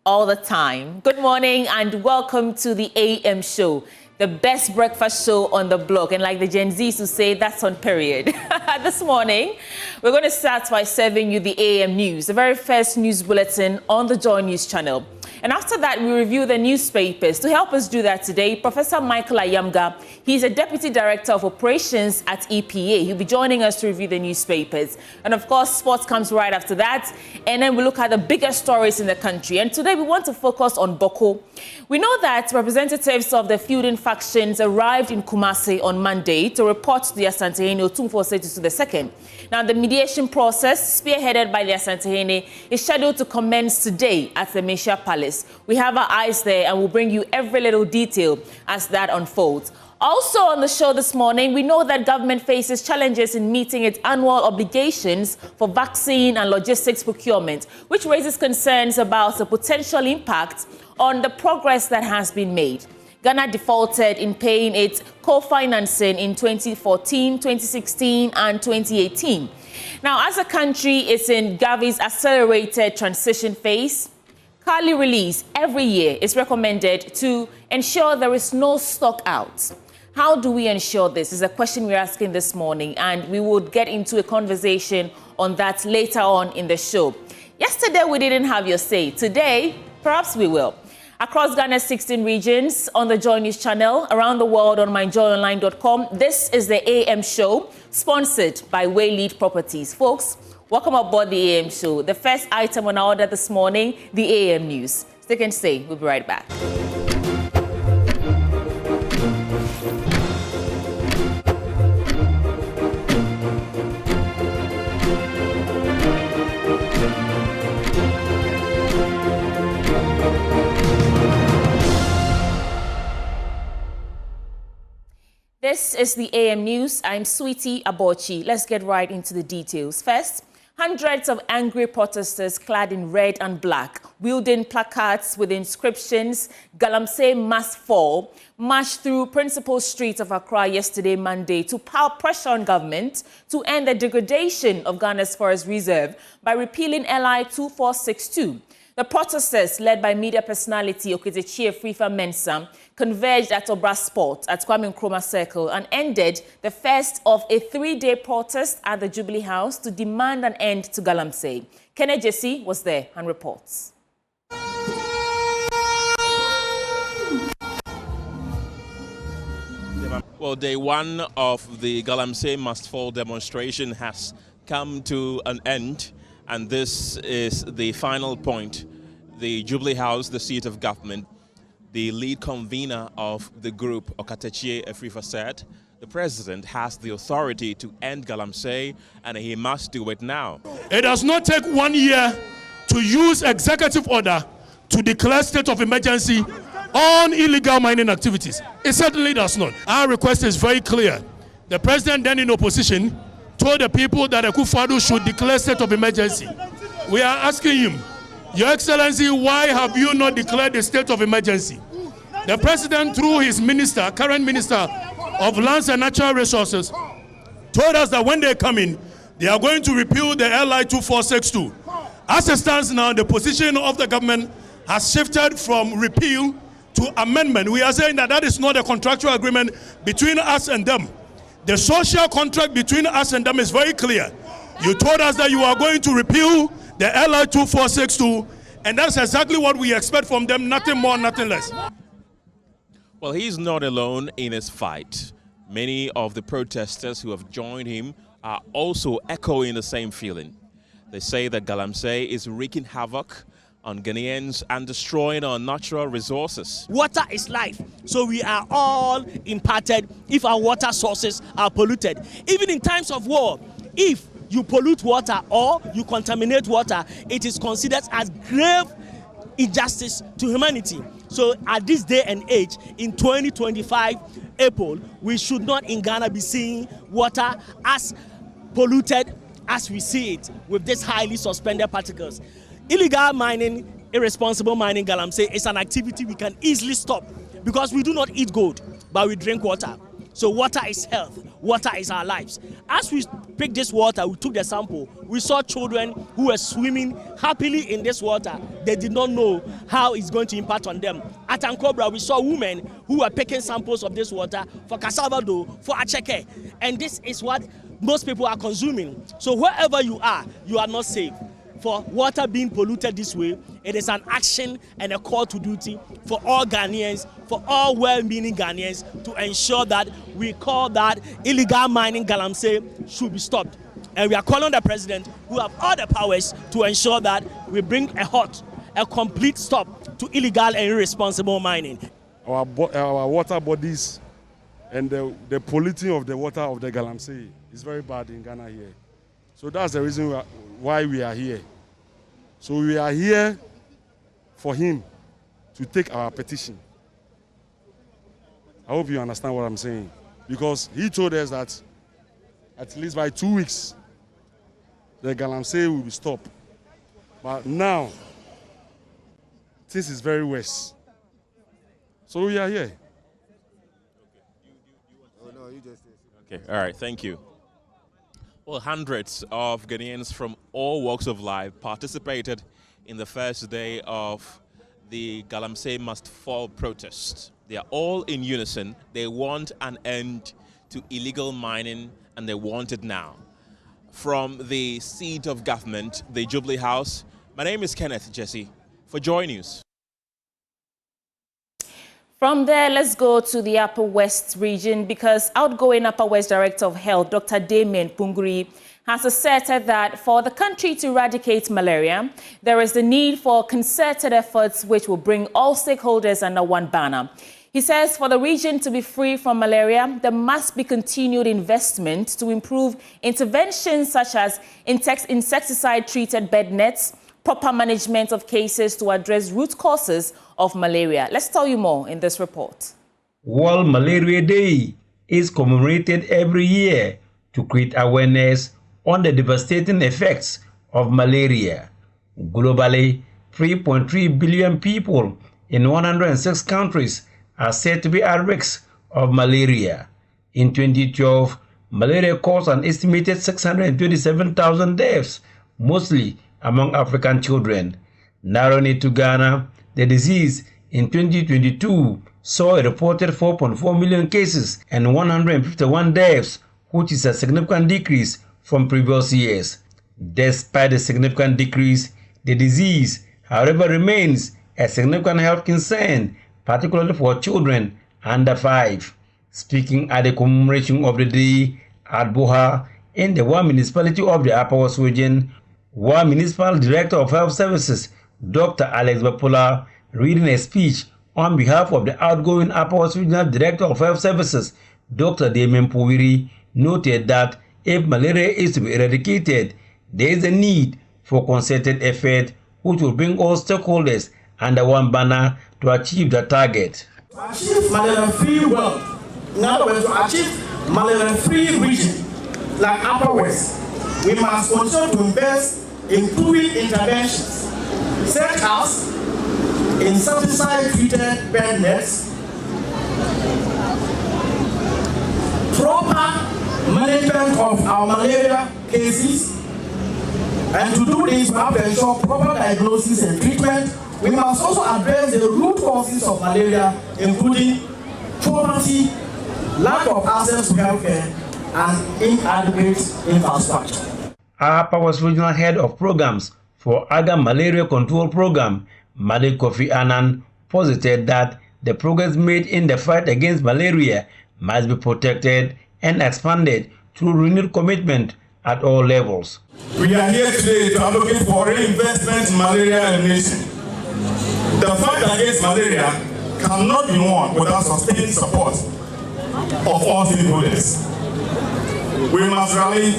all the time. Good morning and welcome to the AM show, the best breakfast show on the block. And like the Gen Zs who say, that's on period. This morning, we're going to start by serving you the AM news, the very first news bulletin on the Joy News channel. And after that, we review the newspapers. To help us do that today, Professor Michael Ayamga, he's a Deputy Director of Operations at EPA. He'll be joining us to review the newspapers. And of course, sports comes right after that. And then we look at the biggest stories in the country. And today we want to focus on Bawku. We know that representatives of the feuding factions arrived in Kumasi on Monday to report to the Asantehene Otumfuo II. Now, the mediation process, spearheaded by the Asantehene, is scheduled to commence today at the Mesha Palace. We have our eyes there and we'll bring you every little detail as that unfolds. Also on the show this morning, we know that government faces challenges in meeting its annual obligations for vaccine and logistics procurement, which raises concerns about the potential impact on the progress that has been made. Ghana defaulted in paying its co-financing in 2014, 2016 and 2018. Now, as a country, it's in Gavi's accelerated transition phase. Kali release every year is recommended to ensure there is no stock out. How do we ensure this is a question we're asking this morning, and we would get into a conversation on that later on in the show. Yesterday, we didn't have your say. Today, perhaps we will. Across Ghana's 16 regions, on the Joy News channel, around the world on myjoyonline.com, this is the AM show, sponsored by Waylead Properties. Folks, welcome aboard the AM show. The first item on our order this morning, the AM news. Stick and stay. We'll be right back. This is the AM News. I'm Sweetie Abochi. Let's get right into the details. First, hundreds of angry protesters clad in red and black, wielding placards with inscriptions, Galamsey must fall, marched through principal streets of Accra yesterday, Monday, to pile pressure on government to end the degradation of Ghana's forest reserve by repealing LI 2462. The protesters, led by media personality Okitechie Frifa Mensah, converged at Obra Sport at Kwame Nkrumah Circle and ended the first of a 3-day protest at the Jubilee House to demand an end to Galamsey. Kenneth Jesse was there and reports. Well, day one of the Galamsey Must Fall demonstration has come to an end, and this is the final point. The Jubilee House, the seat of government, the lead convener of the group, Okitechie Frifa, said the president has the authority to end Galamsey and he must do it now. It does not take 1 year to use executive order to declare state of emergency on illegal mining activities. It certainly does not. Our request is very clear. The president, then in opposition, told the people that Akufo-Addo should declare state of emergency. We are asking him, Your Excellency, why have you not declared the state of emergency? The president, through his minister, current minister of Lands and Natural Resources, told us that when they come in, they are going to repeal the LI 2462. As it stands now, the position of the government has shifted from repeal to amendment. We are saying that that is not a contractual agreement between us and them. The social contract between us and them is very clear. You told us that you are going to repeal the LI 2462, and that's exactly what we expect from them, nothing more, nothing less. Well, he's not alone in his fight. Many of the protesters who have joined him are also echoing the same feeling. They say that Galamsey is wreaking havoc on Ghanaians and destroying our natural resources. Water is life, so we are all impacted if our water sources are polluted. Even in times of war, if you pollute water or you contaminate water, it is considered as grave injustice to humanity. So at this day and age, in 2025 April, we should not in Ghana be seeing water as polluted as we see it with these highly suspended particles. Illegal mining, irresponsible mining, Galamsey, is an activity we can easily stop because we do not eat gold, but we drink water. So water is health. water is our lives. As we picked this water, we took the sample, we saw children who were swimming happily in this water. They did not know how it's going to impact on them. At Ankobra, we saw women who were picking samples of this water for cassava dough, for acheke. And this is what most people are consuming. So wherever you are not safe. For water being polluted this way, it is an action and a call to duty for all Ghanaians, for all well-meaning Ghanaians, to ensure that we call that illegal mining galamsey should be stopped. And we are calling on the president, who have all the powers, to ensure that we bring a complete stop to illegal and irresponsible mining. Our water bodies and the polluting of the water of the galamsey is very bad in Ghana here. So that's the reason why we are here. So we are here for him to take our petition. I hope you understand what I'm saying. Because he told us that at least by 2 weeks, the galamsey will be stopped. But now, things is very worse. So we are here. Okay, all right, thank you. Well, hundreds of Ghanaians from all walks of life participated in the first day of the Galamsey Must Fall protest. They are all in unison. They want an end to illegal mining, and they want it now. From the seat of government, the Jubilee House, my name is Kenneth Jesse for Joy News. From there, let's go to the Upper West region, because outgoing Upper West Director of Health, Dr. Damien Punguri, has asserted that for the country to eradicate malaria, there is the need for concerted efforts which will bring all stakeholders under one banner. He says for the region to be free from malaria, there must be continued investment to improve interventions such as insecticide-treated bed nets, proper management of cases to address root causes of malaria. Let's tell you more in this report. World Malaria Day is commemorated every year to create awareness on the devastating effects of malaria. Globally, 3.3 billion people in 106 countries are said to be at risk of malaria. In 2012, malaria caused an estimated 627,000 deaths, mostly among African children. Narrowing it to Ghana, the disease in 2022 saw a reported 4.4 million cases and 151 deaths, which is a significant decrease from previous years. Despite the significant decrease, the disease, however, remains a significant health concern, particularly for children under 5. Speaking at the commemoration of the day at Buha in the Wa municipality of the Upper West region, Wa Municipal Director of Health Services, Dr. Alex Bapola, reading a speech on behalf of the outgoing Upper West Regional Director of Health Services, Dr. Damien Punguri, noted that if malaria is to be eradicated, there is a need for concerted effort which will bring all stakeholders under one banner to achieve the target. To achieve malaria-free world, in other words, to achieve malaria-free region like Upper West, we must continue to invest in improving interventions such as insecticide-treated bed nets, proper management of our malaria cases, and to do this, we have to ensure proper diagnosis and treatment. We must also address the root causes of malaria, including poverty, lack of access to healthcare, and inadequate infrastructure. Upper West Regional Head of Programs for AGA Malaria Control Program, Malik Kofi Annan, posited that the progress made in the fight against malaria must be protected and expanded through renewed commitment at all levels. We are here today to advocate for reinvestment in malaria elimination. The fight against malaria cannot be won without sustained support of all stakeholders. We must rally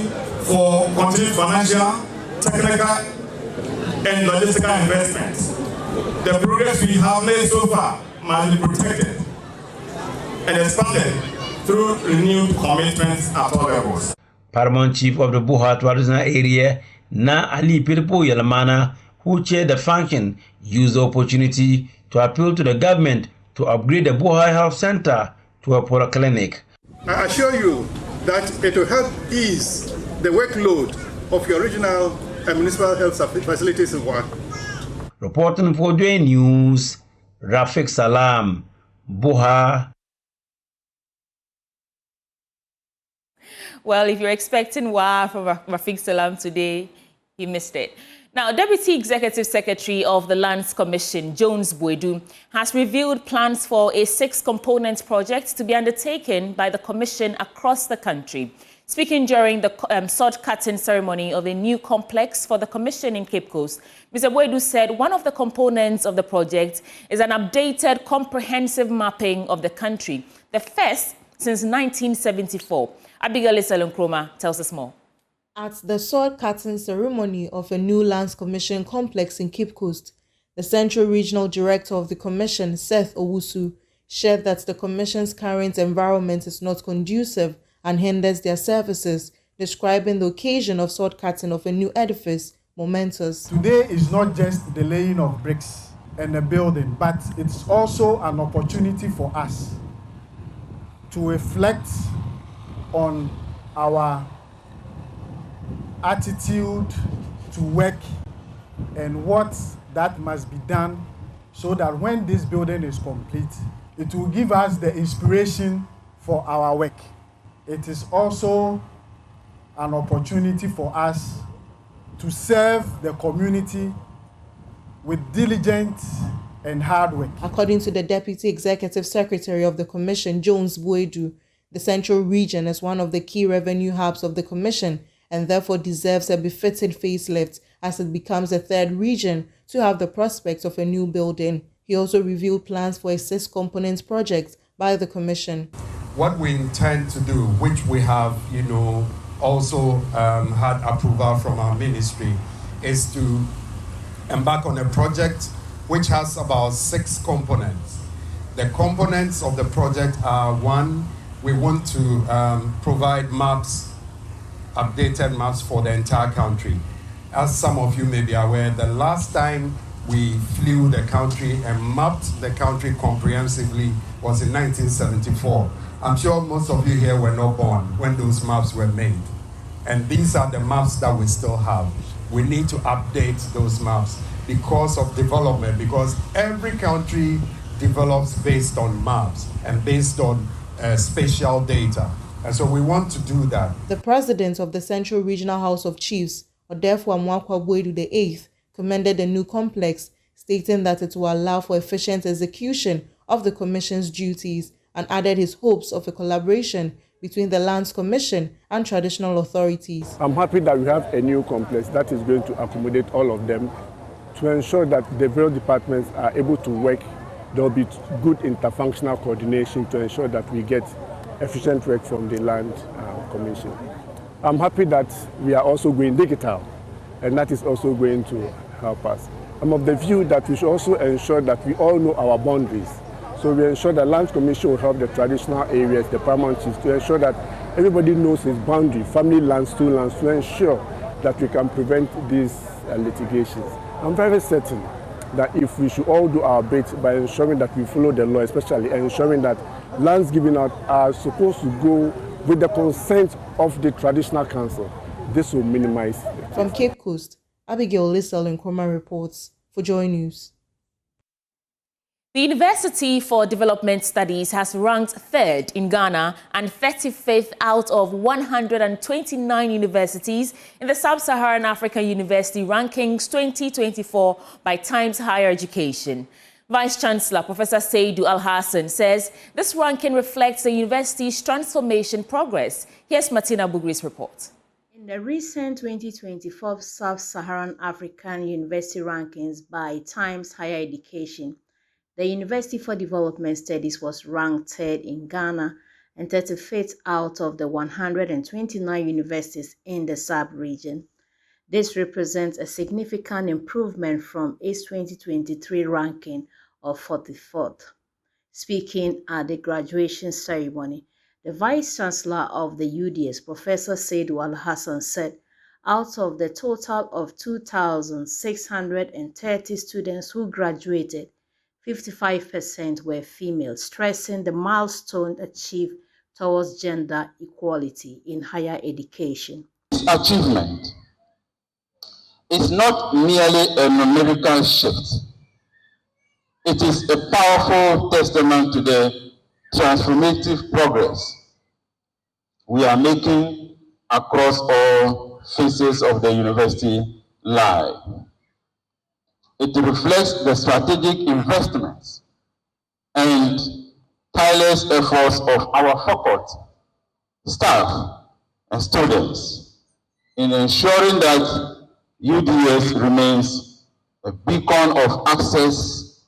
for continued financial, technical, and logistical investments. The progress we have made so far must be protected and expanded through renewed commitments at all levels. Paramount Chief of the Buha Traditional Area, Na Ali Pilpo Yalamana, who chaired the function, used the opportunity to appeal to the government to upgrade the Buha Health Center to a polyclinic. I assure you that it will help ease the workload of your regional and municipal health facilities in Wa. Reporting for Joy News, Rafik Salam, Buha. Well, if you're expecting Wa from Rafik Salam today, he missed it. Now, Deputy Executive Secretary of the Lands Commission, Jones Boedu, has revealed plans for a 6-component project to be undertaken by the Commission across the country. Speaking during the sword-cutting ceremony of a new complex for the Commission in Cape Coast, Mr. Boedu said one of the components of the project is an updated comprehensive mapping of the country, the first since 1974. Abigail Nkrumah tells us more. At the sword-cutting ceremony of a new Lands Commission complex in Cape Coast, the Central Regional Director of the Commission, Seth Owusu, shared that the Commission's current environment is not conducive and hinders their services, describing the occasion of sword-cutting of a new edifice momentous. Today is not just the laying of bricks and a building, but it's also an opportunity for us to reflect on our attitude to work and what that must be done so that when this building is complete, it will give us the inspiration for our work. It is also an opportunity for us to serve the community with diligence and hard work. According to the Deputy Executive Secretary of the Commission, Jones Boedu, the Central Region is one of the key revenue hubs of the Commission and therefore deserves a befitting facelift as it becomes the third region to have the prospect of a new building. He also revealed plans for a 6-component project by the Commission. What we intend to do, which we have, also had approval from our ministry, is to embark on a project which has about 6 components. The components of the project are: 1, we want to provide maps, updated maps for the entire country. As some of you may be aware, the last time we flew the country and mapped the country comprehensively was in 1974. I'm sure most of you here were not born when those maps were made. And these are the maps that we still have. We need to update those maps because of development, because every country develops based on maps and based on spatial data. And so we want to do that. The president of the Central Regional House of Chiefs, Otumfuo Boedu VIII, commended the new complex, stating that it will allow for efficient execution of the Commission's duties, and added his hopes of a collaboration between the Lands Commission and traditional authorities. I'm happy that we have a new complex that is going to accommodate all of them to ensure that the various departments are able to work. There will be good interfunctional coordination to ensure that we get efficient work from the Land Commission. I'm happy that we are also going digital, and that is also going to help us. I'm of the view that we should also ensure that we all know our boundaries. So we ensure that Land Commission will help the traditional areas, the paramount chiefs, to ensure that everybody knows his boundary, family lands, two lands, to ensure that we can prevent these litigations. I'm very certain that if we should all do our bit by ensuring that we follow the law, especially ensuring that lands given out are supposed to go with the consent of the traditional council, this will minimize. From Cape Coast, Abigail Nkrumah reports for Joy News. The University for Development Studies has ranked 3rd in Ghana and 35th out of 129 universities in the Sub-Saharan African University Rankings 2024 by Times Higher Education. Vice-Chancellor Professor Seydou Al-Hassan says this ranking reflects the university's transformation progress. Here's Martina Bugri's report. In the recent 2024 Sub-Saharan African University Rankings by Times Higher Education, the University for Development Studies was ranked 3rd in Ghana and 35th out of the 129 universities in the sub-region. This represents a significant improvement from its 2023 ranking of 44th. Speaking at the graduation ceremony, the Vice-Chancellor of the UDS, Professor Seydou Al-Hassan, said out of the total of 2,630 students who graduated, 55% were female, stressing the milestone achieved towards gender equality in higher education. Achievement is not merely a numerical shift. It is a powerful testament to the transformative progress we are making across all phases of the university life. It reflects the strategic investments and tireless efforts of our faculty, staff, and students in ensuring that UDS remains a beacon of access,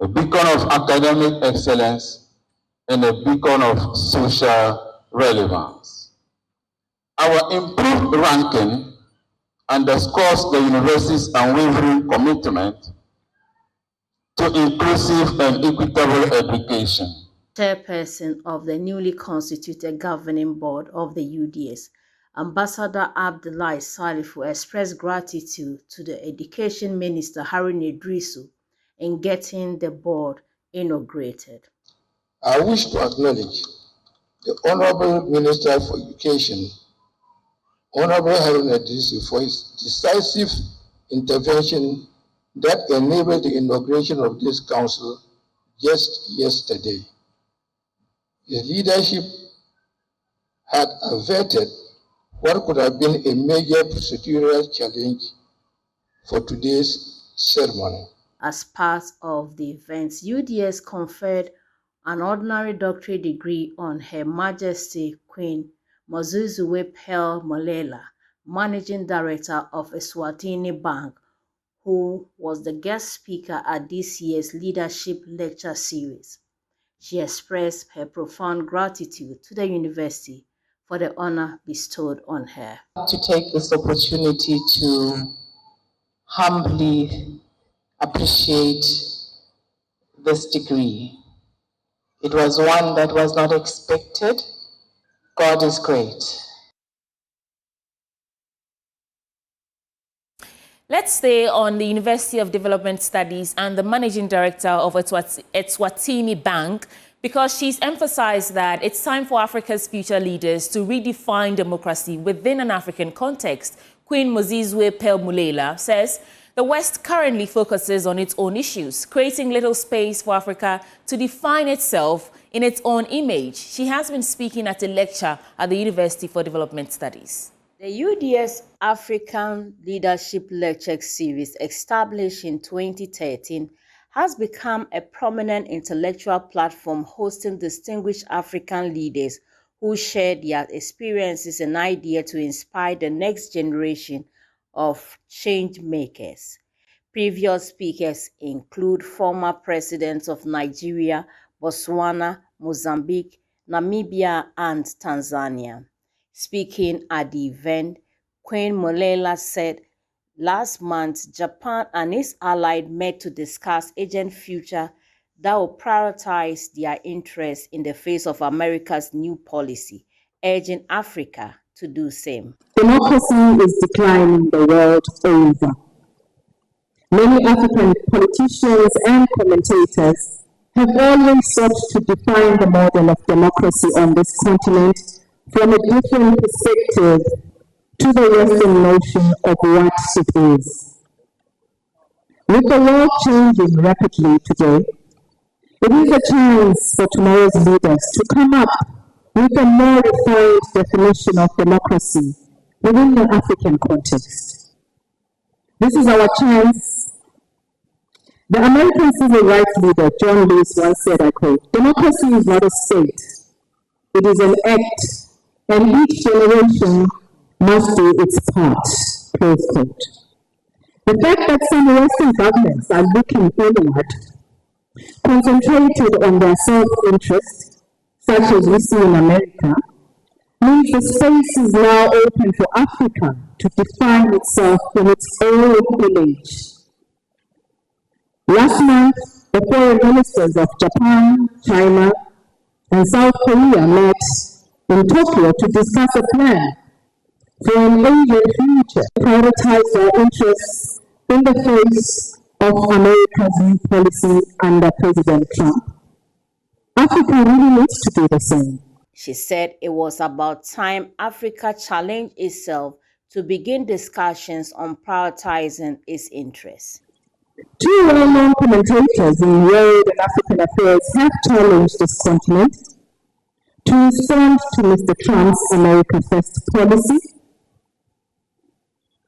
a beacon of academic excellence, and a beacon of social relevance. Our improved ranking underscores the university's unwavering commitment to inclusive and equitable education. Chairperson of the newly constituted governing board of the UDS, Ambassador Abdullahi Salifu, expressed gratitude to the Education Minister Harun Idrisu in getting the board inaugurated. I wish to acknowledge the Honorable Minister for Education, Honorable Harun Idrisu, for his decisive intervention that enabled the inauguration of this council just yesterday. His leadership had averted what could have been a major procedural challenge for today's ceremony. As part of the events, UDS conferred an honorary doctorate degree on Her Majesty Queen Mosizwe Pearl Molela, Managing Director of Eswatini Bank, who was the guest speaker at this year's Leadership Lecture Series. She expressed her profound gratitude to the university for the honor bestowed on her. To take this opportunity to humbly appreciate this degree. It was one that was not expected. God is great. Let's stay on the University of Development Studies and the Managing Director of Eswatini Bank, because she's emphasized that it's time for Africa's future leaders to redefine democracy within an African context. Queen Mosizwe Pearl Molela says the West currently focuses on its own issues, creating little space for Africa to define itself in its own image. She has been speaking at a lecture at the University for Development Studies. The UDS African Leadership Lecture Series, established in 2013, has become a prominent intellectual platform hosting distinguished African leaders who share their experiences and ideas to inspire the next generation of change makers. Previous speakers include former presidents of Nigeria, Botswana, Mozambique, Namibia, and Tanzania. Speaking at the event, Queen Molela said last month Japan and its allies met to discuss urgent future that will prioritize their interests in the face of America's new policy, urging Africa to do same. Democracy is declining the world over. Many African politicians and commentators have always sought to define the model of democracy on this continent from a different perspective to the Western notion of what it is. With the world changing rapidly today, it is a chance for tomorrow's leaders to come up with a more refined definition of democracy within the African context. This is our chance. The American civil rights leader John Lewis once said, I quote, "Democracy is not a state, it is an act, and each generation must do its part," close quote. The fact that some Western governments are looking inward, concentrated on their self-interest, such as we see in America, means the space is now open for Africa to define itself in its own image. Last month, the foreign ministers of Japan, China, and South Korea met in Tokyo to discuss a plan for an Asian future, prioritize their interests in the face of America's new policy under President Trump. Africa really needs to do the same. She said it was about time Africa challenged itself to begin discussions on prioritizing its interests. Two well-known commentators in world and African affairs have challenged this continent to respond to Mr. Trump's America First policy.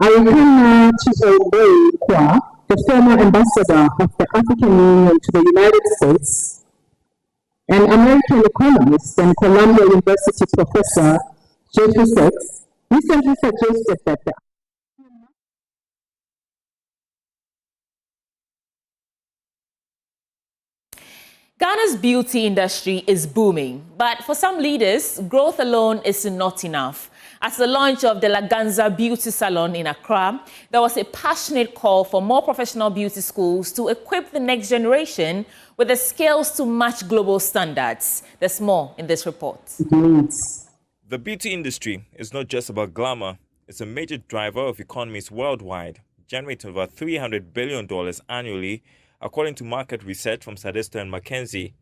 Arikana Chiombe, the former ambassador of the African Union to the United States, and American economist and Columbia University professor Jeffrey Sachs, recently suggested that the Ghana's beauty industry is booming, but for some leaders, growth alone is not enough. At the launch of the Laganza Beauty Salon in Accra, there was a passionate call for more professional beauty schools to equip the next generation with the skills to match global standards. There's more in this report. The beauty industry is not just about glamour. It's a major driver of economies worldwide, generating over $300 billion annually, according to market research from Sadisto and McKinsey.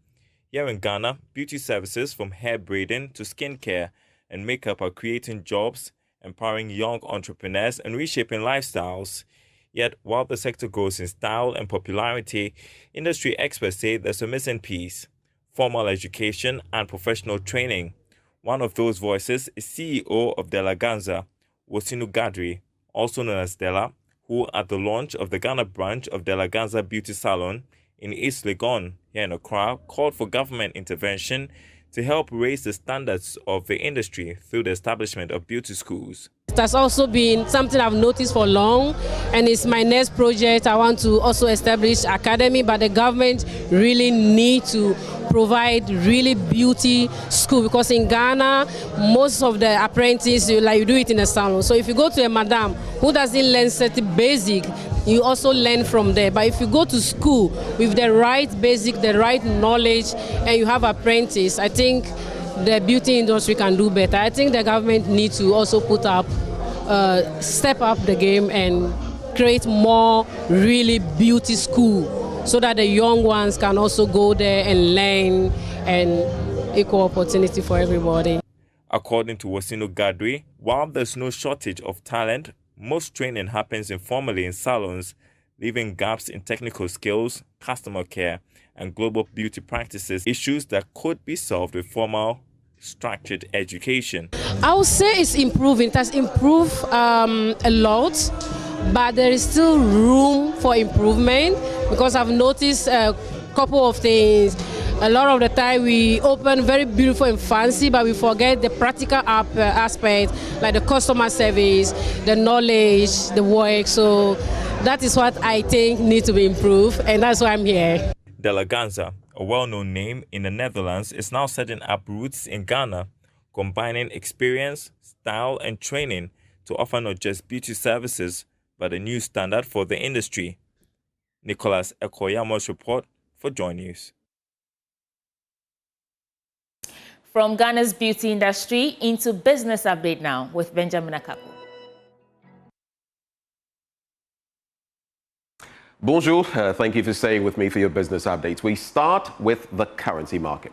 Here in Ghana, beauty services from hair braiding to skincare and makeup are creating jobs, empowering young entrepreneurs and reshaping lifestyles. Yet, while the sector grows in style and popularity, industry experts say there's a missing piece: formal education and professional training. One of those voices is CEO of De La Ganza, Wosinu Gadri, also known as Della, who at the launch of the Ghana branch of De La Ganza Beauty Salon in East Legon, here in Accra, called for government intervention to help raise the standards of the industry through the establishment of beauty schools. It has also been something I've noticed for long, and it's my next project. I want to also establish academy, but the government really need to provide really beauty school, because in Ghana, most of the apprentices, you do it in a salon. So if you go to a madam who doesn't learn certain basic, you also learn from there. But if you go to school with the right basic, the right knowledge, and you have apprentice, I think the beauty industry can do better. I think the government needs to also step up the game and create more really beauty school, so that the young ones can also go there and learn, and equal opportunity for everybody. According to Wosinu Gadri, while there's no shortage of talent, most training happens informally in salons, leaving gaps in technical skills, customer care, and global beauty practices, issues that could be solved with formal, structured education. I would say it's improving. It has improved a lot, but there is still room for improvement, because I've noticed a couple of things. A lot of the time we open very beautiful and fancy, but we forget the practical aspect, like the customer service, the knowledge, the work. So that is what I think needs to be improved, and that's why I'm here. De La Ganza, a well-known name in the Netherlands, is now setting up roots in Ghana, combining experience, style, and training to offer not just beauty services, but a new standard for the industry. Nicholas Ekoyamo's report for Joy News. From Ghana's beauty industry into business update now with Benjamin Akaku. Bonjour, thank you for staying with me for your business updates. We start with the currency market.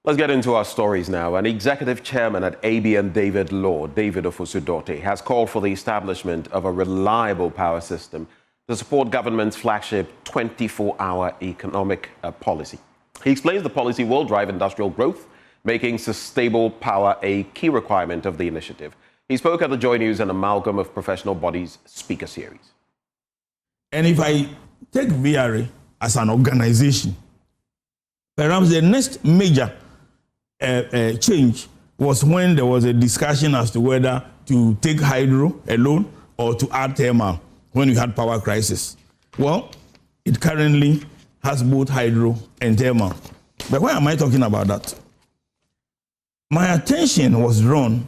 Let's get into our stories now. An executive chairman at ABN David Law, David Ofosudote, has called for the establishment of a reliable power system to support government's flagship 24-hour economic policy. He explains the policy will drive industrial growth, making sustainable power a key requirement of the initiative. He spoke at the Joy News and Amalgam of Professional Bodies speaker series. And if I take VRA as an organization, perhaps the next major change was when there was a discussion as to whether to take hydro alone or to add thermal when we had power crisis. Well, it currently has both hydro and thermal. But why am I talking about that? My attention was drawn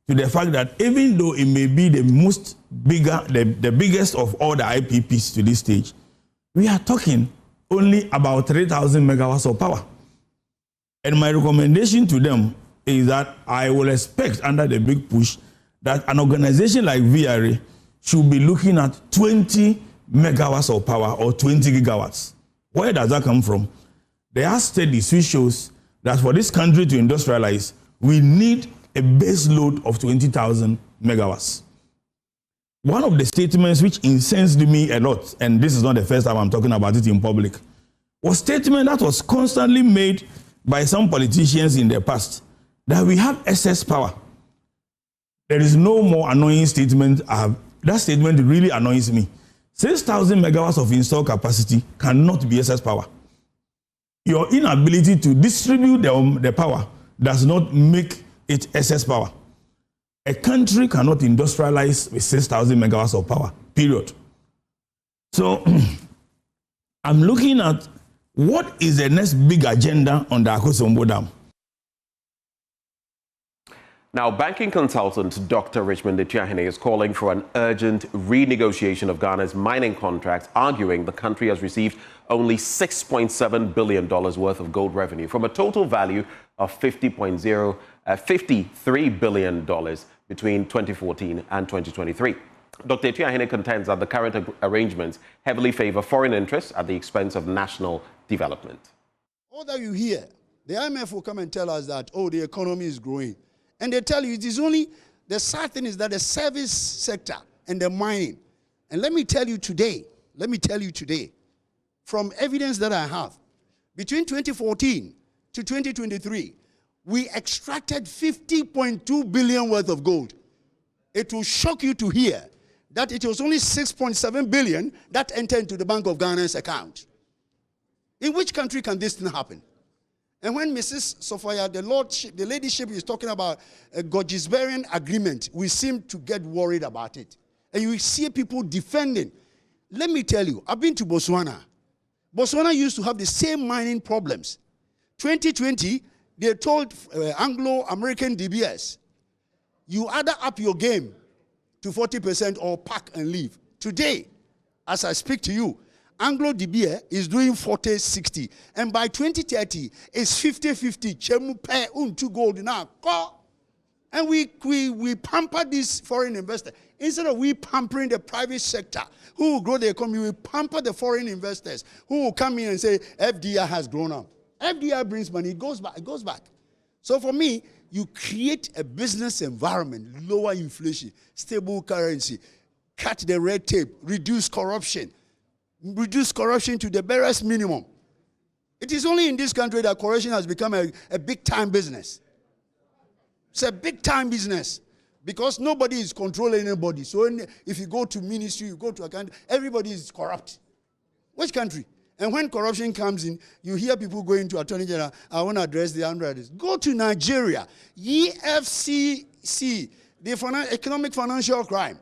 to the fact that even though it may be the biggest of all the IPPs to this stage, we are talking only about 3,000 megawatts of power. And my recommendation to them is that I will expect under the big push that an organization like VRA should be looking at 20 megawatts of power or 20 gigawatts. Where does that come from? There are studies which shows that for this country to industrialize, we need a base load of 20,000 megawatts. One of the statements which incensed me a lot, and this is not the first time I'm talking about it in public, was a statement that was constantly made by some politicians in the past, that we have excess power. There is no more annoying statement. That statement really annoys me. 6,000 megawatts of installed capacity cannot be excess power. Your inability to distribute the power does not make it excess power. A country cannot industrialize with 6,000 megawatts of power, period. So I'm looking at what is the next big agenda on the Akosombo Dam. Now, banking consultant Dr. Richmond Etiahene is calling for an urgent renegotiation of Ghana's mining contracts, arguing the country has received only $6.7 billion worth of gold revenue from a total value of $53 billion between 2014 and 2023. Dr. Etiahene contends that the current arrangements heavily favor foreign interests at the expense of national development. All that you hear, the IMF will come and tell us that, oh, the economy is growing. And they tell you it is only, the sad thing is that the service sector and the mining. And let me tell you today, from evidence that I have, between 2014 to 2023, we extracted 50.2 billion worth of gold. It will shock you to hear that it was only 6.7 billion that entered into the Bank of Ghana's account. In which country can this thing happen? And when Mrs. Sophia, the ladyship is talking about a Gorgisberian agreement, we seem to get worried about it. And you see people defending. Let me tell you, I've been to Botswana. Botswana used to have the same mining problems. 2020, they told Anglo-American DBS, you either up your game to 40% or pack and leave. Today, as I speak to you, Anglo-DBA is doing 40-60. And by 2030, it's 50-50. Chemu pay unto gold now. And we pamper these foreign investors. Instead of we pampering the private sector, who will grow the economy, we pamper the foreign investors, who will come in and say, FDI has grown up. FDI brings money, it goes back. So for me, you create a business environment, lower inflation, stable currency, cut the red tape, reduce corruption to the barest minimum. It is only in this country that corruption has become a big-time business. It's a big-time business because nobody is controlling anybody. So if you go to ministry, you go to a country, everybody is corrupt. Which country? And when corruption comes in, you hear people going to Attorney General, I want to address the underwriters. Go to Nigeria, EFCC, the economic financial crime.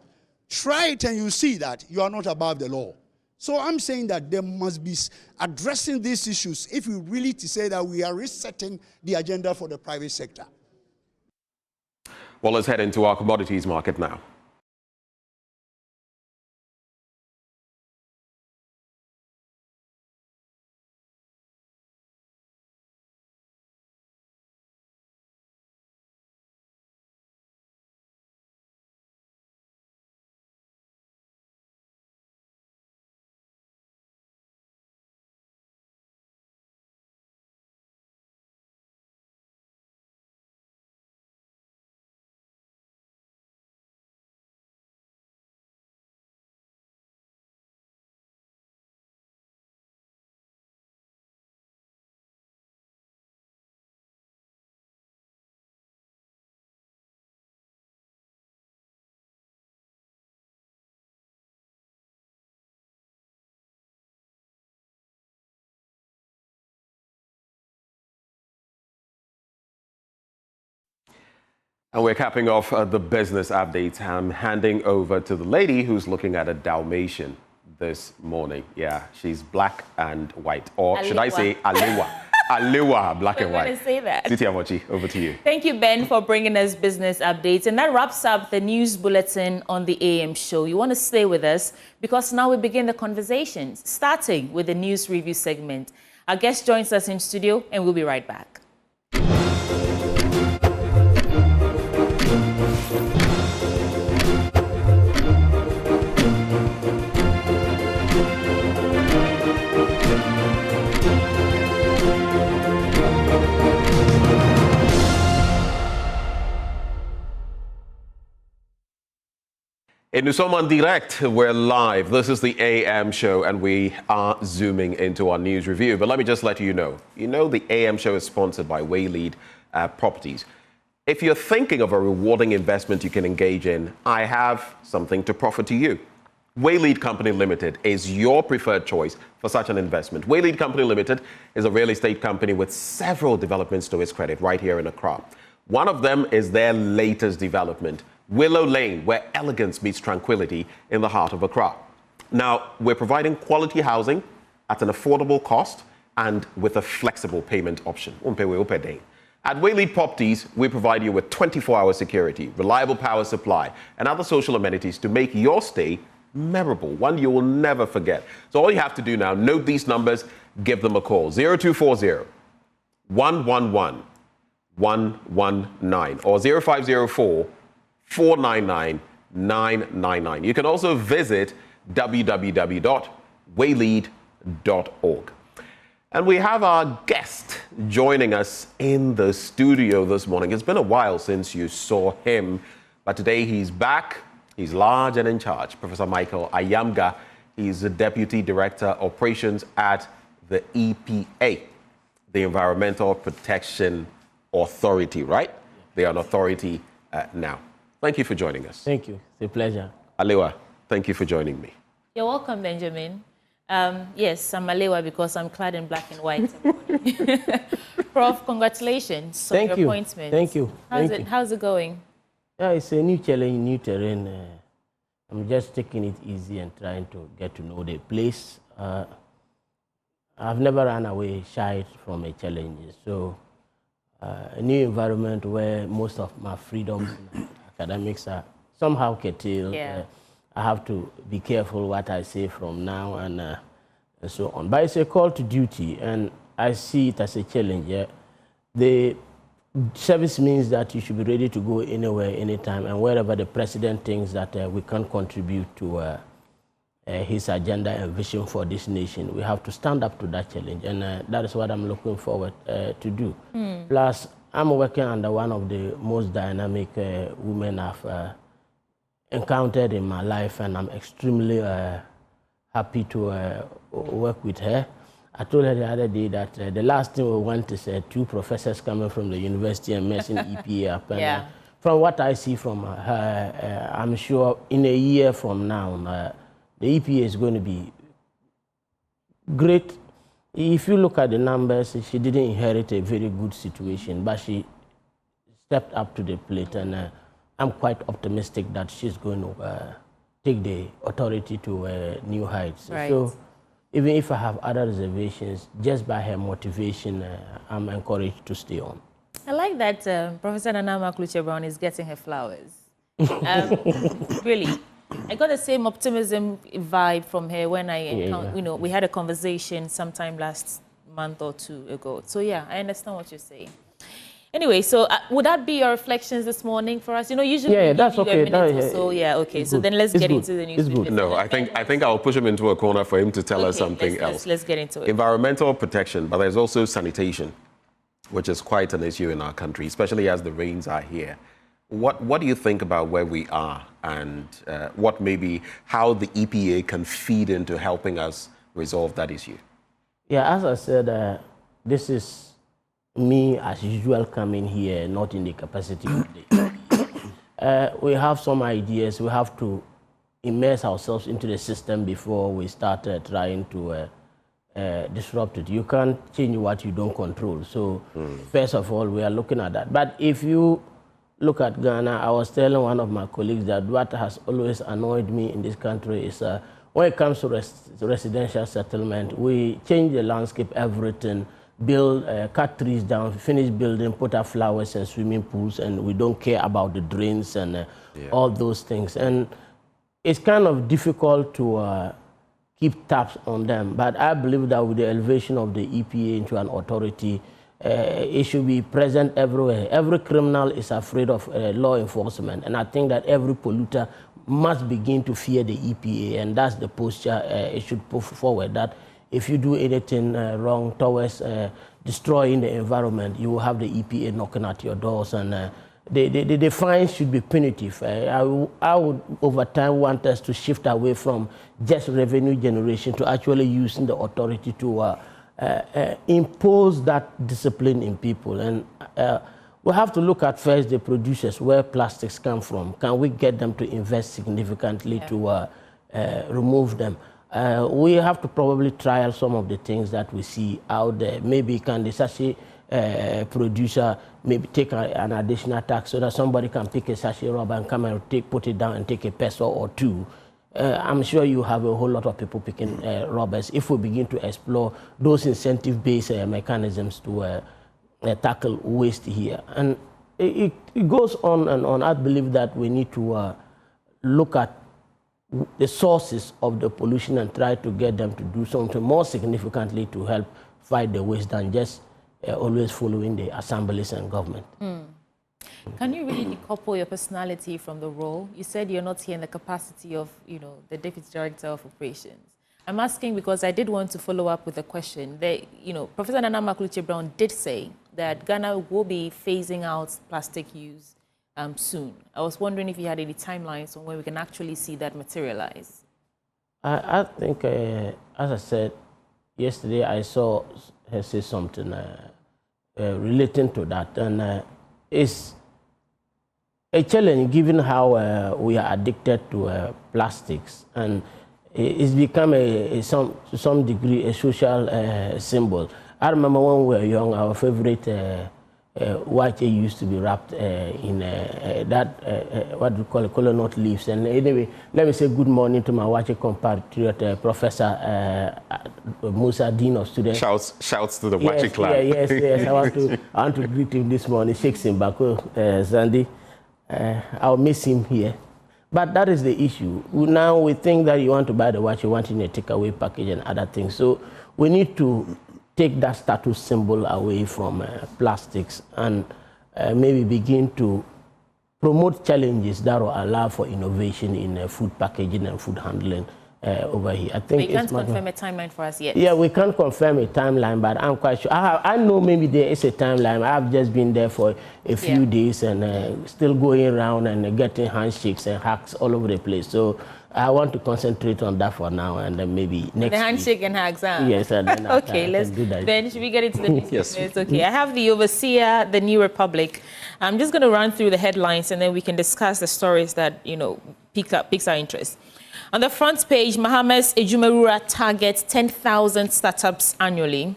Try it and you see that you are not above the law. So I'm saying that there must be addressing these issues if we really to say that we are resetting the agenda for the private sector. Well, let's head into our commodities market now. And we're capping off the business updates. I'm handing over to the lady who's looking at a Dalmatian this morning. Yeah, she's black and white. Or should I say Alewa? Alewa, black and white. I'm going to say that. Titi Amochi, over to you. Thank you, Ben, for bringing us business updates. And that wraps up the news bulletin on the AM show. You want to stay with us because now we begin the conversations, starting with the news review segment. Our guest joins us in studio, and we'll be right back. In Nusoman Direct, we're live. This is the AM show, and we are zooming into our news review. But let me just let you know, the AM show is sponsored by Waylead Properties. If you're thinking of a rewarding investment you can engage in, I have something to proffer to you. Waylead Company Limited is your preferred choice for such an investment. Waylead Company Limited is a real estate company with several developments to its credit right here in Accra. One of them is their latest development, Willow Lane, where elegance meets tranquility in the heart of Accra. Now, we're providing quality housing at an affordable cost and with a flexible payment option. At Waylead Properties, we provide you with 24-hour security, reliable power supply, and other social amenities to make your stay memorable, one you will never forget. So all you have to do now, note these numbers, give them a call, 0240 111 119 or 0504 499 999. You can also visit www.waylead.org. And we have our guest joining us in the studio this morning. It's been a while since you saw him, but today he's back. He's large and in charge. Professor Michael Ayamga. He's the Deputy Director Operations at the EPA, the Environmental Protection Authority, right? They are an authority now. Thank you for joining us. Thank you. It's a pleasure. Alewa, thank you for joining me. You're welcome, Benjamin. Yes, I'm Alewa because I'm clad in black and white. Prof, congratulations on your appointment. Thank you. How's it going? Yeah, it's a new challenge, new terrain. I'm just taking it easy and trying to get to know the place. I've never run away shy from a challenge. So a new environment where most of my freedoms academics are somehow curtailed. Yeah. I have to be careful what I say from now and so on. But it's a call to duty, and I see it as a challenge. Yeah? The service means that you should be ready to go anywhere, anytime, and wherever the president thinks that we can contribute to his agenda and vision for this nation, we have to stand up to that challenge, and that is what I'm looking forward to do. Plus, I'm working under one of the most dynamic women I've encountered in my life, and I'm extremely happy to work with her. I told her the other day that the last thing we want is two professors coming from the university and messing EPA up. And, from what I see from her, I'm sure in a year from now, the EPA is going to be great. If you look at the numbers, she didn't inherit a very good situation, but she stepped up to the plate, and I'm quite optimistic that she's going to take the authority to new heights. Right. So even if I have other reservations, just by her motivation, I'm encouraged to stay on. I like that Professor Nana Makluche-Brown is getting her flowers. Really. I got the same optimism vibe from her when we had a conversation sometime last month or two ago. So yeah, I understand what you're saying. Anyway, so would that be your reflections this morning for us? Usually that's okay. So yeah, okay. So then let's get into the news. No, I think I'll push him into a corner for him to tell us something else. Let's get into it. Environmental protection, but there's also sanitation, which is quite an issue in our country, especially as the rains are here. What do you think about where we are and how the EPA can feed into helping us resolve that issue? Yeah, as I said, this is me as usual coming here, not in the capacity of the EPA. We have some ideas. We have to immerse ourselves into the system before we start trying to disrupt it. You can't change what you don't control. So first of all, we are looking at that. But if you look at Ghana, I was telling one of my colleagues that what has always annoyed me in this country is when it comes to residential settlement, we change the landscape, everything, build, cut trees down, finish building, put up flowers and swimming pools, and we don't care about the drains and all those things. And it's kind of difficult to keep tabs on them. But I believe that with the elevation of the EPA into an authority, it should be present everywhere. Every criminal is afraid of law enforcement, and I think that every polluter must begin to fear the EPA, and that's the posture it should put forward, that if you do anything wrong towards destroying the environment, you will have the EPA knocking at your doors, and the fines should be punitive. I would, over time, want us to shift away from just revenue generation to actually using the authority to impose that discipline in people. And we have to look at first the producers, where plastics come from. Can we get them to invest significantly to remove them? We have to probably trial some of the things that we see out there. Maybe can the sachet producer maybe take an additional tax so that somebody can pick a sachet rubber and come and put it down and take a peso or two. I'm sure you have a whole lot of people picking rubbers. If we begin to explore those incentive-based mechanisms to tackle waste here. And it goes on and on. I believe that we need to look at the sources of the pollution and try to get them to do something more significantly to help fight the waste than just always following the assemblies and government. Can you really decouple your personality from the role? You said you're not here in the capacity of, the Deputy Director of Operations. I'm asking because I did want to follow up with a question. Professor Nana Makluche Brown did say that Ghana will be phasing out plastic use soon. I was wondering if you had any timelines on when we can actually see that materialize. I think, as I said yesterday, I saw her say something relating to that, and it's a challenge given how we are addicted to plastics, and it's become to some degree a social symbol. I remember when we were young, our favorite wache used to be wrapped in what we call kola nut leaves. And anyway, let me say good morning to my wache compatriot, Professor Musa, Dean of Students. Shouts to the wache clan. Yes. I want to greet him this morning. Shakes him back, Zandi. I'll miss him here. But that is the issue. Now we think that you want to buy the watch, you want it in a takeaway package and other things. So we need to take that status symbol away from plastics and maybe begin to promote challenges that will allow for innovation in food packaging and food handling over here. I think we can't confirm a timeline for us yet. Yeah, we can't confirm a timeline, but I'm quite sure. I know maybe there is a timeline. I've just been there for a few days and still going around and getting handshakes and hugs all over the place. So I want to concentrate on that for now, and then maybe next the handshake and hugs, huh? Yes, and then okay, let's do that. Then should we get into the news? Yes. It's okay. I have the Overseer, the New Republic. I'm just going to run through the headlines, and then we can discuss the stories that piques our interest. On the front page, Mahamas Ejumerura targets 10,000 startups annually.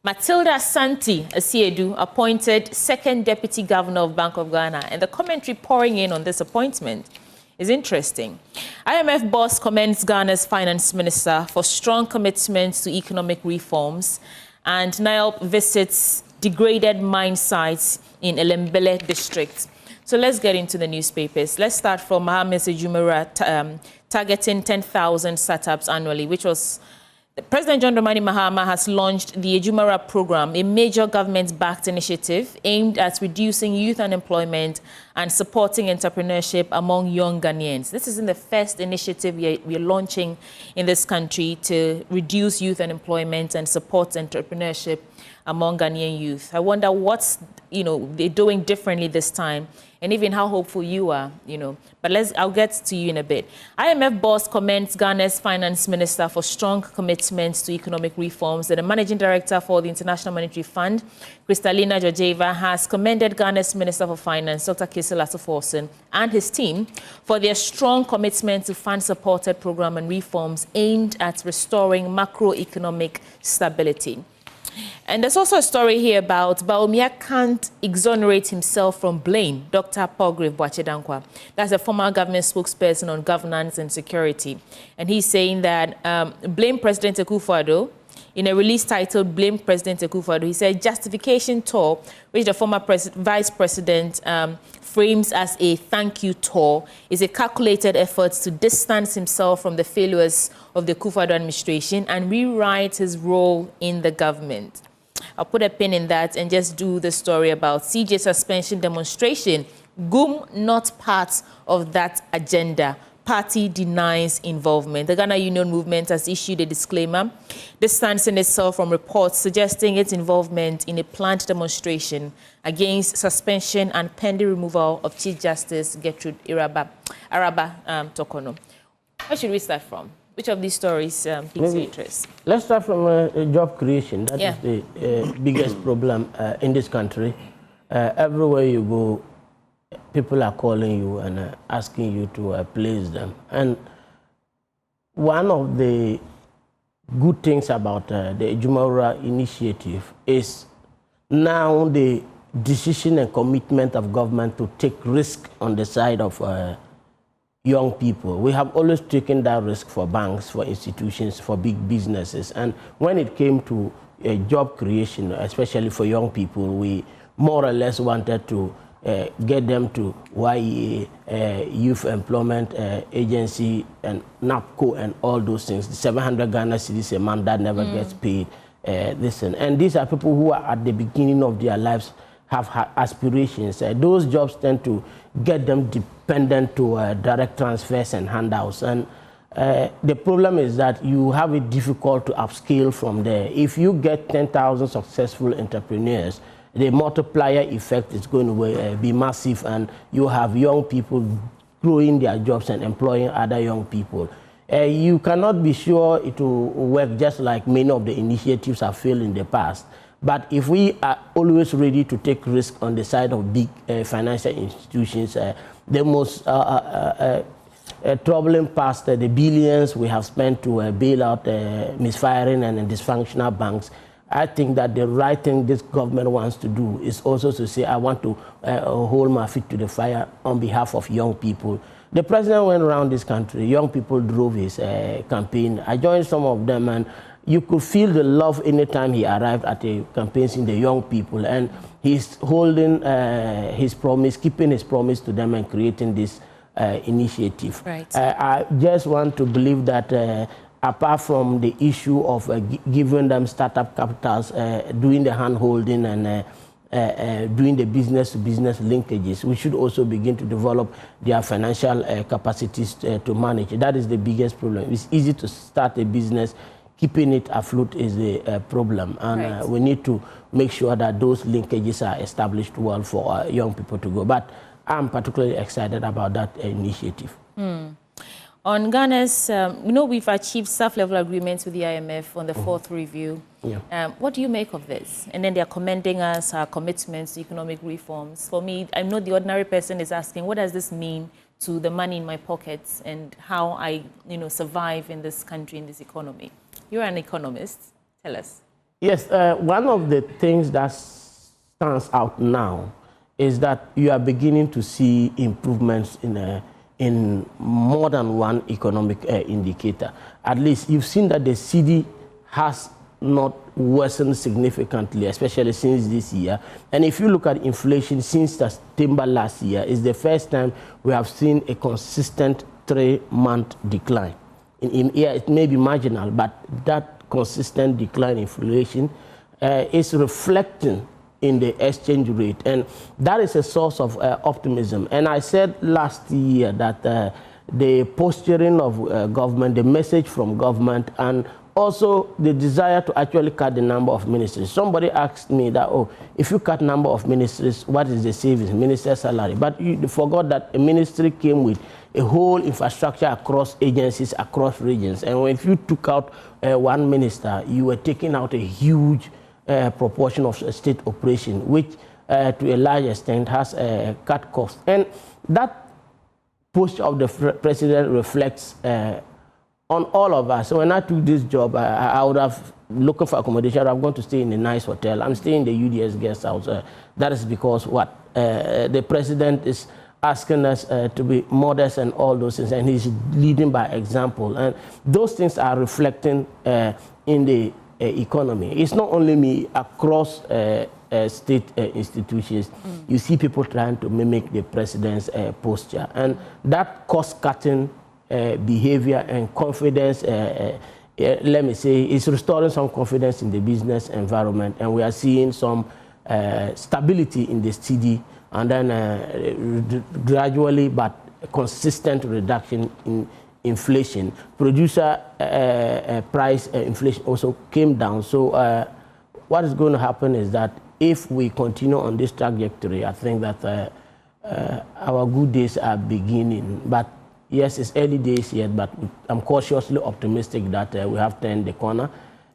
Matilda Santi Asiedu appointed second deputy governor of Bank of Ghana, and the commentary pouring in on this appointment is interesting. IMF boss commends Ghana's finance minister for strong commitments to economic reforms, and NIOP visits degraded mine sites in Elembele district. So let's get into the newspapers. Let's start from Mahamas Ejumerura targeting 10,000 startups annually, which was President John Dramani Mahama has launched the Ejumara program, a major government-backed initiative aimed at reducing youth unemployment and supporting entrepreneurship among young Ghanaians. This isn't the first initiative we're launching in this country to reduce youth unemployment and support entrepreneurship among Ghanaian youth. I wonder what's they're doing differently this time, and even how hopeful you are, But I'll get to you in a bit. IMF boss commends Ghana's finance minister for strong commitments to economic reforms. And the managing director for the International Monetary Fund, Kristalina Georgieva, has commended Ghana's Minister for Finance, Dr. Kisela Soforson, and his team for their strong commitment to fund-supported program and reforms aimed at restoring macroeconomic stability. And there's also a story here about Bawumia can't exonerate himself from blame. Dr. Paul Boachedankwa, that's a former government spokesperson on governance and security. And he's saying that blame President Akufo-Addo. In a release titled Blame President Akufo-Addo, he said justification tour, which the former vice president frames as a thank you tour, is a calculated effort to distance himself from the failures of the Akufo-Addo administration and rewrite his role in the government. I'll put a pin in that and just do the story about CJ suspension demonstration. GUM not part of that agenda. Party denies involvement. The Ghana Union Movement has issued a disclaimer distancing itself from reports suggesting its involvement in a planned demonstration against suspension and pending removal of Chief Justice Gertrude Araba Tokono. Where should we start from? Which of these stories piques your interest? Let's start from job creation. That is the biggest problem in this country. Everywhere you go, people are calling you and asking you to place them. And one of the good things about the Jumaura initiative is now the decision and commitment of government to take risk on the side of young people. We have always taken that risk for banks, for institutions, for big businesses. And when it came to job creation, especially for young people, we more or less wanted to get them to YEA, Youth Employment Agency, and NAPCO, and all those things. The 700 Ghana cedis a month that never gets paid. And these are people who are at the beginning of their lives, have aspirations. Those jobs tend to get them dependent to direct transfers and handouts. And the problem is that you have it difficult to upscale from there. If you get 10,000 successful entrepreneurs, the multiplier effect is going to be massive, and you have young people growing their jobs and employing other young people. You cannot be sure it will work, just like many of the initiatives have failed in the past. But if we are always ready to take risk on the side of big financial institutions, the most troubling past, the billions we have spent to bail out misfiring and dysfunctional banks, I think that the right thing this government wants to do is also to say, I want to hold my feet to the fire on behalf of young people. The president went around this country. Young people drove his campaign. I joined some of them, and you could feel the love anytime he arrived at the campaigns in the young people. And he's holding his promise, keeping his promise to them, and creating this initiative. Right. I just want to believe that apart from the issue of giving them startup capitals, doing the hand-holding and doing the business-to-business linkages, we should also begin to develop their financial capacities to manage. That is the biggest problem. It's easy to start a business. Keeping it afloat is the problem. And we need to make sure that those linkages are established well for young people to go. But I'm particularly excited about that initiative. On Ghana's, we've achieved staff-level agreements with the IMF on the fourth review. What do you make of this? And then they're commending us, our commitments to economic reforms. For me, I know the ordinary person is asking, what does this mean to the money in my pockets and how I, survive in this country, in this economy? You're an economist. Tell us. Yes, one of the things that stands out now is that you are beginning to see improvements in more than one economic indicator. At least you've seen that the cedi has not worsened significantly, especially since this year. And if you look at inflation since September last year, it's the first time we have seen a consistent 3-month decline. It may be marginal, but that consistent decline in inflation is reflecting in the exchange rate, and that is a source of optimism. And I said last year that the posturing of government, the message from government, and also the desire to actually cut the number of ministries. Somebody asked me that, if you cut number of ministries, what is the savings? Minister's salary. But you forgot that a ministry came with a whole infrastructure across agencies, across regions. And if you took out one minister, you were taking out a huge proportion of state operation, which to a large extent has cut costs. And that push of the president reflects on all of us. So when I took this job, I would have looking for accommodation. I'm going to stay in a nice hotel. I'm staying in the UDS guest house. That is because what the president is asking us to be modest and all those things, and he's leading by example. And those things are reflecting in the economy. It's not only me, across state institutions, you see people trying to mimic the president's posture. And that cost-cutting behavior and confidence, let me say, is restoring some confidence in the business environment. And we are seeing some stability in the CD, and then gradually but consistent reduction in inflation. Producer price inflation also came down. So what is going to happen is that if we continue on this trajectory, I think that our good days are beginning. But yes, it's early days yet, but I'm cautiously optimistic that we have turned the corner.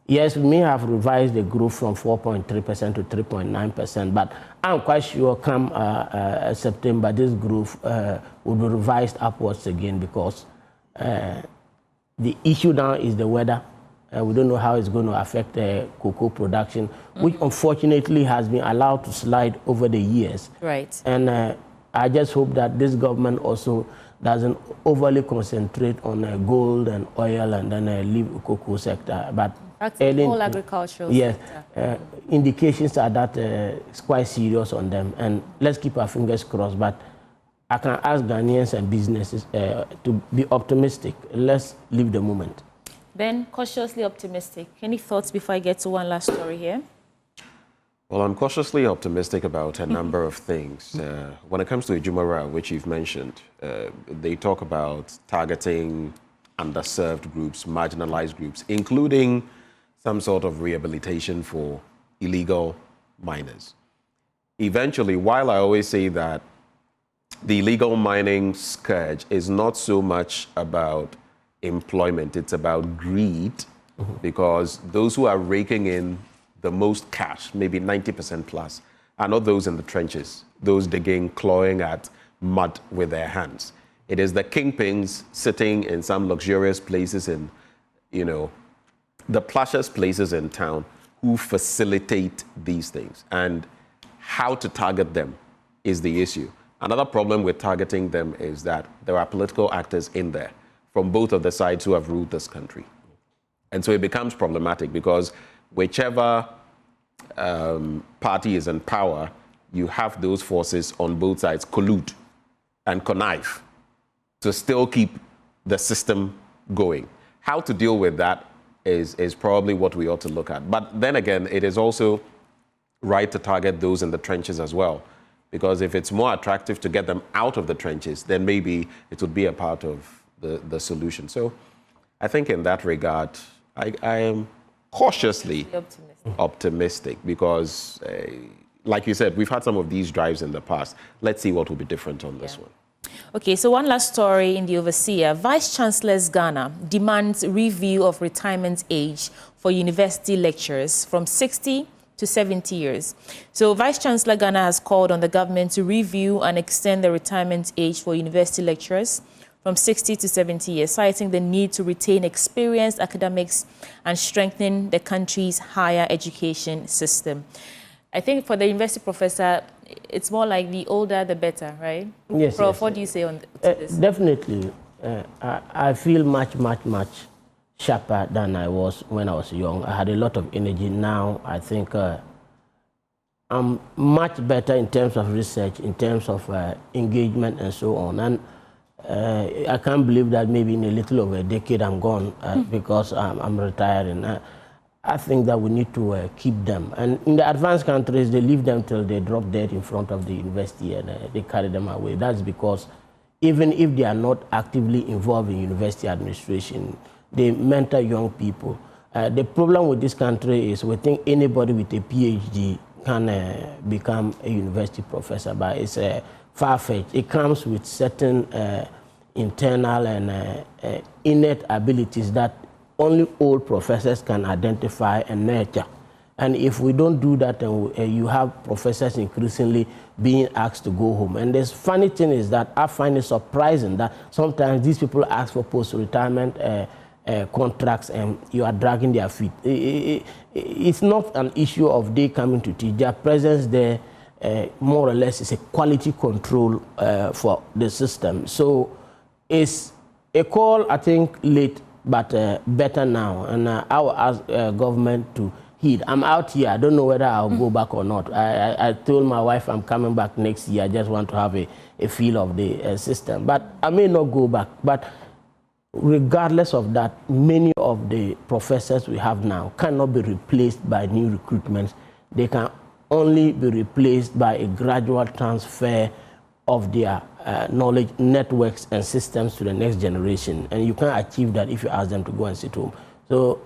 Yes, we may have revised the growth from 4.3% to 3.9%, but I'm quite sure come September, this growth will be revised upwards again, because the issue now is the weather. We don't know how it's going to affect cocoa production, which unfortunately has been allowed to slide over the years. Right. And I just hope that this government also doesn't overly concentrate on gold and oil and then leave the cocoa sector. But that's the whole agricultural sector. Indications are that it's quite serious on them. And let's keep our fingers crossed. But I can ask Ghanaians and businesses to be optimistic. Let's live the moment. Ben, cautiously optimistic. Any thoughts before I get to one last story here? Well, I'm cautiously optimistic about a number of things. When it comes to Ejumara, which you've mentioned, they talk about targeting underserved groups, marginalized groups, including some sort of rehabilitation for illegal miners. Eventually, while I always say that the illegal mining scourge is not so much about employment, it's about greed, because those who are raking in the most cash, maybe 90% plus, are not those in the trenches, those digging, clawing at mud with their hands. It is the kingpins sitting in some luxurious places in, the plushest places in town who facilitate these things. And how to target them is the issue. Another problem with targeting them is that there are political actors in there from both of the sides who have ruled this country. And so it becomes problematic, because whichever party is in power, you have those forces on both sides collude and connive to still keep the system going. How to deal with that is probably what we ought to look at. But then again, it is also right to target those in the trenches as well, because if it's more attractive to get them out of the trenches, then maybe it would be a part of the solution. So I think in that regard, I am cautiously optimistic because, like you said, we've had some of these drives in the past. Let's see what will be different on this one. Okay, so one last story in the Overseer. Vice Chancellor's Ghana demands review of retirement age for university lecturers from 60 to 70 years. So Vice Chancellor Ghana has called on the government to review and extend the retirement age for university lecturers from 60 to 70 years, citing the need to retain experienced academics and strengthen the country's higher education system. I think for the university professor, it's more like the older, the better, right? Yes. Prof, yes. what do you say on this? Definitely. I feel much sharper than I was when I was young. I had a lot of energy. Now I think I'm much better in terms of research, in terms of engagement and so on. And I can't believe that maybe in a little over a decade I'm gone because I'm retiring. I think that we need to keep them. And in the advanced countries, they leave them till they drop dead in front of the university and they carry them away. That's because even if they are not actively involved in university administration, they mentor young people. The problem with this country is we think anybody with a PhD can become a university professor, but it's far-fetched. It comes with certain internal and innate abilities that only old professors can identify and nurture. And if we don't do that, you have professors increasingly being asked to go home. And the funny thing is that I find it surprising that sometimes these people ask for post-retirement contracts and you are dragging their feet. It's not an issue of they coming to teach. Their presence there more or less is a quality control for the system. So it's a call, I think, late, but better now. And I will ask government to heed. I'm out here. I don't know whether I'll go back or not. I told my wife I'm coming back next year. I just want to have a feel of the system. But I may not go back. But regardless of that, many of the professors we have now cannot be replaced by new recruitments. They can only be replaced by a gradual transfer of their knowledge networks and systems to the next generation. And you can't achieve that if you ask them to go and sit home. So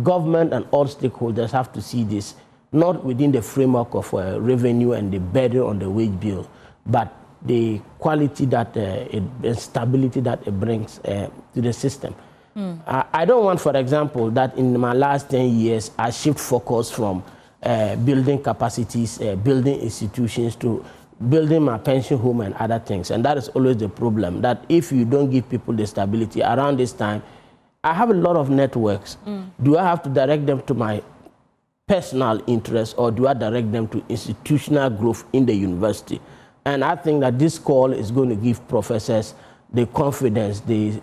government and all stakeholders have to see this not within the framework of revenue and the burden on the wage bill, but the quality that the stability that it brings to the system. I don't want, for example, that in my last 10 years, I shift focus from building capacities, building institutions to building my pension home and other things. And that is always the problem, that if you don't give people the stability around this time, I have a lot of networks. Do I have to direct them to my personal interests or do I direct them to institutional growth in the university? And I think that this call is going to give professors the confidence, the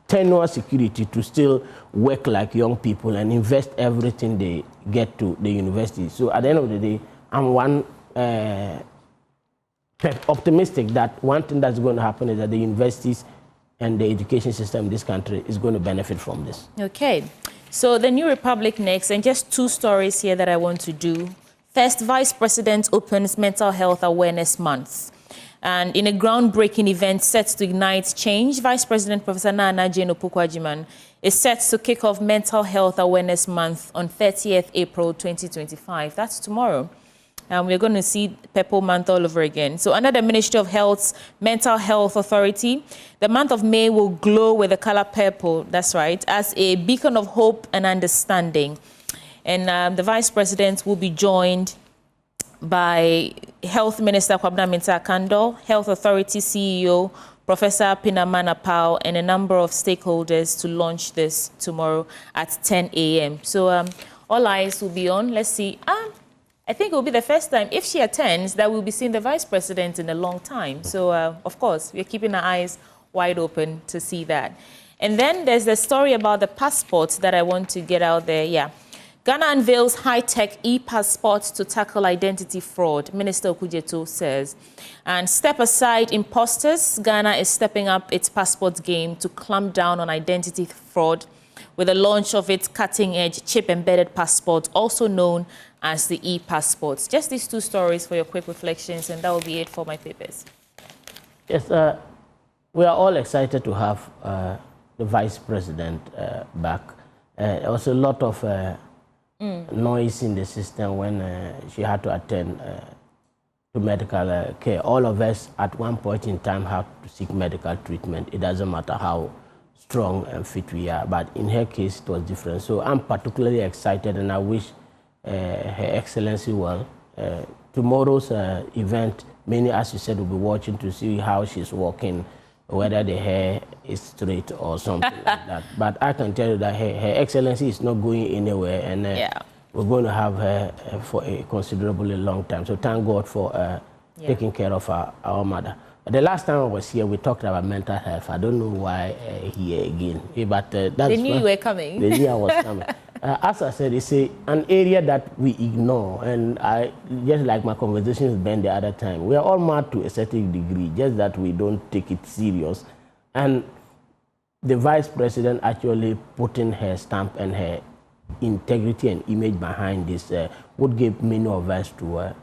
tenure security to still work like young people and invest everything they get to the university. So at the end of the day, I'm optimistic that one thing that's going to happen is that the universities and the education system in this country is going to benefit from this. Okay. So the New Republic next, and just two stories here that I want to do. First, Vice President opens Mental Health Awareness Month. And in a groundbreaking event set to ignite change, Vice President Professor Nana Jane Opoku-Agyeman is set to kick off Mental Health Awareness Month on 30th April 2025. That's tomorrow. We're going to see Purple Month all over again. So under the Ministry of Health's Mental Health Authority, the month of May will glow with the color purple, that's right, as a beacon of hope and understanding. And the Vice President will be joined by Health Minister Kwabena Mintah-Kando, Health Authority CEO Professor Pinamana Pao, and a number of stakeholders to launch this tomorrow at 10 a.m. So all eyes will be on. Let's see. I think it will be the first time, if she attends, that we'll be seeing the Vice President in a long time. So, of course, we're keeping our eyes wide open to see that. And then there's the story about the passports that I want to get out there. Yeah. Ghana unveils high-tech e-passports to tackle identity fraud, Minister Okujeto says. And step aside imposters, Ghana is stepping up its passport game to clamp down on identity fraud with the launch of its cutting-edge chip-embedded passport, also known as the e-passports. Just these two stories for your quick reflections, and that will be it for my papers. Yes, we are all excited to have the Vice President back. There was a lot of noise in the system when she had to attend to medical care. All of us at one point in time have to seek medical treatment. It doesn't matter how strong and fit we are, but in her case it was different. So I'm particularly excited, and I wish Her Excellency well. Tomorrow's event, many, as you said, will be watching to see how she's walking, whether the hair is straight or something like that. But I can tell you that Her Excellency is not going anywhere, and we're going to have her for a considerably long time. So thank God for taking care of our mother. The last time I was here, we talked about mental health. I don't know why here again. But that's they knew you were coming. They knew I was coming. As I said, it's an area that we ignore. And I just like my conversation with Ben the other time, we are all mad to a certain degree, just that we don't take it serious. And the Vice President actually putting her stamp and her integrity and image behind this would give many of us to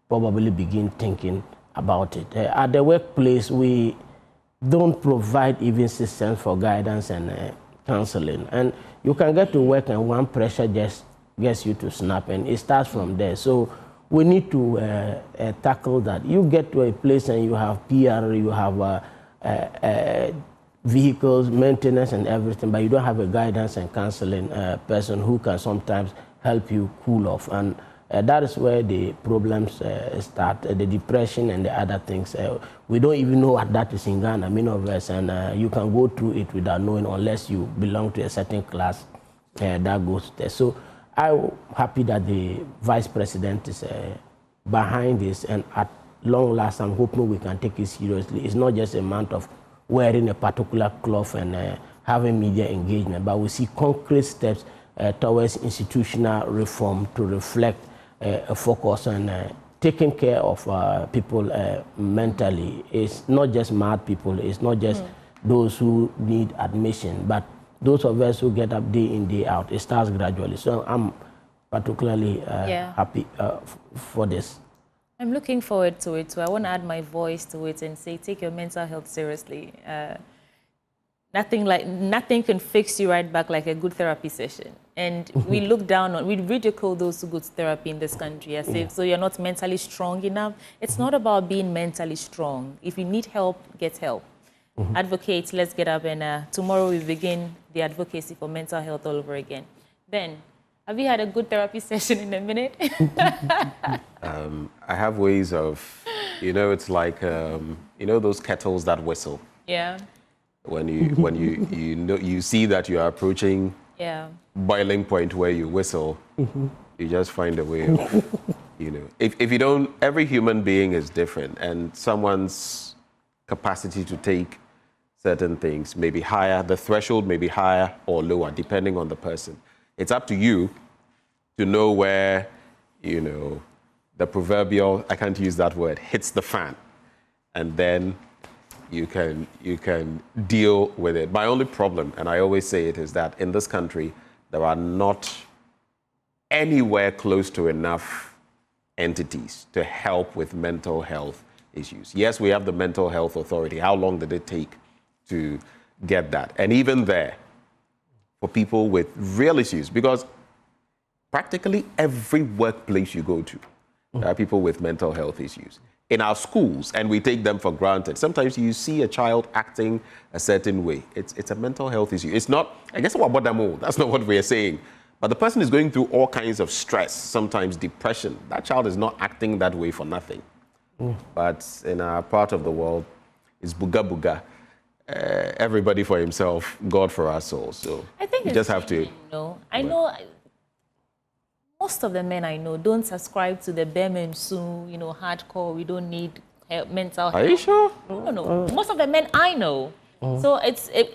probably begin thinking about it. At the workplace, we don't provide even systems for guidance and counseling. And you can get to work and one pressure just gets you to snap, and it starts from there. So we need to tackle that. You get to a place and you have PR, you have vehicles, maintenance and everything, but you don't have a guidance and counseling person who can sometimes help you cool off. And That is where the problems start, the depression and the other things. We don't even know what that is in Ghana, many of us, and you can go through it without knowing unless you belong to a certain class that goes there. So I'm happy that the Vice President is behind this, and at long last, I'm hoping we can take it seriously. It's not just a matter of wearing a particular cloth and having media engagement, but we see concrete steps towards institutional reform to reflect a focus on taking care of people mentally. It's not just mad people, it's not just those who need admission, but those of us who get up day in, day out. It starts gradually. So I'm particularly happy for this. I'm looking forward to it too. I want to add my voice to it and say, take your mental health seriously. Nothing can fix you right back like a good therapy session. And we look down on, we ridicule those who go to therapy in this country as if, so you're not mentally strong enough. It's not about being mentally strong. If you need help, get help. Advocates, let's get up, and tomorrow we begin the advocacy for mental health all over again. Ben, have you had a good therapy session in a minute? I have ways of, it's like, those kettles that whistle. Yeah. When you see that you are approaching boiling point where you whistle, you just find a way of, if you don't, every human being is different, and someone's capacity to take certain things may be higher, the threshold may be higher or lower, depending on the person. It's up to you to know where, the proverbial, I can't use that word, hits the fan, and then you can deal with it. My only problem, and I always say it, is that in this country, there are not anywhere close to enough entities to help with mental health issues. Yes, we have the Mental Health Authority. How long did it take to get that? And even there, for people with real issues, because practically every workplace you go to, there are people with mental health issues. In our schools, and we take them for granted. Sometimes you see a child acting a certain way. It's a mental health issue. It's not, I guess, about them. That's not what we're saying. But the person is going through all kinds of stress, sometimes depression. That child is not acting that way for nothing. But in our part of the world, it's buga buga. Everybody for himself, God for our souls. So I think you just have to. I know. Most of the men I know don't subscribe to the Bemen soon, hardcore. We don't need mental health. Are you sure? No. Most of the men I know. So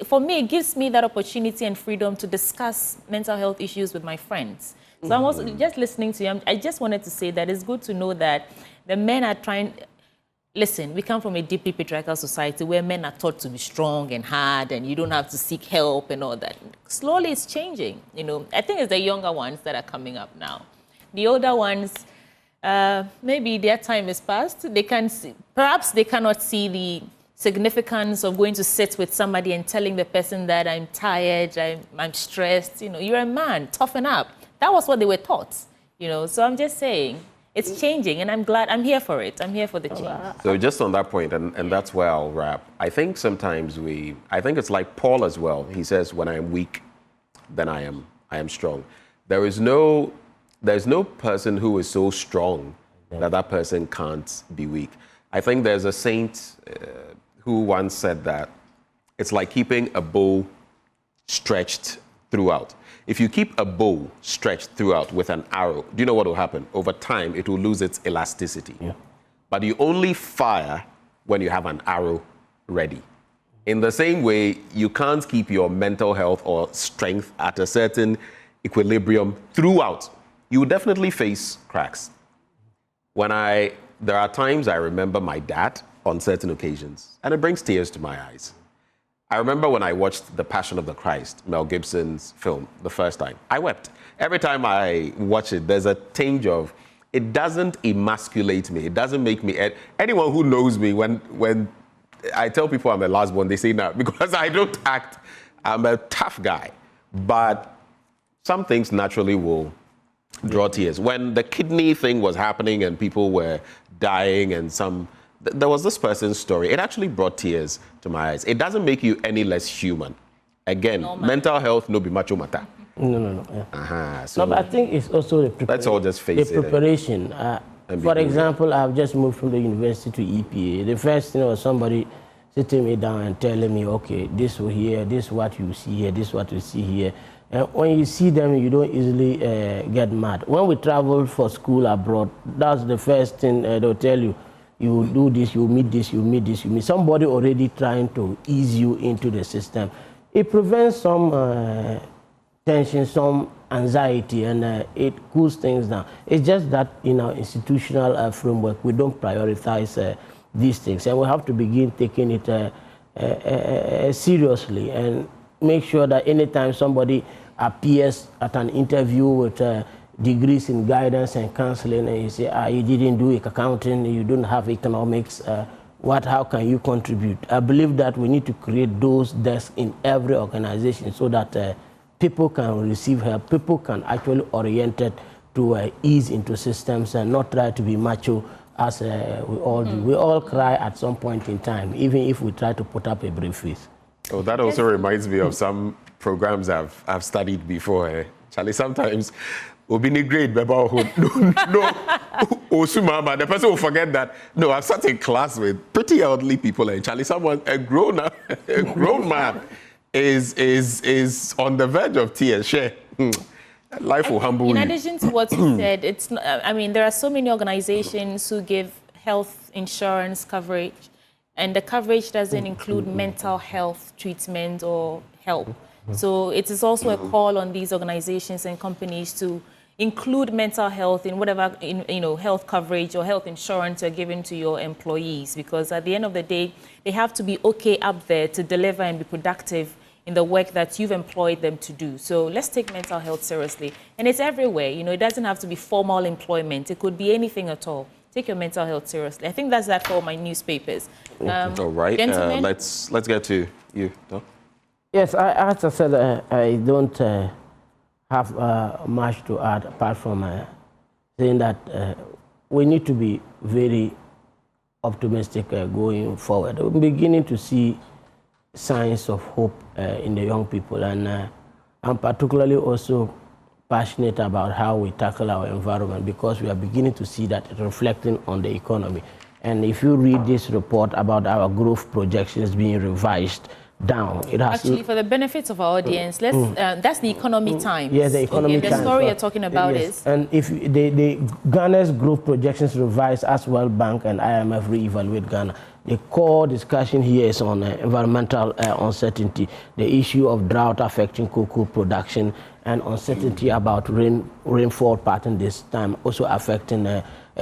for me, it gives me that opportunity and freedom to discuss mental health issues with my friends. So I'm also just listening to you. I just wanted to say that it's good to know that the men are trying. Listen, we come from a deeply patriarchal society where men are taught to be strong and hard, and you don't have to seek help and all that. Slowly, it's changing. I think it's the younger ones that are coming up now. The older ones, maybe their time is past. They can see, perhaps they cannot see the significance of going to sit with somebody and telling the person that I'm tired, I'm stressed. You're a man, toughen up. That was what they were taught. So I'm just saying. It's changing, and I'm glad. I'm here for it. I'm here for the change. So just on that point, and that's where I'll wrap. I think sometimes I think it's like Paul as well. He says, when I am weak, then I am strong. There's no person who is so strong that person can't be weak. I think there's a saint who once said that it's like keeping a bow stretched throughout. If you keep a bow stretched throughout with an arrow, do you know what will happen? Over time, it will lose its elasticity. But you only fire when you have an arrow ready. In the same way, you can't keep your mental health or strength at a certain equilibrium throughout. You will definitely face cracks. There are times I remember my dad on certain occasions, and it brings tears to my eyes. I remember when I watched The Passion of the Christ, Mel Gibson's film, the first time. I wept. Every time I watch it, there's a tinge of, it doesn't emasculate me. It doesn't make me, anyone who knows me, when I tell people I'm a last born, they say no, because I don't act, I'm a tough guy. But some things naturally will draw tears. When the kidney thing was happening and people were dying and there was this person's story. It actually brought tears to my eyes. It doesn't make you any less human. Again, mental health no be macho mata. No. So no, but I think it's also the preparation. Let's all just face the preparation. For example, I've just moved from the university to EPA. The first thing was somebody sitting me down and telling me, okay, this will here, this is what you see here, this is what you see here. And when you see them, you don't easily get mad. When we travel for school abroad, that's the first thing they'll tell you. You will do this, you will meet this, you will meet this, you meet somebody already trying to ease you into the system. It prevents some tension, some anxiety, and it cools things down. It's just that in our institutional framework, we don't prioritize these things, and we have to begin taking it seriously and make sure that anytime somebody appears at an interview with degrees in guidance and counseling, and you say, you didn't do accounting, you don't have economics, how can you contribute? I believe that we need to create those desks in every organization so that people can receive help, people can actually orient it to ease into systems and not try to be macho as we all do. We all cry at some point in time, even if we try to put up a brave face. Oh, that also reminds me of some programs I've studied before. Charlie, sometimes we'll be in a grade, no, Osumama, the person will forget that, no, I've sat in class with pretty elderly people, and Charlie, a grown man is on the verge of tears. Life will humble you. In addition to what you said, it's I mean, there are so many organizations who give health insurance coverage, and the coverage doesn't include mental health treatment or help. So it is also a call on these organizations and companies to include mental health in whatever health coverage or health insurance you're giving to your employees, because at the end of the day, they have to be okay up there to deliver and be productive in the work that you've employed them to do. So let's take mental health seriously. And it's everywhere. It doesn't have to be formal employment. It could be anything at all. Take your mental health seriously. I think that's that for all my newspapers. All right. Let's get to you, Doc. Yes, as I said, I don't have much to add apart from saying that we need to be very optimistic going forward. We're beginning to see signs of hope in the young people, and I'm particularly also passionate about how we tackle our environment, because we are beginning to see that reflecting on the economy. And if you read this report about our growth projections being revised down, it has actually, for the benefits of our audience, that's the Economy Times. Yes, the Economy Times. The story you're talking about is. And if the Ghana's growth projections revised as World Bank and IMF reevaluate Ghana, the core discussion here is on environmental uncertainty, the issue of drought affecting cocoa production, and uncertainty about rainfall pattern this time also affecting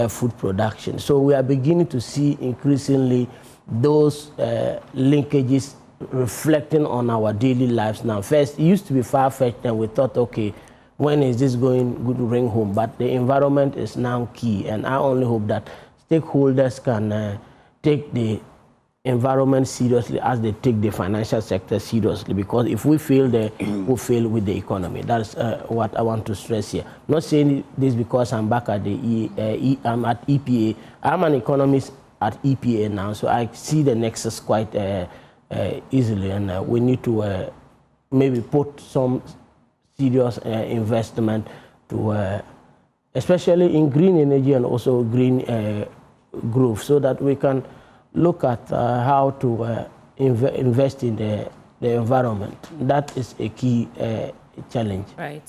food production. So we are beginning to see increasingly those linkages reflecting on our daily lives now. First, it used to be far-fetched, and we thought, okay, when is this going to ring home? But the environment is now key, and I only hope that stakeholders can take the environment seriously as they take the financial sector seriously, because if we fail there, we fail with the economy. That's what I want to stress here. I'm not saying this because I'm back at I'm at EPA. I'm an economist at EPA now, so I see the nexus quite easily, and we need to maybe put some serious investment to, especially in green energy and also green growth, so that we can look at how to invest in the environment. That is a key challenge. Right.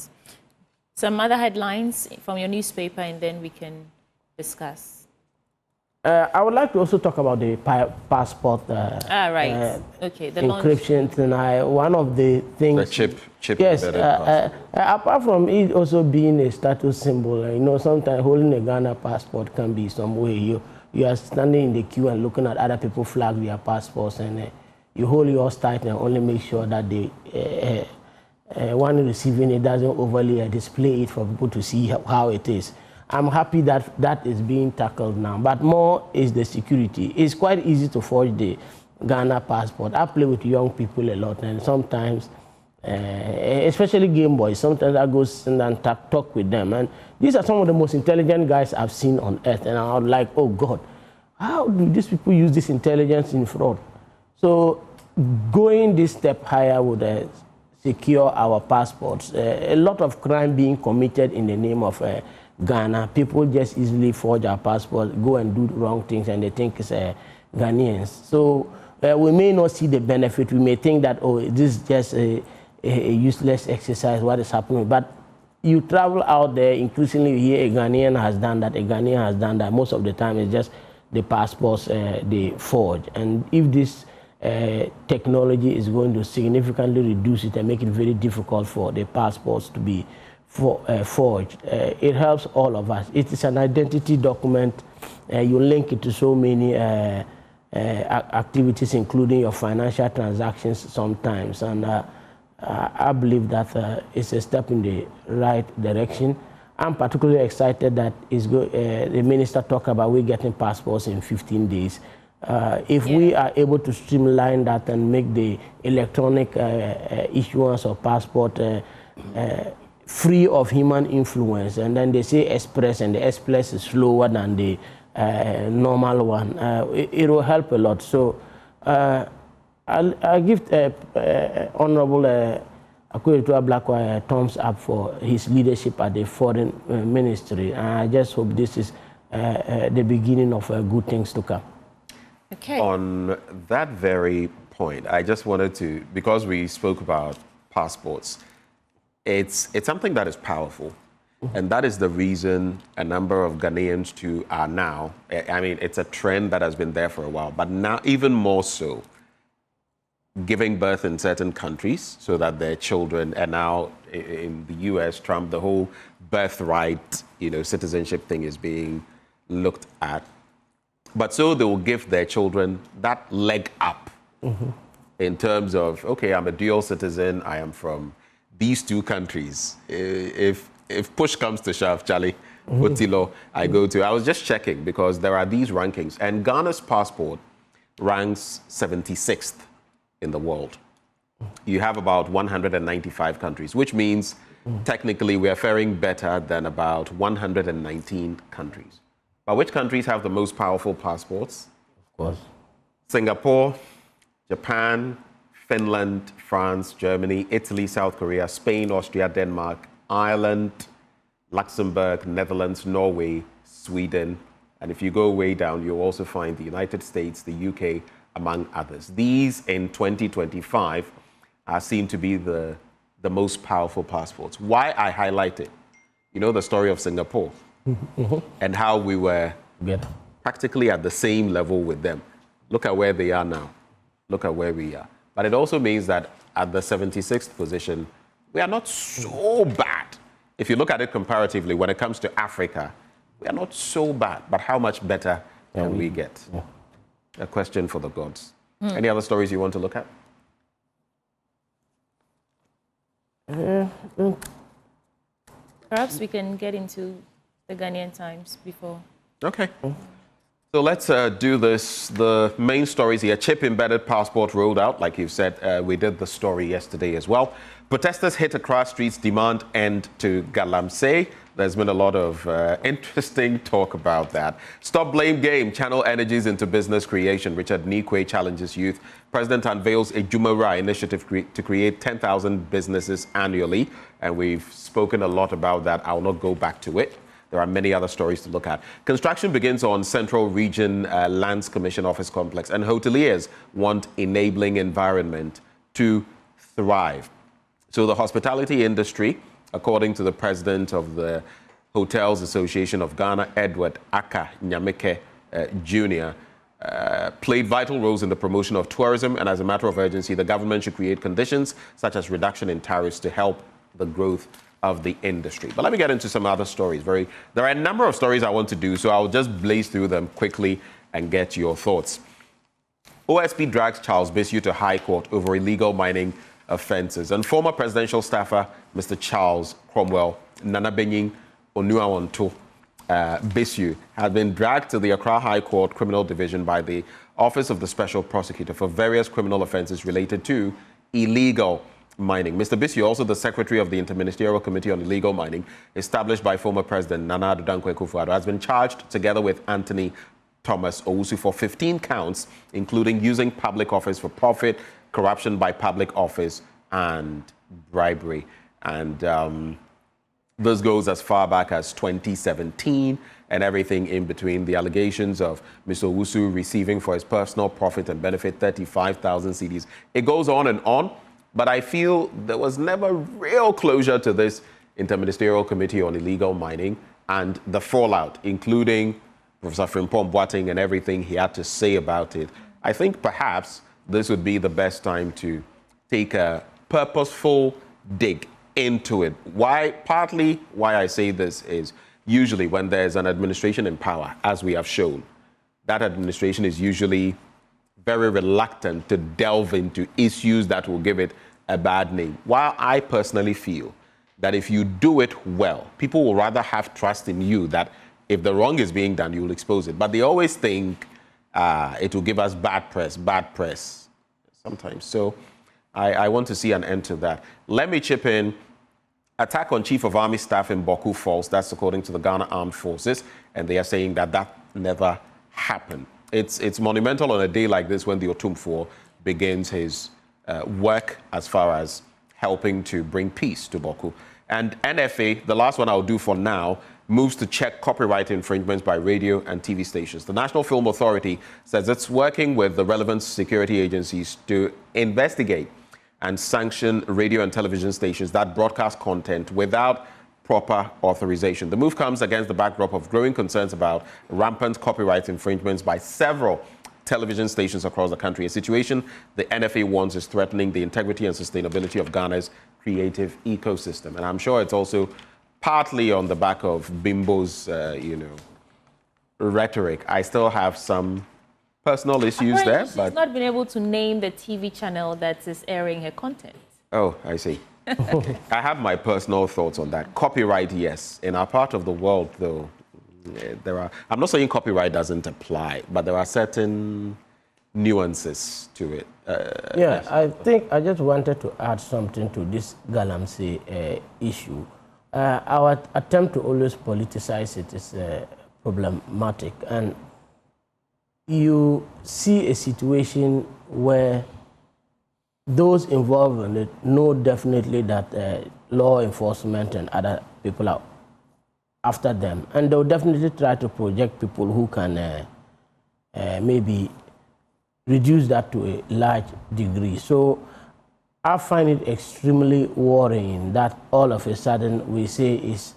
Some other headlines from your newspaper, and then we can discuss. I would like to also talk about the passport right. Okay, the encryption tonight. One of the things... The chip. Yes, apart from it also being a status symbol, sometimes holding a Ghana passport can be some way. You are standing in the queue and looking at other people flag their passports, and you hold yours tight and only make sure that the one receiving it doesn't overly display it for people to see how it is. I'm happy that that is being tackled now, but more is the security. It's quite easy to forge the Ghana passport. I play with young people a lot, and sometimes, especially Game Boys, sometimes I go and talk with them, and these are some of the most intelligent guys I've seen on earth, and I'm like, oh God, how do these people use this intelligence in fraud? So going this step higher would secure our passports. A lot of crime being committed in the name of Ghana. People just easily forge our passports, go and do wrong things, and they think it's Ghanaians. So we may not see the benefit. We may think that, oh, this is just a useless exercise, what is happening. But you travel out there, increasingly you hear a Ghanaian has done that, a Ghanaian has done that. Most of the time it's just the passports they forge. And if this technology is going to significantly reduce it and make it very difficult for the passports to be forged, it helps all of us. It is an identity document. You link it to so many activities, including your financial transactions sometimes. And I believe that it's a step in the right direction. I'm particularly excited that the minister talked about we getting passports in 15 days. If we are able to streamline that and make the electronic issuance of passport free of human influence, and then they say express, and the express is slower than the normal one, it will help a lot. So I'll give Honorable Akweretua Blackwell thumbs up for his leadership at the Foreign Ministry. I just hope this is the beginning of good things to come. Okay. On that very point, I just wanted to, because we spoke about passports, it's something that is powerful. And that is the reason a number of Ghanaians too are now, I mean, it's a trend that has been there for a while, but now even more so, giving birth in certain countries so that their children are now in the US, Trump, the whole birthright, citizenship thing is being looked at. But so they will give their children that leg up in terms of, okay, I'm a dual citizen, I am from these two countries. If push comes to shove, Charlie, Otilo, I was just checking because there are these rankings, and Ghana's passport ranks 76th in the world. You have about 195 countries, which means technically we are faring better than about 119 countries. But which countries have the most powerful passports? Of course. Singapore, Japan, Finland, France, Germany, Italy, South Korea, Spain, Austria, Denmark, Ireland, Luxembourg, Netherlands, Norway, Sweden. And if you go way down, you'll also find the United States, the UK, among others. These in 2025 seem to be the most powerful passports. Why I highlight it? You know the story of Singapore and how we were practically at the same level with them. Look at where they are now. Look at where we are. But it also means that at the 76th position, we are not so bad. If you look at it comparatively, when it comes to Africa, we are not so bad. But how much better can we get? A question for the gods. Any other stories you want to look at? Perhaps we can get into the Ghanaian Times before. Okay. So let's do this. The main stories here. Chip-embedded passport rolled out, like you said. We did the story yesterday as well. Protesters hit across streets, demand end to Galam. There's been a lot of interesting talk about that. Stop blame game, channel energies into business creation. Richard Nikwe challenges youth. President unveils a Jumara initiative to create 10,000 businesses annually. And we've spoken a lot about that. I'll not go back to it. There are many other stories to look at. Construction begins on Central Region Lands Commission Office Complex, and hoteliers want enabling environment to thrive. So the hospitality industry, according to the president of the Hotels Association of Ghana, Edward Aka Nyameke Jr., played vital roles in the promotion of tourism, and as a matter of urgency, the government should create conditions such as reduction in tariffs to help the growth of the industry. But let me get into some other stories. There are a number of stories I want to do, so I'll just blaze through them quickly and get your thoughts. OSP drags Charles Bissiou to High Court over illegal mining offences. And former presidential staffer, Mr. Charles Cromwell Nanabenyin Onuawanto Bissiou, had been dragged to the Accra High Court Criminal Division by the Office of the Special Prosecutor for various criminal offences related to illegal mining. Mr. Bissiou, also the secretary of the Interministerial Committee on Illegal Mining, established by former President Nana Addo Dankwa Akufo-Addo, has been charged together with Anthony Thomas Owusu for 15 counts, including using public office for profit, corruption by public office, and bribery. And this goes as far back as 2017 and everything in between. The allegations of Mr. Owusu receiving for his personal profit and benefit 35,000 cedis. It goes on and on, but I feel there was never real closure to this Interministerial Committee on Illegal Mining and the fallout, including Professor Frimpong Boateng and everything he had to say about it. I think perhaps this would be the best time to take a purposeful dig into it. Partly why I say this is usually when there's an administration in power, as we have shown, that administration is usually very reluctant to delve into issues that will give it a bad name. While I personally feel that if you do it well, people will rather have trust in you that if the wrong is being done, you will expose it. But they always think it will give us bad press sometimes. So I want to see an end to that. Let me chip in. Attack on Chief of Army Staff in Bawku false. That's according to the Ghana Armed Forces. And they are saying that that never happened. It's monumental on a day like this when the Otumfuo begins his work as far as helping to bring peace to Bawku. And NFA, the last one I'll do for now, moves to check copyright infringements by radio and TV stations. The National Film Authority says it's working with the relevant security agencies to investigate and sanction radio and television stations that broadcast content without proper authorization. The move comes against the backdrop of growing concerns about rampant copyright infringements by several television stations across the country, a situation the NFA warns is threatening the integrity and sustainability of Ghana's creative ecosystem. And I'm sure it's also partly on the back of Bimbo's, rhetoric. I still have some personal issues there. She's not been able to name the TV channel that is airing her content. Oh, I see. I have my personal thoughts on that. Copyright, yes. In our part of the world, though, I'm not saying copyright doesn't apply, but there are certain nuances to it. Yes. I think I just wanted to add something to this Galamsey issue. Our attempt to always politicize it is problematic. And you see a situation where those involved in it know definitely that law enforcement and other people are after them. And they'll definitely try to project people who can maybe reduce that to a large degree. So I find it extremely worrying that all of a sudden we say is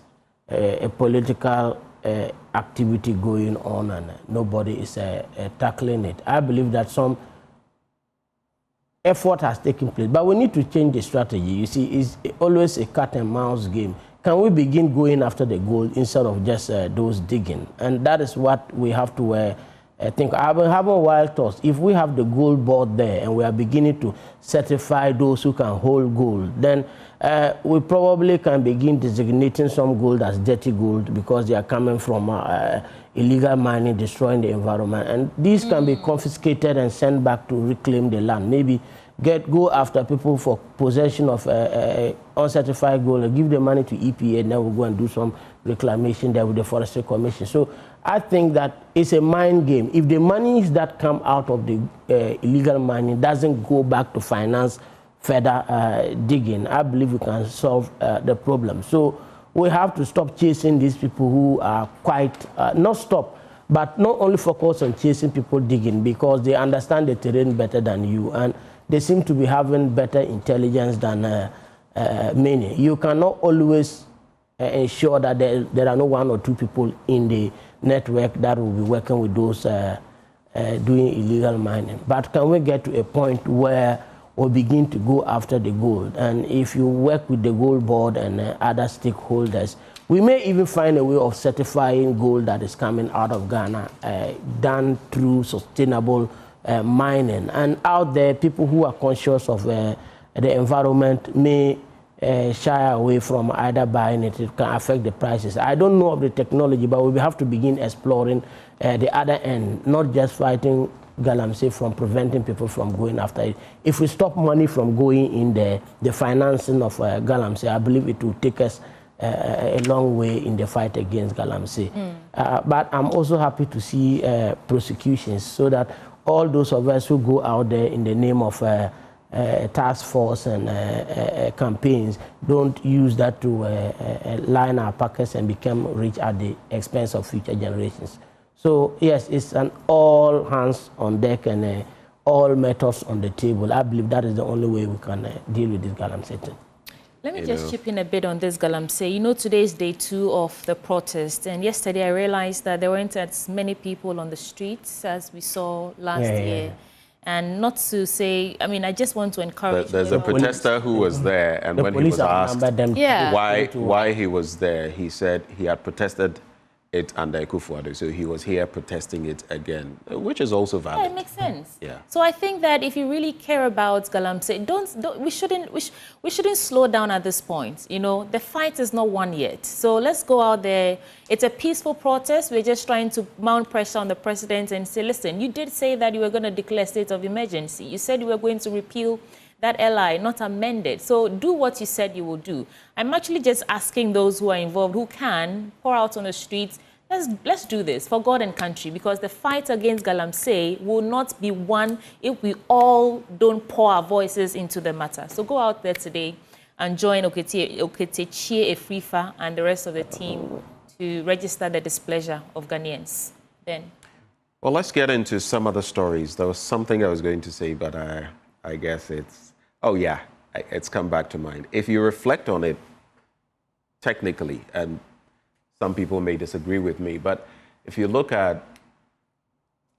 a political activity going on and nobody is tackling it. I believe that some effort has taken place, but we need to change the strategy. You see, it's always a cat and mouse game. Can we begin going after the gold instead of just those digging? And that is what we have to think. I've been having wild thoughts. If we have the gold board there and we are beginning to certify those who can hold gold, then we probably can begin designating some gold as dirty gold because they are coming from illegal mining, destroying the environment. And these can be confiscated and sent back to reclaim the land. Maybe go after people for possession of uncertified gold and give the money to EPA, and then we'll go and do some reclamation there with the Forestry Commission. So I think that it's a mind game. If the monies that come out of the illegal mining doesn't go back to finance further digging, I believe we can solve the problem. So we have to stop chasing these people who are quite, not stop, but not only focus on chasing people digging because they understand the terrain better than you, and they seem to be having better intelligence than many. You cannot always ensure that there are no one or two people in the network that will be working with those doing illegal mining. But can we get to a point where we begin to go after the gold? And if you work with the gold board and other stakeholders, we may even find a way of certifying gold that is coming out of Ghana done through sustainable mining. And out there, people who are conscious of the environment may shy away from either buying it. It can affect the prices. I don't know of the technology, but we have to begin exploring the other end, not just fighting Galamsey from preventing people from going after it. If we stop money from going in the financing of Galamsey, I believe it will take us a long way in the fight against Galamsey. But I'm also happy to see prosecutions so that all those of us who go out there in the name of task force and campaigns, don't use that to line our pockets and become rich at the expense of future generations. So yes, it's an all hands on deck and all methods on the table. I believe that is the only way we can deal with this Galamsey. Let me just chip in a bit on this Galamsey. You know, today is day 2 of the protest, and yesterday I realized that there weren't as many people on the streets as we saw last year. And not to say, I mean, I just want to encourage. There's a protester who was there, and when he was asked why he was there, he said he had protested it under Otumfuo, so he was here protesting it again, which is also valid. Yeah, it makes sense. Yeah. So I think that if you really care about Galamsey, we shouldn't slow down at this point. You know, the fight is not won yet. So let's go out there. It's a peaceful protest. We're just trying to mount pressure on the president and say, listen, you did say that you were going to declare state of emergency. You said you were going to repeal that LI, not amend it. So do what you said you will do. I'm actually just asking those who are involved, who can, pour out on the streets. Let's do this for God and country, because the fight against Galamsey will not be won if we all don't pour our voices into the matter. So go out there today and join Oketechie Efrifa and the rest of the team to register the displeasure of Ghanaians. Then. Well, let's get into some other stories. There was something I was going to say, but I guess it's come back to mind. If you reflect on it technically, and some people may disagree with me, but if you look at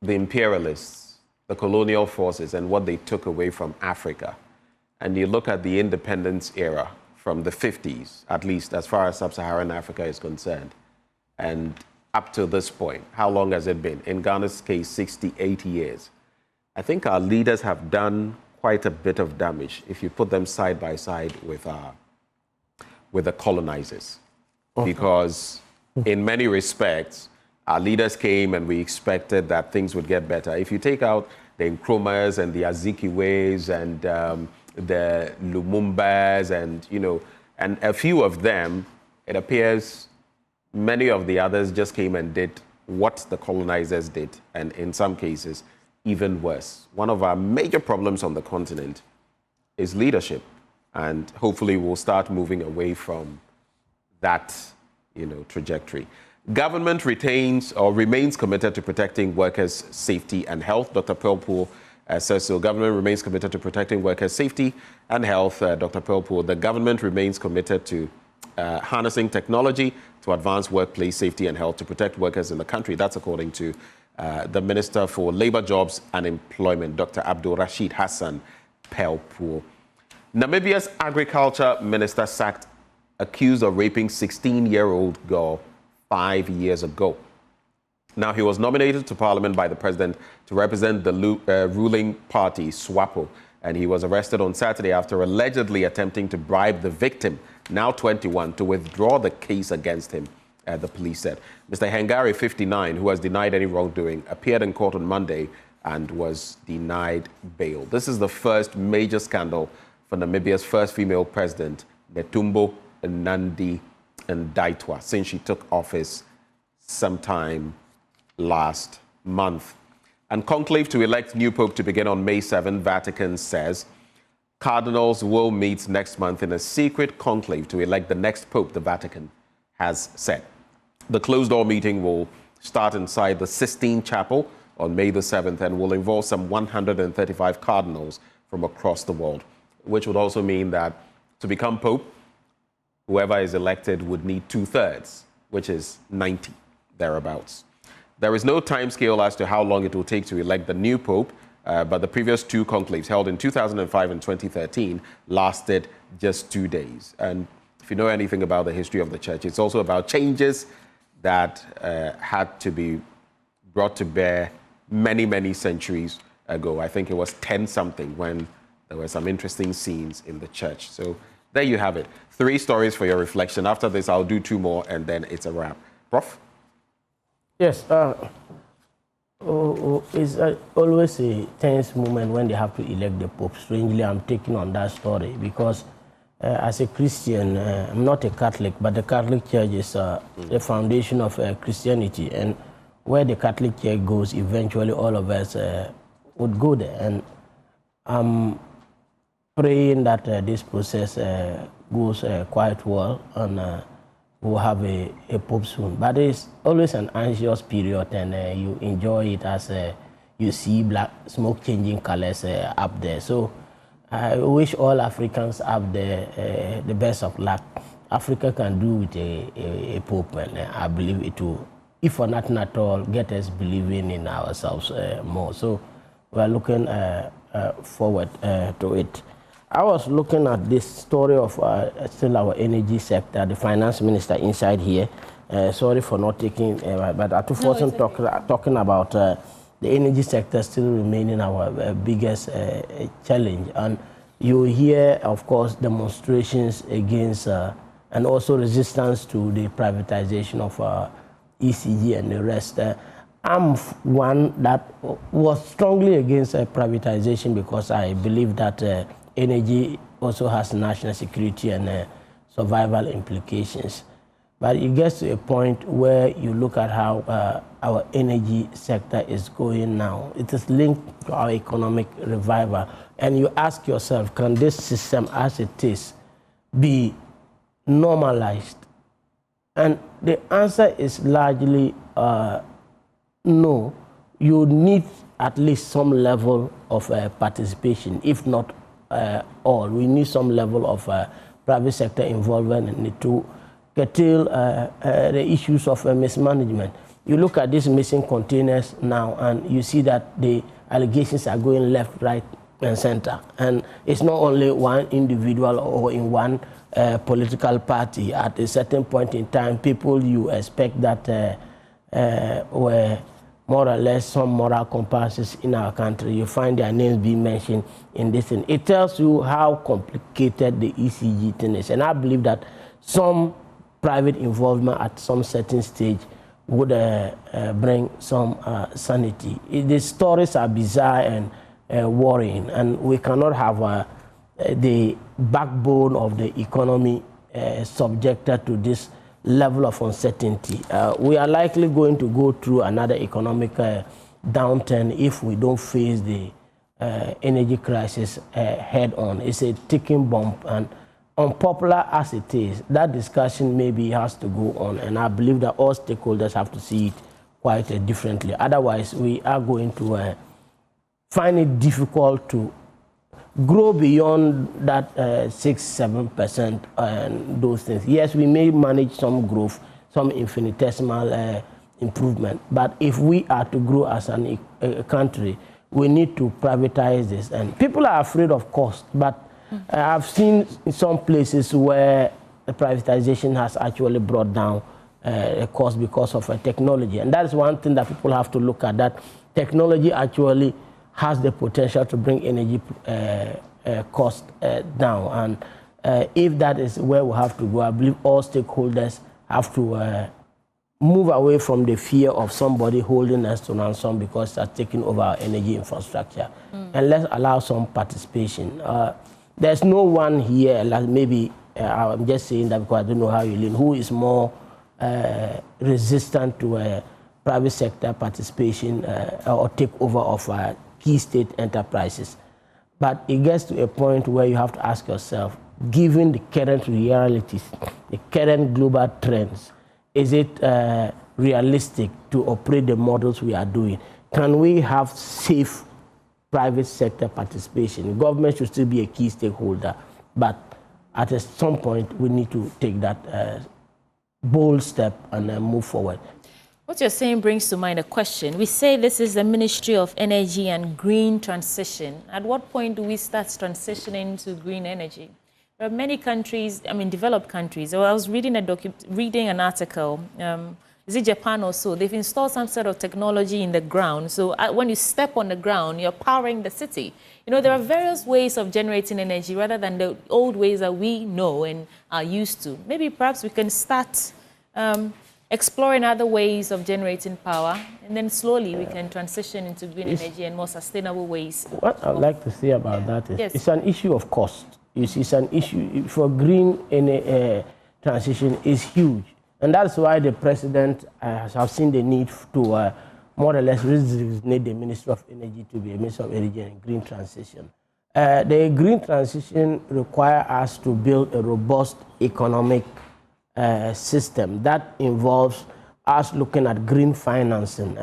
the imperialists, the colonial forces, and what they took away from Africa, and you look at the independence era from the 50s, at least as far as sub-Saharan Africa is concerned, and up to this point, how long has it been? In Ghana's case, 60, 80 years. I think our leaders have done quite a bit of damage if you put them side by side with the colonizers. Because in many respects, our leaders came and we expected that things would get better. If you take out the Nkrumahs and the Azikiwes and the Lumumbas and a few of them, it appears many of the others just came and did what the colonizers did, and in some cases, even worse. One of our major problems on the continent is leadership, and hopefully we'll start moving away from that, trajectory. Government retains or remains committed to protecting workers' safety and health. Dr. Pelpool says so. Government remains committed to protecting workers' safety and health. Dr. Pelpool, the government remains committed to harnessing technology to advance workplace safety and health to protect workers in the country. That's according to the Minister for Labour, Jobs and Employment, Dr. Abdul Rashid Hassan Pelpool. Namibia's Agriculture Minister sacked accused of raping 16-year-old girl 5 years ago. Now, he was nominated to Parliament by the President to represent the ruling party, SWAPO, and he was arrested on Saturday after allegedly attempting to bribe the victim, now 21, to withdraw the case against him, the police said. Mr. Hengari, 59, who has denied any wrongdoing, appeared in court on Monday and was denied bail. This is the first major scandal for Namibia's first female president, Netumbo Nandi Ndaitwah, since she took office sometime last month. And conclave to elect new pope to begin on May 7, Vatican says cardinals will meet next month in a secret conclave to elect the next pope, the Vatican has said. The closed-door meeting will start inside the Sistine Chapel on May the 7th and will involve some 135 cardinals from across the world, which would also mean that to become pope, whoever is elected would need 2/3, which is 90, thereabouts. There is no time scale as to how long it will take to elect the new pope, but the previous 2 conclaves held in 2005 and 2013 lasted just 2 days. And if you know anything about the history of the church, it's also about changes that had to be brought to bear many, many centuries ago. I think it was 10-something when there were some interesting scenes in the church. So there you have it. 3 stories for your reflection. After this, I'll do 2 more, and then it's a wrap. Prof? Yes. It's always a tense moment when they have to elect the Pope. Strangely, I'm taking on that story because as a Christian, I'm not a Catholic, but the Catholic Church is the foundation of Christianity. And where the Catholic Church goes, eventually all of us would go there. And praying that this process goes quite well and we'll have a pope soon. But it's always an anxious period, and you enjoy it as you see black smoke changing colors up there. So I wish all Africans have the best of luck. Africa can do with a pope, and I believe it will, if for nothing at all, get us believing in ourselves more. So we're looking forward to it. I was looking at this story of still our energy sector, the finance minister inside here. Sorry for not taking, but Otumfuo talking about the energy sector still remaining our biggest challenge. And you hear, of course, demonstrations against and also resistance to the privatization of ECG and the rest. I'm one that was strongly against privatization because I believe that energy also has national security and survival implications. But it gets to a point where you look at how our energy sector is going now. It is linked to our economic revival. And you ask yourself, can this system as it is be normalized? And the answer is largely no. You need at least some level of participation, if not all. We need some level of private sector involvement in it to curtail the issues of mismanagement. You look at these missing containers now, and you see that the allegations are going left, right, and center. And it's not only one individual or in one political party. At a certain point in time, people you expect that were more or less some moral compasses in our country, you find their names being mentioned in this thing. It tells you how complicated the ECG thing is. And I believe that some private involvement at some certain stage would bring some sanity. The stories are bizarre and worrying, and we cannot have the backbone of the economy subjected to this level of uncertainty. We are likely going to go through another economic downturn if we don't face the energy crisis head on. It's a ticking bomb, and unpopular as it is, that discussion maybe has to go on, and I believe that all stakeholders have to see it quite differently. Otherwise, we are going to find it difficult to grow beyond that 6-7% and those things. Yes, we may manage some growth, some infinitesimal improvement, but if we are to grow as a country, we need to privatize this. And people are afraid of cost, but I've seen in some places where the privatization has actually brought down the cost because of technology. And that is one thing that people have to look at, that technology actually has the potential to bring energy cost down. And if that is where we have to go, I believe all stakeholders have to move away from the fear of somebody holding us to ransom because they're taking over our energy infrastructure. And let's allow some participation. There's no one here, like maybe I'm just saying that because I don't know how you live, who is more resistant to private sector participation or takeover of key state enterprises. But it gets to a point where you have to ask yourself, given the current realities, the current global trends, is it realistic to operate the models we are doing? Can we have safe private sector participation? The government should still be a key stakeholder, but at some point we need to take that bold step and move forward. What you're saying brings to mind a question. We say this is the Ministry of Energy and Green Transition. At what point do we start transitioning to green energy? There are many countries, I mean developed countries. I was reading an article, is it Japan or so? They've installed some sort of technology in the ground. So when you step on the ground, you're powering the city. You know, there are various ways of generating energy rather than the old ways that we know and are used to. Maybe perhaps we can start exploring other ways of generating power, and then slowly we can transition into green energy and more sustainable ways. What I'd like to say about that is, yes, it's an issue of cost. You see, it's an issue for green transition is huge. And that's why the president has seen the need to more or less designate the Ministry of Energy to be a Ministry of Energy and Green Transition. The green transition requires us to build a robust economic system that involves us looking at green financing,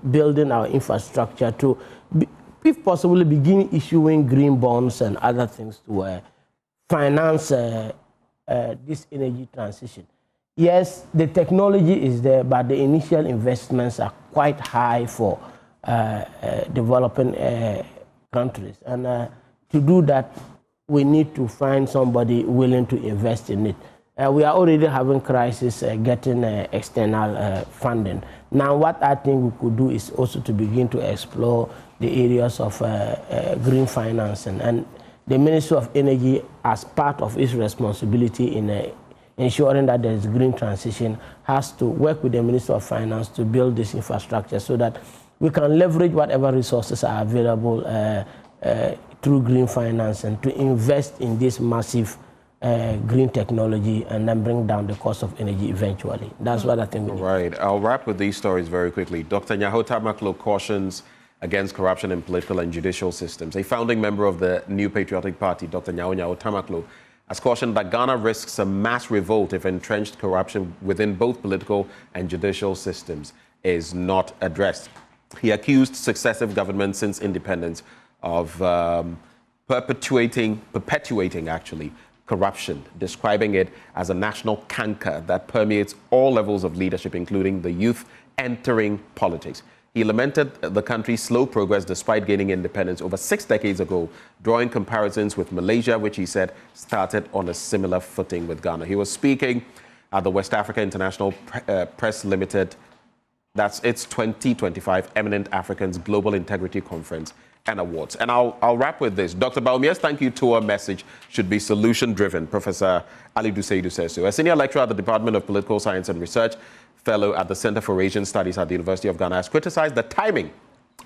building our infrastructure to, if possible, begin issuing green bonds and other things to finance this energy transition. Yes, the technology is there, but the initial investments are quite high for developing countries. And to do that, we need to find somebody willing to invest in it. We are already having crisis getting external funding. Now, what I think we could do is also to begin to explore the areas of green financing. And the Ministry of Energy, as part of its responsibility in ensuring that there is green transition, has to work with the Ministry of Finance to build this infrastructure so that we can leverage whatever resources are available through green financing to invest in this massive green technology and then bring down the cost of energy eventually. That's what I think we need. Right. I'll wrap with these stories very quickly. Dr. Nyahota Maklo cautions against corruption in political and judicial systems. A founding member of the New Patriotic Party, Dr. Nyahota Maklo, has cautioned that Ghana risks a mass revolt if entrenched corruption within both political and judicial systems is not addressed. He accused successive governments since independence of perpetuating corruption, describing it as a national canker that permeates all levels of leadership, including the youth entering politics. He lamented the country's slow progress despite gaining independence over 6 decades ago, drawing comparisons with Malaysia, which he said started on a similar footing with Ghana. He was speaking at the West Africa International Press Limited, that's its 2025 Eminent Africans Global Integrity Conference and Awards. And I'll wrap with this. Dr. Bawumia's thank you tour message should be solution-driven, Professor Ali Duseidu says so. A senior lecturer at the Department of Political Science and Research, fellow at the Center for Asian Studies at the University of Ghana, has criticized the timing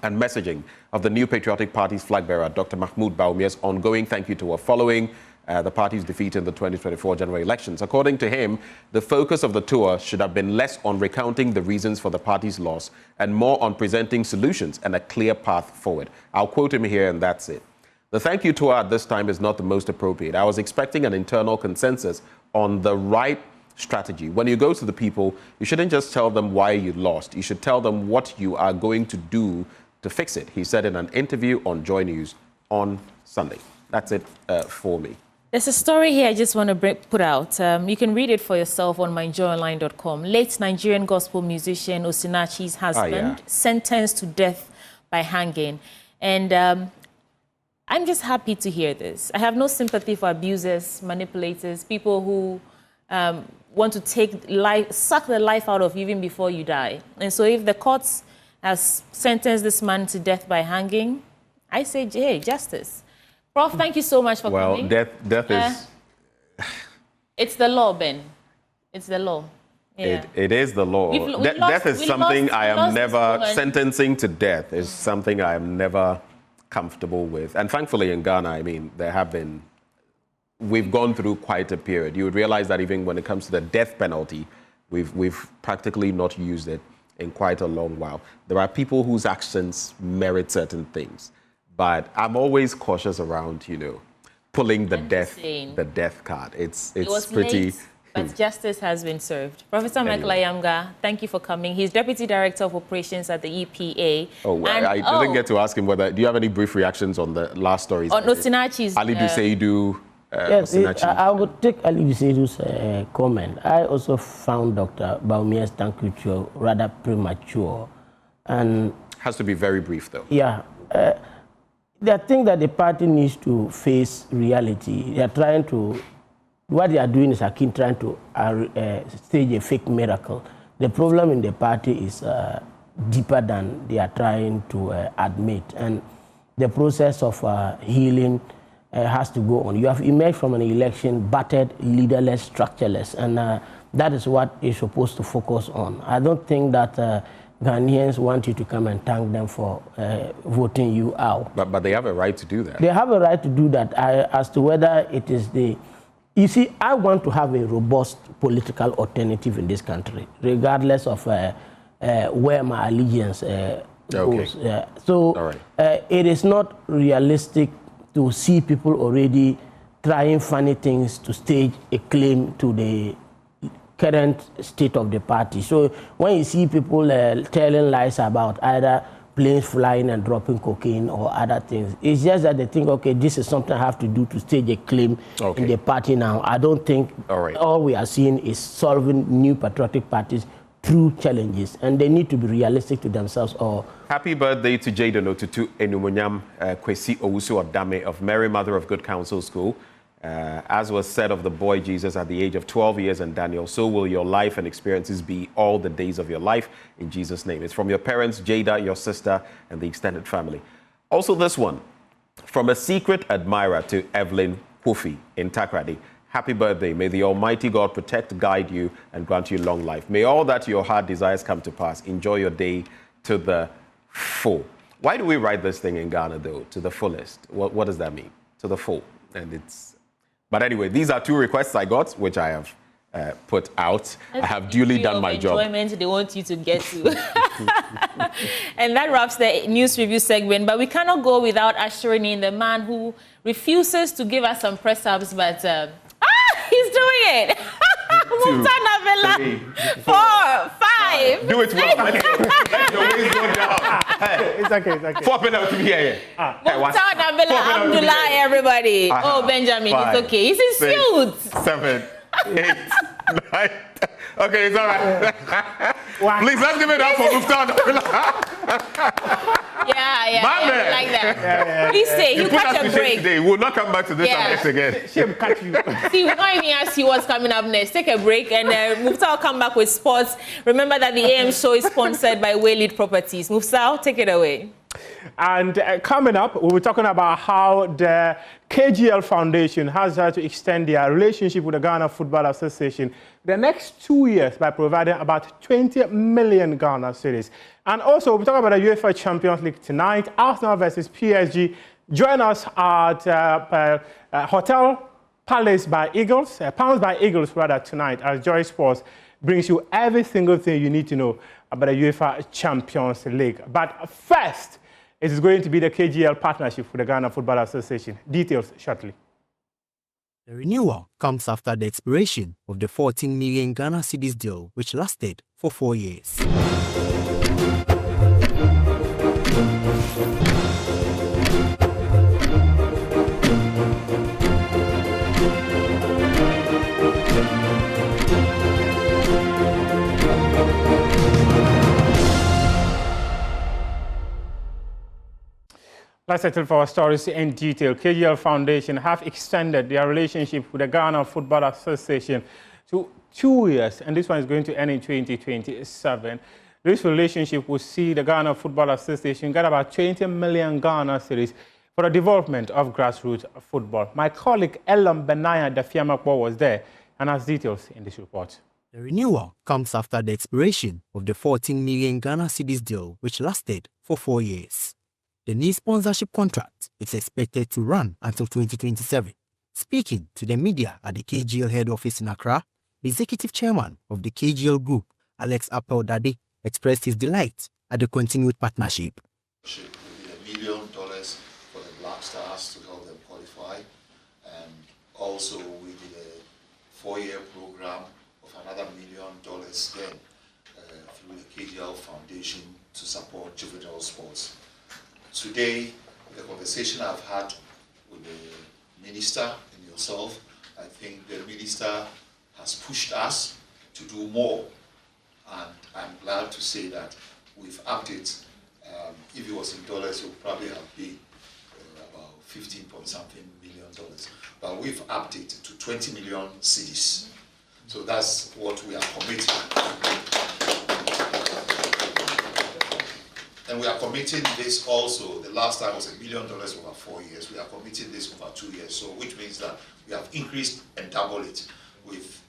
and messaging of the New Patriotic Party's flag bearer, Dr. Mahmoud Bawumia's ongoing thank you tour following the party's defeat in the 2024 general elections. According to him, the focus of the tour should have been less on recounting the reasons for the party's loss and more on presenting solutions and a clear path forward. I'll quote him here, and that's it. The thank you tour at this time is not the most appropriate. I was expecting an internal consensus on the right strategy. When you go to the people, you shouldn't just tell them why you lost. You should tell them what you are going to do to fix it, he said in an interview on Joy News on Sunday. That's it for me. There's a story here I just want to put out. You can read it for yourself on myjoyonline.com. Late Nigerian gospel musician Osinachi's husband sentenced to death by hanging. And I'm just happy to hear this. I have no sympathy for abusers, manipulators, people who want to suck the life out of you even before you die. And so if the courts has sentenced this man to death by hanging, I say, hey, justice. Prof, thank you so much for coming. Well, death is... It's the law, Ben. It's the law. Yeah. It is the law. Death is something I am never... Sentencing to death is something I am never comfortable with. And thankfully in Ghana, I mean, we've gone through quite a period. You would realize that even when it comes to the death penalty, we've practically not used it in quite a long while. There are people whose actions merit certain things. But I'm always cautious around, pulling the death card. It's pretty... Late, but justice has been served. Professor Michael Ayamga, thank you for coming. He's Deputy Director of Operations at the EPA. I didn't get to ask him whether... Do you have any brief reactions on the last stories? On Osinachi's... Ali Duseidu... Yes, I would take Ali Duseidu's comment. I also found Dr. Bawumia's thank you tour rather premature. And... Has to be very brief, though. Yeah. I think that the party needs to face reality. They are trying to, what they are doing is akin trying to stage a fake miracle. The problem in the party is deeper than they are trying to admit. And the process of healing has to go on. You have emerged from an election battered, leaderless, structureless, and that is what you're supposed to focus on. I don't think that Ghanaians want you to come and thank them for voting you out. But they have a right to do that. They have a right to do that. As to whether it is the... You see, I want to have a robust political alternative in this country, regardless of where my allegiance goes. So it is not realistic to see people already trying funny things to stage a claim to the current state of the party. So when you see people telling lies about either planes flying and dropping cocaine or other things, it's just that they think, okay, this is something I have to do to stage a claim in the party now. I don't think all we are seeing is solving new patriotic parties through challenges, and they need to be realistic to themselves. Or happy birthday to Jada Notutu Enumunyam Kwesi Owusu Odame of Mary Mother of Good Counsel School. As was said of the boy Jesus at the age of 12 years and Daniel, so will your life and experiences be all the days of your life, in Jesus' name. It's from your parents, Jada, your sister, and the extended family. Also this one, from a secret admirer to Evelyn Kofi in Takrady. Happy birthday. May the Almighty God protect, guide you, and grant you long life. May all that your heart desires come to pass. Enjoy your day to the full. Why do we write this thing in Ghana, though, to the fullest? What does that mean? To the full. And it's... But anyway, these are two requests I got, which I have put out. I have duly done my job. Enjoyment they want you to get to. And that wraps the news review segment. But we cannot go without ushering in the man who refuses to give us some press ups, but he's doing it. 2, 3, 4, 5. Do it well. The waist go down. It's okay. 4 penalty here. Abdullah, everybody. Benjamin, 5, it's okay. He's in 6, suit. 7, 8, 9. Okay, it's all right. Please, let's give it up for Muftad. Yeah, like that. Please stay. You catch a break. Today. We'll not come back to this next again. She'll catch you. See, we don't even ask you what's coming up next. Take a break, and Muftad will come back with sports. Remember that the AM show is sponsored by Waylead Properties. Muftad, take it away. And coming up, we'll be talking about how the KGL Foundation has had to extend their relationship with the Ghana Football Association the next 2 years by providing about 20 million Ghana cedis. And also, we'll be talking about the UEFA Champions League tonight, Arsenal versus PSG. Join us at Hotel Palace by Eagles, Pounds by Eagles rather, tonight, as Joy Sports brings you every single thing you need to know about the UEFA Champions League. But first, it is going to be the KGL partnership with the Ghana Football Association. Details shortly. The renewal comes after the expiration of the 14 million Ghana cedis deal, which lasted for 4 years. Let's settle for our stories in detail. KGL Foundation have extended their relationship with the Ghana Football Association to 2 years, and this one is going to end in 2027. This relationship will see the Ghana Football Association get about 20 million Ghana cedis for the development of grassroots football. My colleague Elam Benaya Dafiamakbo was there and has details in this report. The renewal comes after the expiration of the 14 million Ghana cedis deal, which lasted for 4 years. The new sponsorship contract is expected to run until 2027. Speaking to the media at the KGL head office in Accra, the executive chairman of the KGL group, Alex Appel-Dade, expressed his delight at the continued partnership. $1 million for the Black Stars to help them qualify, and also we did a 4-year program of another $1 million then through the KGL Foundation to support juvenile sports. Today, the conversation I've had with the minister and yourself, I think the minister has pushed us to do more, and I'm glad to say that we've upped it. If it was in dollars, it would probably have been about 15-point-something million dollars, but we've upped it to 20 million cedis. So that's what we are committing. And we are committing this also. The last time was $1 million over 4 years. We are committing this over 2 years. So, which means that we have increased and doubled it with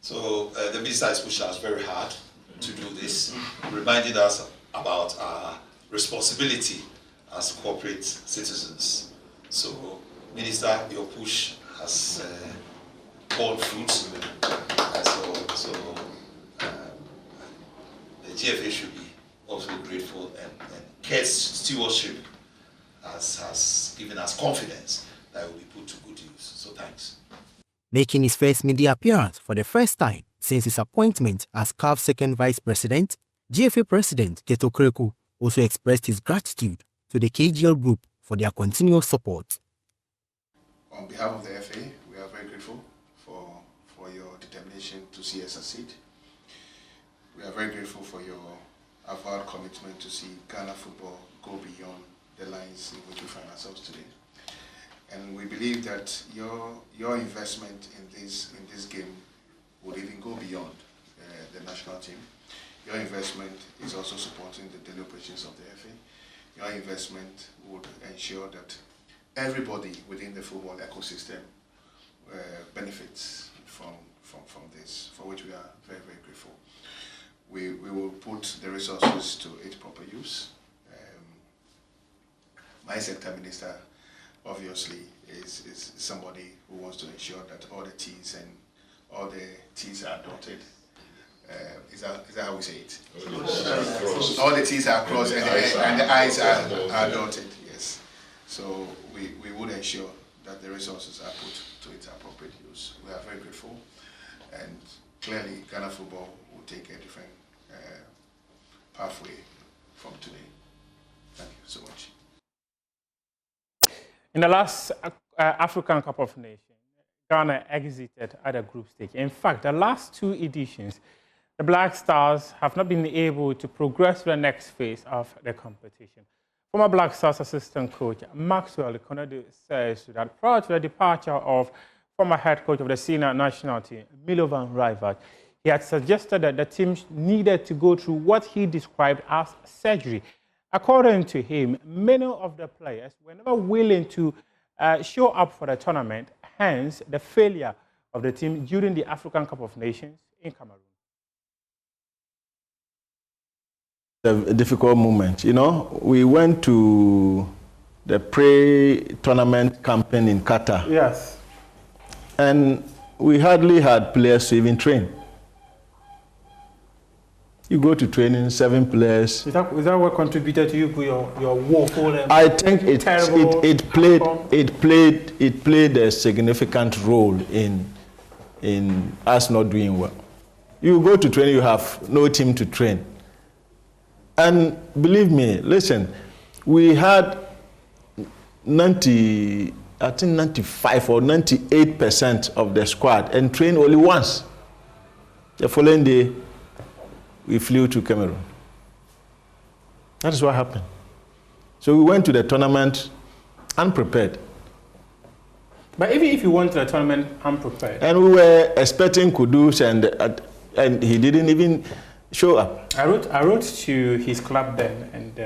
So the minister has pushed us very hard to do this, reminding us about our responsibility as corporate citizens. So, Minister, your push has borne fruits. So the GFA should be also grateful, and Kate's stewardship has given us confidence that it will be put to good use. So thanks. Making his first media appearance for the first time since his appointment as CAF's second vice president, GFA President Teto Kreku also expressed his gratitude to the KGL group for their continuous support. On behalf of the FA, we are very grateful for your determination to see us succeed. We are very grateful for your avowed commitment to see Ghana football go beyond the lines in which we find ourselves today. And we believe that your investment in this game would even go beyond the national team. Your investment is also supporting the daily operations of the FA. Your investment would ensure that everybody within the football ecosystem benefits from this, for which we are very, very grateful. We will put the resources to its proper use. My sector minister, obviously, is somebody who wants to ensure that all the T's and all the T's are dotted. Is that how we say it? All the T's are crossed and the I's are dotted, yes. So we would ensure that the resources are put to its appropriate use. We are very grateful, and clearly Ghana football will take a different pathway from today. Thank you so much. In the last African Cup of Nations, Ghana exited at the group stage. In fact, the last two editions, the Black Stars have not been able to progress to the next phase of the competition. Former Black Stars assistant coach Maxwell Konadu says that prior to the departure of former head coach of the senior national team, Milovan Rajvac, he had suggested that the team needed to go through what he described as surgery. According to him, many of the players were never willing to show up for the tournament, hence the failure of the team during the African Cup of Nations in Cameroon. A difficult moment. You know, we went to the pre-tournament campaign in Qatar. Yes. And we hardly had players to even train. You go to training, 7 players. Is that what contributed to you for your woeful? I think it played a significant role in us not doing well. You go to training, you have no team to train. And believe me, listen, we had 95 or 98% of the squad and trained only once. The following day, we flew to Cameroon. That is what happened. So we went to the tournament unprepared. But even if you went to the tournament unprepared. And we were expecting Kudus, and he didn't even show up. I wrote to his club then, and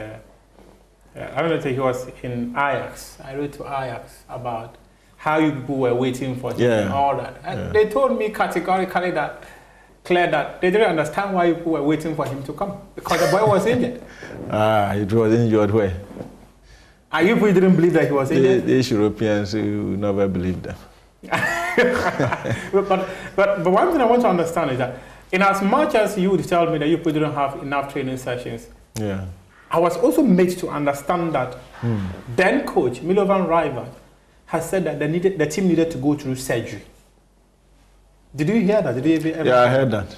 I don't know if he was in Ajax. I wrote to Ajax about how you people were waiting for him and all that. And they told me categorically that they didn't understand why people were waiting for him to come, because the boy was injured. It was injured where? You people didn't believe that he was injured? These Europeans, who never believed them. but one thing I want to understand is that in as much as you would tell me that you people didn't have enough training sessions, I was also made to understand that then coach Milovan Rajvac has said that the team needed to go through surgery. Did you hear that? Did you ever I heard that.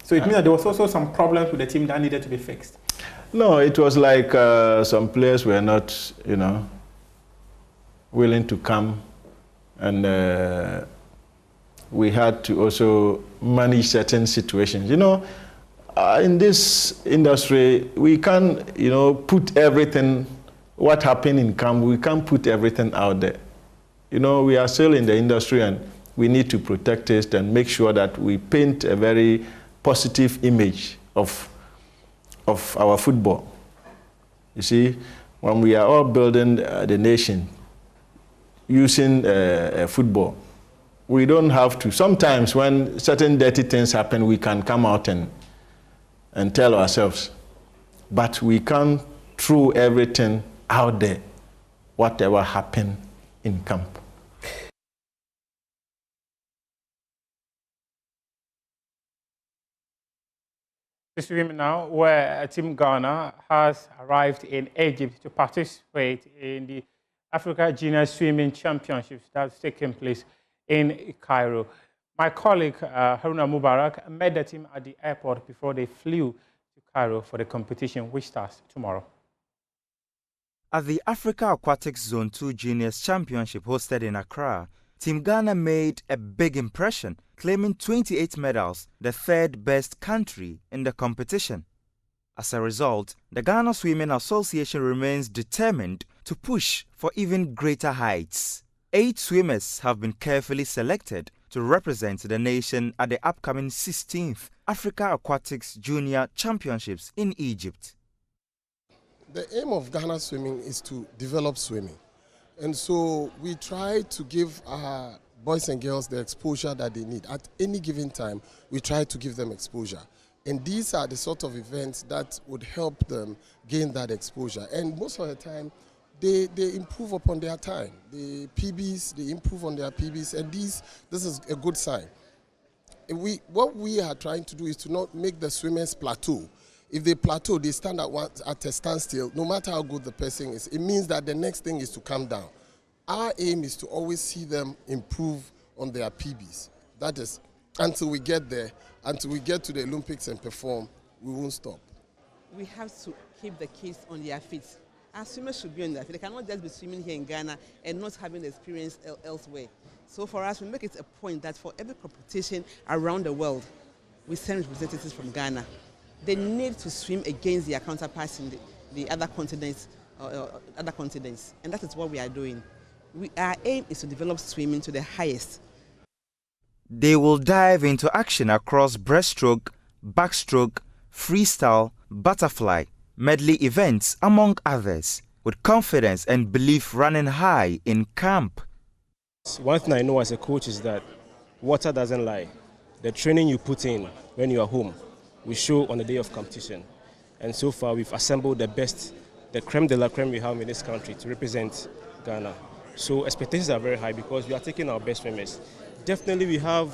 So it means that there was also some problems with the team that needed to be fixed. No, it was like some players were not, willing to come, and we had to also manage certain situations. In this industry, we can't, put everything, what happened in camp, we can't put everything out there. We are still in the industry, and we need to protect it and make sure that we paint a very positive image of our football. You see, when we are all building the nation using football, we don't have to. Sometimes when certain dirty things happen, we can come out and tell ourselves. But we can't throw everything out there, whatever happened in camp. To swim now, where Team Ghana has arrived in Egypt to participate in the Africa Junior Swimming Championships that's taking place in Cairo. My colleague Haruna Mubarak met the team at the airport before they flew to Cairo for the competition, which starts tomorrow. At the Africa Aquatics Zone 2 Juniors Championship hosted in Accra, Team Ghana made a big impression, claiming 28 medals, the third best country in the competition. As a result, the Ghana Swimming Association remains determined to push for even greater heights. 8 swimmers have been carefully selected to represent the nation at the upcoming 16th Africa Aquatics Junior Championships in Egypt. The aim of Ghana Swimming is to develop swimming. And so we try to give our boys and girls the exposure that they need. At any given time, we try to give them exposure. And these are the sort of events that would help them gain that exposure. And most of the time, they improve upon their time. The PBs, they improve on their PBs, and this is a good sign. What we are trying to do is to not make the swimmers plateau. If they plateau, they stand at a standstill, no matter how good the person is. It means that the next thing is to come down. Our aim is to always see them improve on their PBs. That is, until we get there, until we get to the Olympics and perform, we won't stop. We have to keep the kids on their feet. Our swimmers should be on their feet. They cannot just be swimming here in Ghana and not having the experience elsewhere. So for us, we make it a point that for every competition around the world, we send representatives from Ghana. They need to swim against their counterparts in the other continents, and that is what we are doing. Our aim is to develop swimming to the highest. They will dive into action across breaststroke, backstroke, freestyle, butterfly, medley events, among others, with confidence and belief running high in camp. One thing I know as a coach is that water doesn't lie. The training you put in when you are home, we show on the day of competition. And so far we've assembled the best, the creme de la creme we have in this country to represent Ghana. So expectations are very high because we are taking our best swimmers. Definitely we have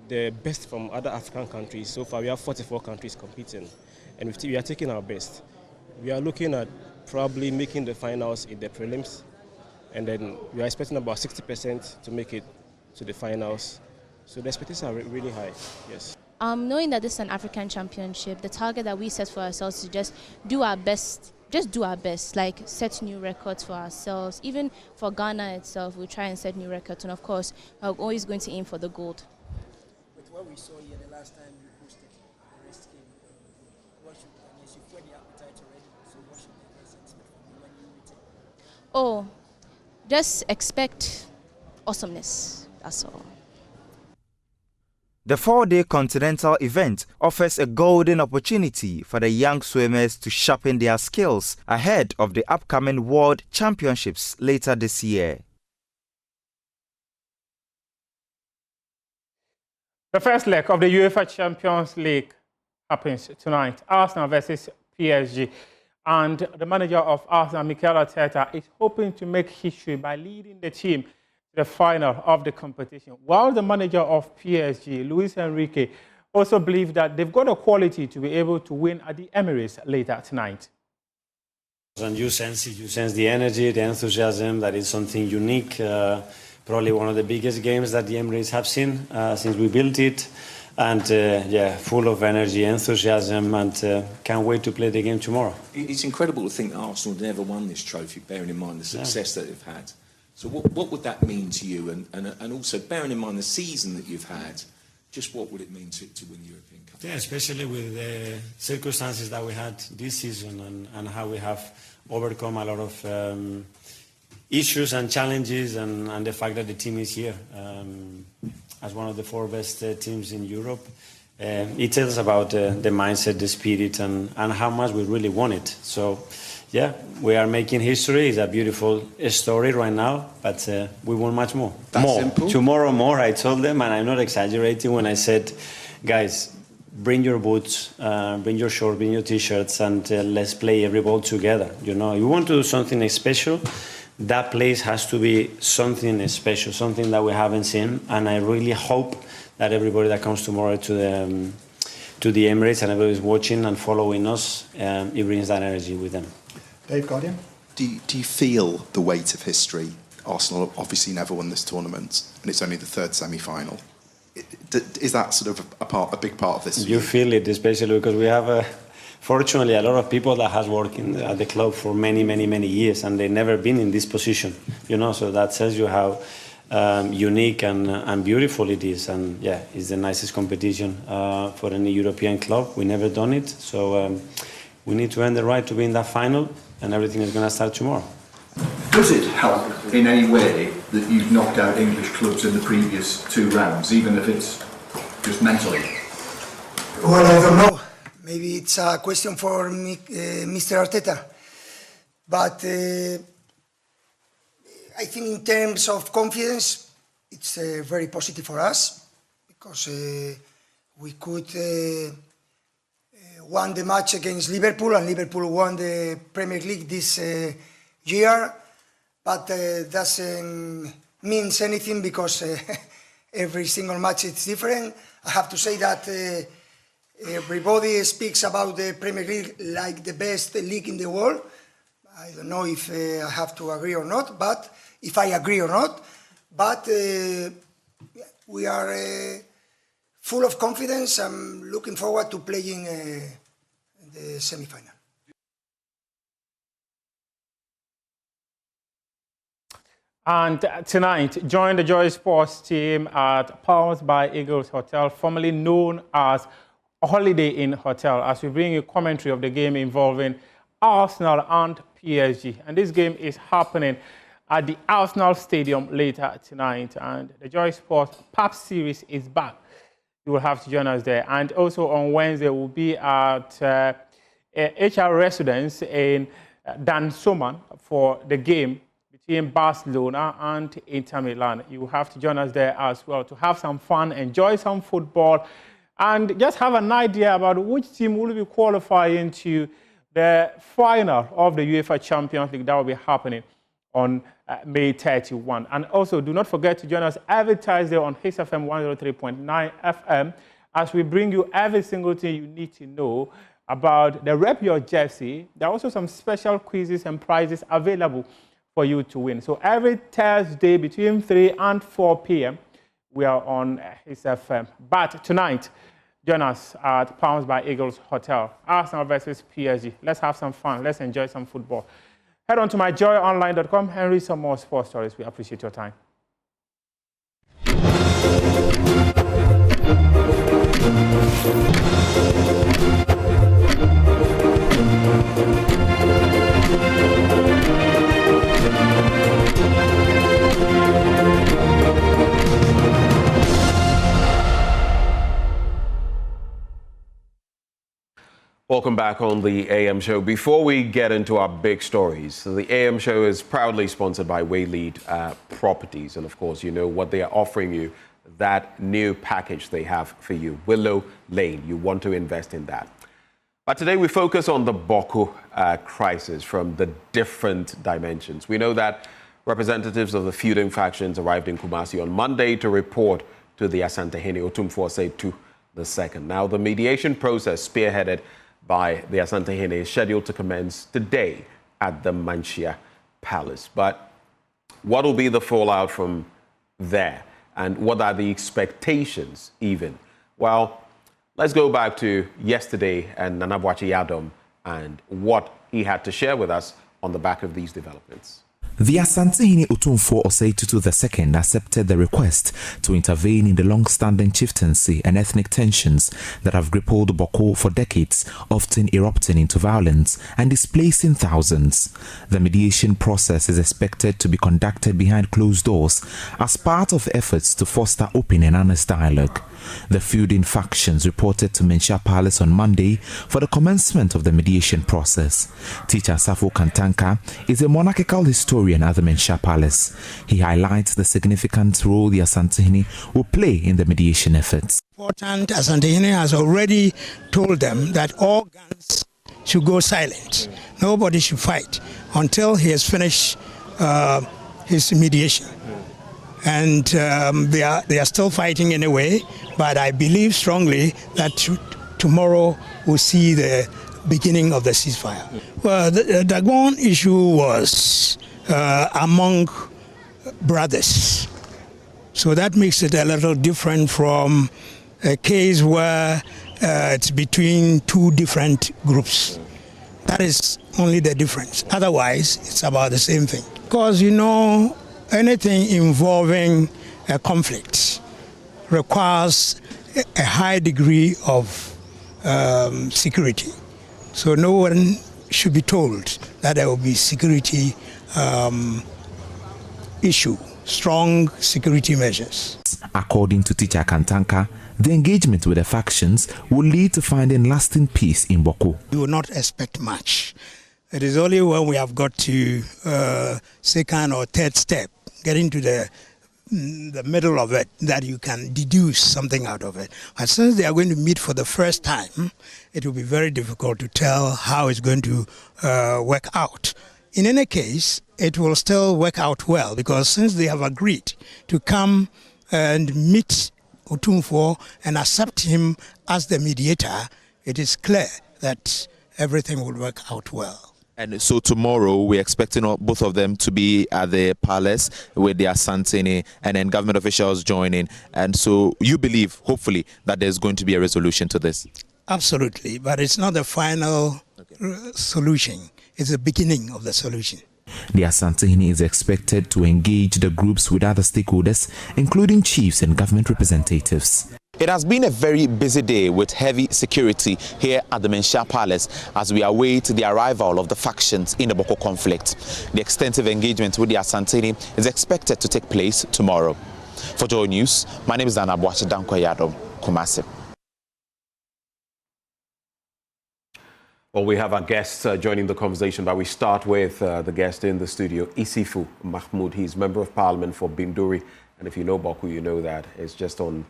the best from other African countries. So far we have 44 countries competing and we are taking our best. We are looking at probably making the finals in the prelims, and then we are expecting about 60% to make it to the finals. So the expectations are really high, yes. Knowing that this is an African championship, the target that we set for ourselves is just do our best, like set new records for ourselves. Even for Ghana itself, we try and set new records, and of course, we're always going to aim for the gold. With what we saw here the last time you hosted the rest game, you've got the appetite already, so what should the guys expect from you when you return? Oh, just expect awesomeness, that's all. The 4-day continental event offers a golden opportunity for the young swimmers to sharpen their skills ahead of the upcoming World Championships later this year. The first leg of the UEFA Champions League happens tonight. Arsenal versus PSG. And the manager of Arsenal, Mikel Arteta, is hoping to make history by leading the team the final of the competition. While the manager of PSG, Luis Enrique, also believes that they've got a quality to be able to win at the Emirates later tonight. And you sense it, you sense the energy, the enthusiasm, that is something unique. Probably one of the biggest games that the Emirates have seen since we built it. And yeah, full of energy, enthusiasm, and can't wait to play the game tomorrow. It's incredible to think that Arsenal never won this trophy, bearing in mind the success that they've had. So what would that mean to you? And also, bearing in mind the season that you've had, just what would it mean to win the European Cup? Yeah, especially with the circumstances that we had this season and how we have overcome a lot of issues and challenges and the fact that the team is here as one of the 4 best teams in Europe. It tells about the mindset, the spirit, and how much we really want it. So, yeah, we are making history. It's a beautiful story right now, but we want much more. Simple? Tomorrow more, I told them, and I'm not exaggerating when I said, guys, bring your boots, bring your shorts, bring your T-shirts, and let's play every ball together. You know, you want to do something special, that place has to be something special, something that we haven't seen, and I really hope that everybody that comes tomorrow to to the Emirates and everybody's watching and following us, it brings that energy with them. Dave Guardian? Do you feel the weight of history? Arsenal obviously never won this tournament, and it's only the third semi-final. Is that sort of a big part of this? You feel it, especially because we have, fortunately, a lot of people that has worked at the club for many, many, many years, and they've never been in this position, you know, so that tells you how unique and beautiful it is. And yeah, it's the nicest competition for any European club. We never done it, so we need to earn the right to be in that final, and everything is going to start tomorrow. Does it help in any way that you've knocked out English clubs in the previous 2 rounds, even if it's just mentally? Well, I don't know. Maybe it's a question for me, Mr. Arteta. But I think in terms of confidence, it's very positive for us, because we could won the match against Liverpool, and Liverpool won the Premier League this year, but doesn't mean anything, because every single match is different. I have to say that everybody speaks about the Premier League like the best league in the world. I don't know if I have to agree or not, but if I agree or not, but we are full of confidence. I'm looking forward to playing the semi-final. And tonight, join the Joy Sports team at Palms by Eagles Hotel, formerly known as Holiday Inn Hotel, as we bring you commentary of the game involving Arsenal and PSG. And this game is happening at the Arsenal Stadium later tonight. And the Joy Sports Pub Series is back. You will have to join us there. And also on Wednesday, we'll be at HR Residence in Dan Soman for the game between Barcelona and Inter Milan. You will have to join us there as well to have some fun, enjoy some football, and just have an idea about which team will be qualifying to the final of the UEFA Champions League that will be happening on May 31. And also, do not forget to join us every Thursday on His FM 103.9 FM as we bring you every single thing you need to know about the Rep Your Jersey. There are also some special quizzes and prizes available for you to win. So every Thursday between 3 and 4 p.m., we are on His FM. But tonight, join us at Palms by Eagles Hotel. Arsenal versus PSG. Let's have some fun. Let's enjoy some football. Head on to myjoyonline.com and read some more sports stories. We appreciate your time. Welcome back on the AM Show. Before we get into our big stories, the AM Show is proudly sponsored by Waylead Properties. And of course, you know what they are offering you, that new package they have for you, Willow Lane. You want to invest in that. But today we focus on the Bawku crisis from the different dimensions. We know that representatives of the feuding factions arrived in Kumasi on Monday to report to the Asantehene Otumfuo II. Now, the mediation process spearheaded by the Asantehene is scheduled to commence today at the Manchia Palace. But what will be the fallout from there? And what are the expectations even? Well, let's go back to yesterday and Nana Boakye Yadom and what he had to share with us on the back of these developments. The Asantehene Otumfuo II accepted the request to intervene in the long-standing chieftaincy and ethnic tensions that have crippled Bawku for decades, often erupting into violence and displacing thousands. The mediation process is expected to be conducted behind closed doors as part of efforts to foster open and honest dialogue. The feuding factions reported to Manchia Palace on Monday for the commencement of the mediation process. Teacher Safo Kantanka is a monarchical historian at the Manchia Palace. He highlights the significant role the Asantehene will play in the mediation efforts. Important, Asantehene has already told them that all guns should go silent. Nobody should fight until he has finished his mediation. And they are still fighting in a way, but I believe strongly that tomorrow we'll see the beginning of the ceasefire. Well, the Dagon issue was among brothers. So that makes it a little different from a case where it's between two different groups. That is only the difference. Otherwise, it's about the same thing. Because, you know, anything involving a conflict requires a high degree of security. So no one should be told that there will be security issue, strong security measures. According to Teacher Kantanka, the engagement with the factions will lead to finding lasting peace in Bawku. You will not expect much. It is only when we have got to second or third step, getting to the middle of it, that you can deduce something out of it. But since they are going to meet for the first time, it will be very difficult to tell how it's going to work out. In any case, it will still work out well, because since they have agreed to come and meet Otumfuo and accept him as the mediator, it is clear that everything will work out well. And so tomorrow we're expecting both of them to be at the palace with their Santini and then government officials joining. And so you believe, hopefully, that there's going to be a resolution to this? Absolutely, but it's not the final solution. It's the beginning of the solution. The Asantehene is expected to engage the groups with other stakeholders, including chiefs and government representatives. It has been a very busy day with heavy security here at the Mensha Palace as we await the arrival of the factions in the Bawku conflict. The extensive engagement with the Asantehene is expected to take place tomorrow. For Joy News, my name is Dana Boache Danko-Yadom, Kumasi. Well, we have our guests joining the conversation, but we start with the guest in the studio, Issifu Mahmoud. He's Member of Parliament for Binduri. And if you know Bawku, you know that it's just on,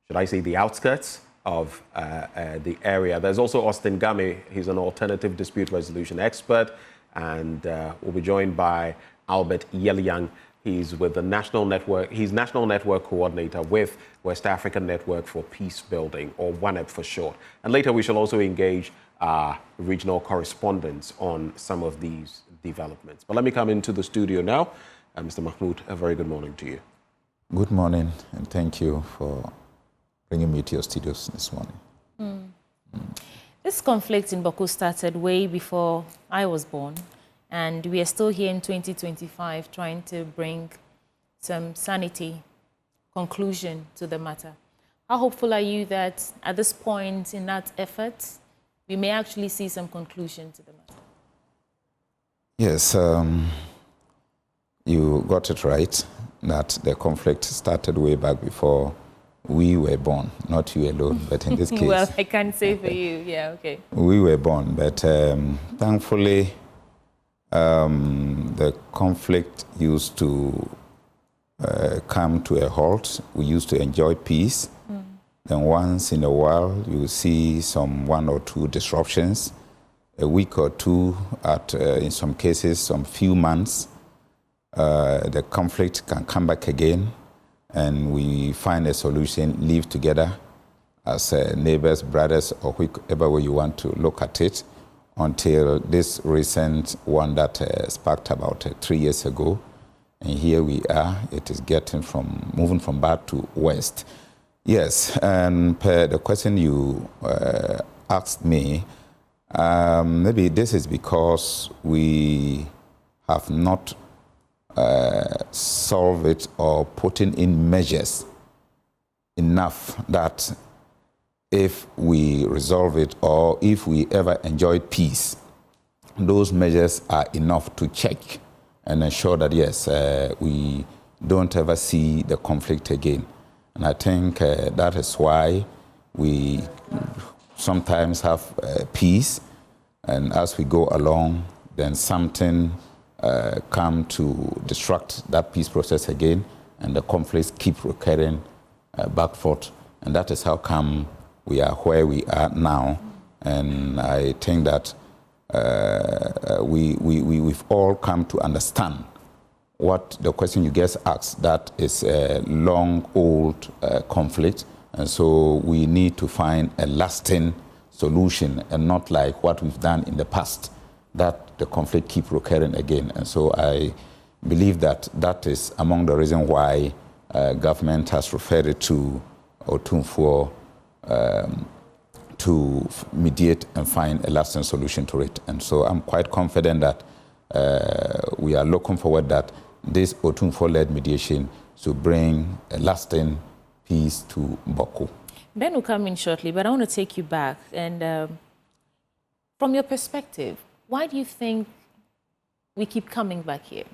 should I say, the outskirts of the area. There's also Austin Game. He's an alternative dispute resolution expert. And we'll be joined by Albert Yeliang. He's with the National Network. He's National Network Coordinator with West African Network for Peace Building, or WANEP for short. And later we shall also engage regional correspondents on some of these developments. But let me come into the studio now. Mr. Mahmoud, a very good morning to you. Good morning, and thank you for bringing me to your studios this morning. This conflict in Bawku started way before I was born, and we are still here in 2025 trying to bring some sanity, conclusion to the matter. How hopeful are you that at this point in that effort, we may actually see some conclusion to the matter? Yes, you got it right, that the conflict started way back before we were born, not you alone, but in this case... Well, I can't say for you, yeah, okay. We were born, but thankfully, the conflict used to come to a halt. We used to enjoy peace. Then once in a while, you see some 1 or 2 disruptions, a week or two, in some cases, some few months. The conflict can come back again, and we find a solution, live together as neighbors, brothers, or whichever way you want to look at it, until this recent one that sparked about 3 years ago. And here we are. It is moving from bad to worst. Yes, and per the question you asked me, maybe this is because we have not solved it or putting in measures enough that if we resolve it or if we ever enjoy peace, those measures are enough to check and ensure that, yes, we don't ever see the conflict again. And I think that is why we sometimes have peace, and as we go along, then something come to disrupt that peace process again, and the conflicts keep recurring back forth. And that is how come we are where we are now. And I think that we've all come to understand what the question you just asked, that is a long, old conflict. And so we need to find a lasting solution and not like what we've done in the past, that the conflict keep recurring again. And so I believe that that is among the reasons why government has referred it to Otumfuo to mediate and find a lasting solution to it. And so I'm quite confident that we are looking forward that this Otumfuo-led mediation should bring a lasting peace to Bawku. Ben will come in shortly, but I want to take you back. And from your perspective, why do you think we keep coming back here?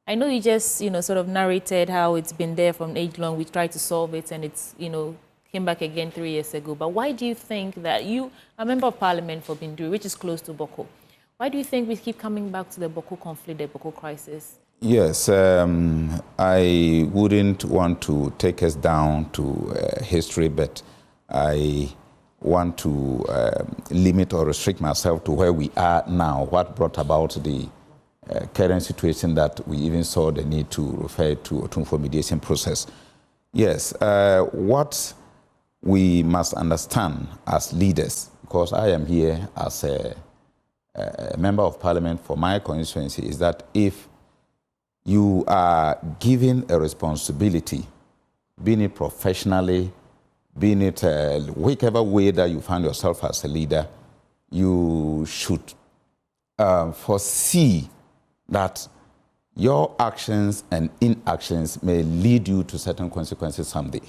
I know you just, sort of narrated how it's been there from age long. We tried to solve it and it's, came back again 3 years ago. But why do you think that you, a member of parliament for Binduri, which is close to Bawku, why do you think we keep coming back to the Bawku conflict, the Bawku crisis? Yes, I wouldn't want to take us down to history, but I want to limit or restrict myself to where we are now, what brought about the current situation that we even saw the need to refer to Otumfuo mediation process. Yes, what we must understand as leaders, because I am here as a member of parliament for my constituency, is that if you are given a responsibility, being it professionally, being it whichever way that you find yourself as a leader, you should foresee that your actions and inactions may lead you to certain consequences someday.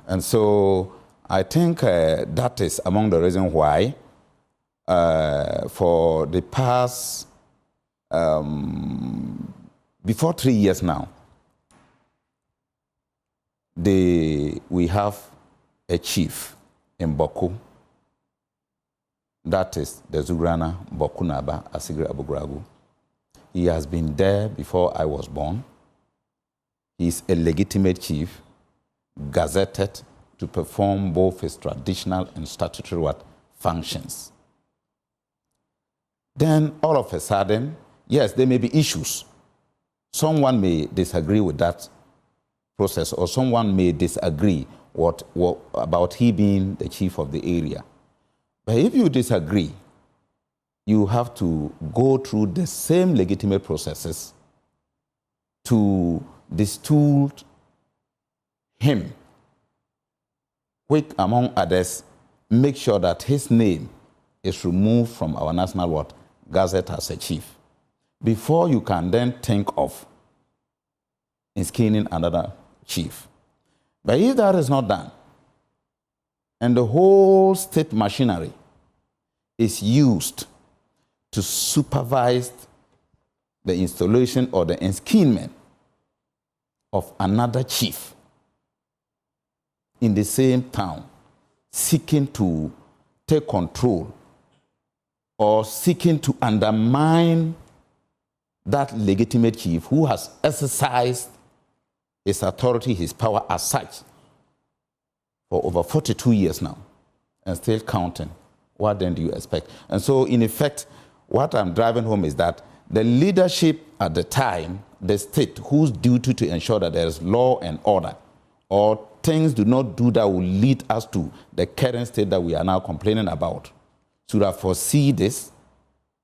And so I think that is among the reasons why for the past, before 3 years now, we have a chief in Bawku, that is the Zugrana Bokunaba Asigre Abugragu. He has been there before I was born. He's a legitimate chief, gazetted to perform both his traditional and statutory functions. Then all of a sudden, yes, there may be issues. Someone may disagree with that process, or someone may disagree about he being the chief of the area. But if you disagree, you have to go through the same legitimate processes to destool him, which, among others, make sure that his name is removed from our national gazette as a chief, before you can then think of inskinning another chief. But if that is not done, and the whole state machinery is used to supervise the installation or the inskinment of another chief in the same town, seeking to take control or seeking to undermine that legitimate chief who has exercised his authority, his power as such, for over 42 years now, and still counting, what then do you expect? And so, in effect, what I'm driving home is that the leadership at the time, the state, whose duty to ensure that there is law and order, or things do not do that will lead us to the current state that we are now complaining about, should have foreseen this,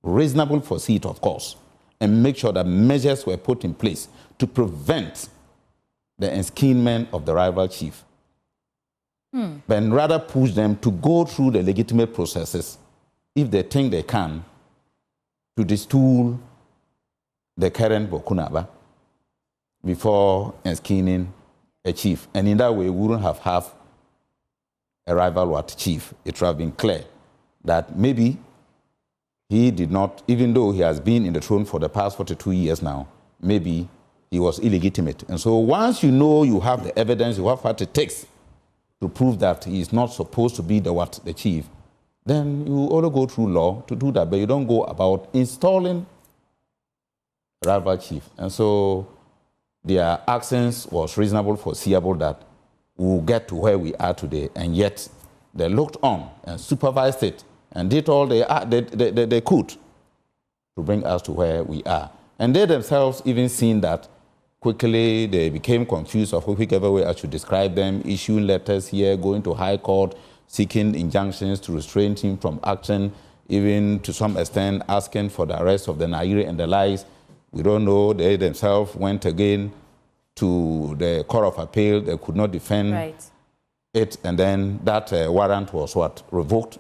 reasonable foresee it, of course, and make sure that measures were put in place to prevent the inskinment of the rival chief. But rather push them to go through the legitimate processes, if they think they can, to destool the current Bokunaba before inskinning a chief. And in that way, we wouldn't have a rival chief. It would have been clear that maybe he did not, even though he has been in the throne for the past 42 years now, maybe he was illegitimate. And so once you know you have the evidence, you have what it takes to prove that he is not supposed to be the chief, then you ought to go through law to do that, but you don't go about installing a rival chief. And so their actions was reasonable, foreseeable that we'll get to where we are today, and yet they looked on and supervised it and did all they could to bring us to where we are. And they themselves even seen that quickly they became confused of whichever way I should describe them, issuing letters here, going to high court, seeking injunctions to restrain him from action, even to some extent asking for the arrest of the Nairi and the likes. We don't know. They themselves went again to the Court of Appeal. They could not defend it. And then that warrant was revoked.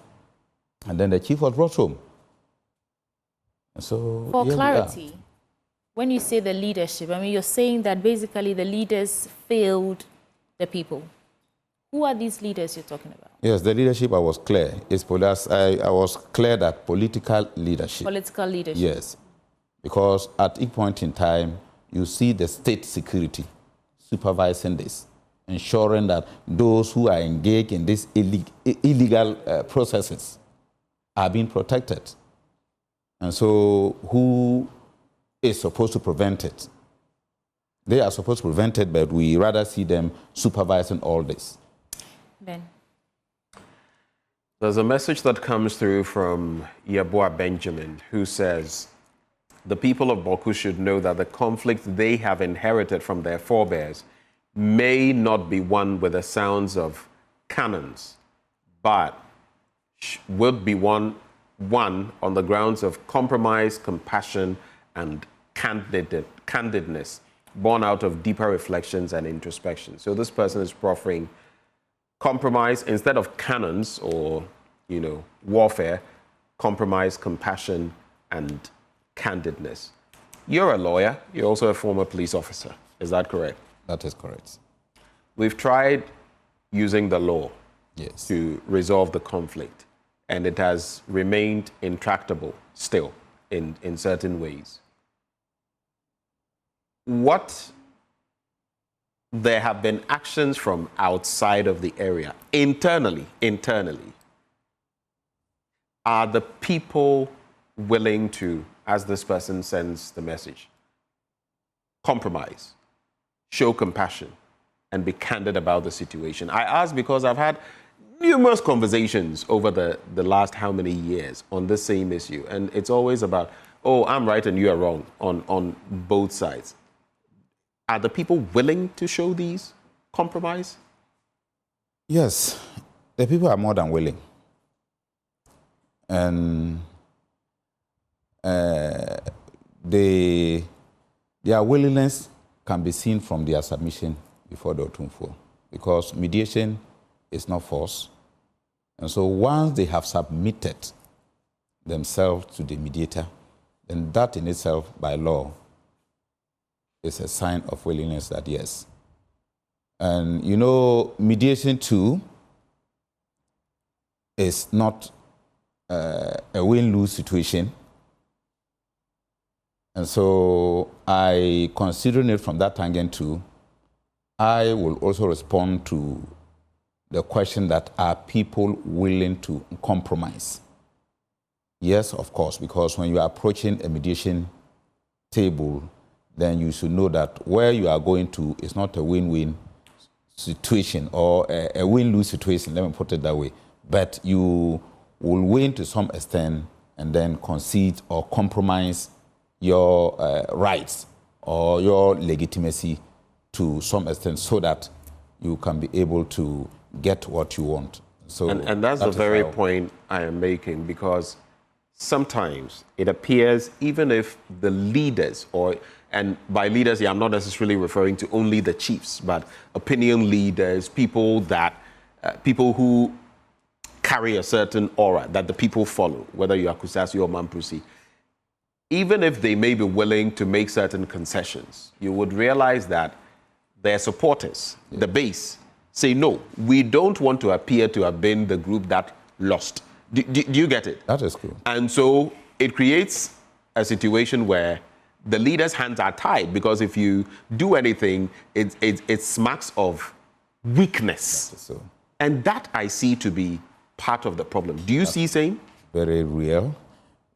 And then the chief was brought home. And so, for clarity, when you say the leadership, I mean, you're saying that basically the leaders failed the people. Who are these leaders you're talking about? Yes, the leadership, I was clear. I was clear that political leadership. Political leadership. Yes, because at each point in time, you see the state security supervising this, ensuring that those who are engaged in these illegal processes are being protected. And so who is supposed to prevent it? They are supposed to prevent it, but we rather see them supervising all this. Ben. There's a message that comes through from Yabua Benjamin, who says, the people of Bawku should know that the conflict they have inherited from their forebears may not be won with the sounds of cannons, but would be won on the grounds of compromise, compassion, and candidness, born out of deeper reflections and introspection. So this person is proffering compromise instead of cannons or, warfare, compromise, compassion, and candidness. You're a lawyer. You're also a former police officer. Is that correct? That is correct. We've tried using the law yes, to resolve the conflict, and it has remained intractable still in certain ways. There have been actions from outside of the area, internally. Are the people willing to, as this person sends the message, compromise, show compassion, and be candid about the situation? I ask because I've had numerous conversations over the last how many years on this same issue, and it's always about, oh, I'm right and you are wrong on both sides. Are the people willing to show these compromise? Yes, the people are more than willing. And their willingness can be seen from their submission before the Otumfuo, because mediation is not force. And so once they have submitted themselves to the mediator, then that in itself, by law, is a sign of willingness that yes. And mediation too is not a win-lose situation. And so I, considering it from that tangent too, I will also respond to the question that are people willing to compromise? Yes, of course, because when you are approaching a mediation table, then you should know that where you are going to is not a win-win situation or a win-lose situation, let me put it that way. But you will win to some extent and then concede or compromise your rights or your legitimacy to some extent so that you can be able to get what you want. So and that's the very point I am making, because sometimes it appears even if the leaders, and by leaders here I'm not necessarily referring to only the chiefs, but opinion leaders, people who carry a certain aura that the people follow, whether you are Kusasi or Mampusi, even if they may be willing to make certain concessions, you would realize that their supporters, the base, say, no, we don't want to appear to have been the group that lost. Do you get it? That is cool. And so it creates a situation where the leaders' hands are tied, because if you do anything, it smacks of weakness. So. And that I see to be part of the problem. Do you see same? Very real,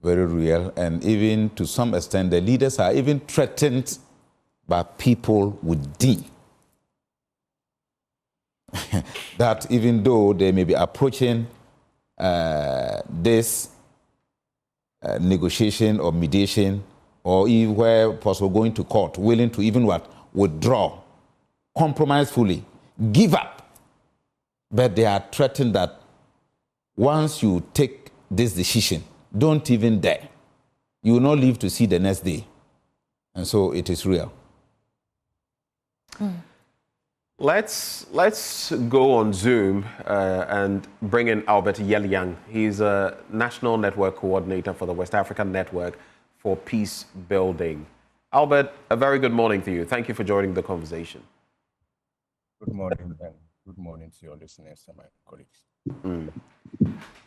very real. And even to some extent, the leaders are even threatened by people with D. That even though they may be approaching this negotiation or mediation, or even where possible going to court, willing to even withdraw, compromise fully, give up, but they are threatened that once you take this decision, don't even dare. You will not live to see the next day. And so it is real. Let's go on Zoom and bring in Albert Yeliang. He's a National Network Coordinator for the West African Network for Peace Building. Albert, a very good morning to you. Thank you for joining the conversation. Good morning, and good morning to your listeners and my colleagues.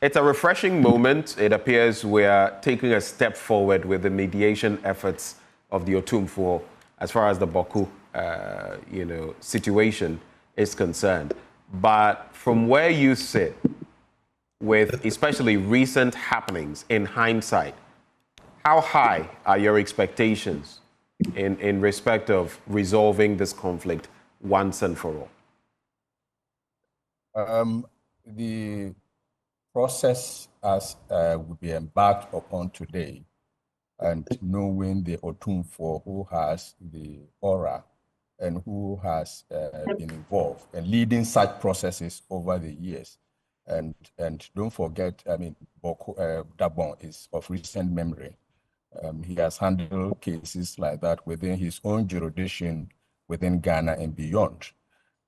It's a refreshing moment. It appears we are taking a step forward with the mediation efforts of the Otumfuo as far as the Bawku situation is concerned. But from where you sit, with especially recent happenings in hindsight, how high are your expectations in respect of resolving this conflict once and for all? The process as will be embarked upon today, and knowing the Otumfuo who has the aura and who has been involved and leading such processes over the years. And don't forget, I mean, Dabon is of recent memory. He has handled cases like that within his own jurisdiction, within Ghana and beyond.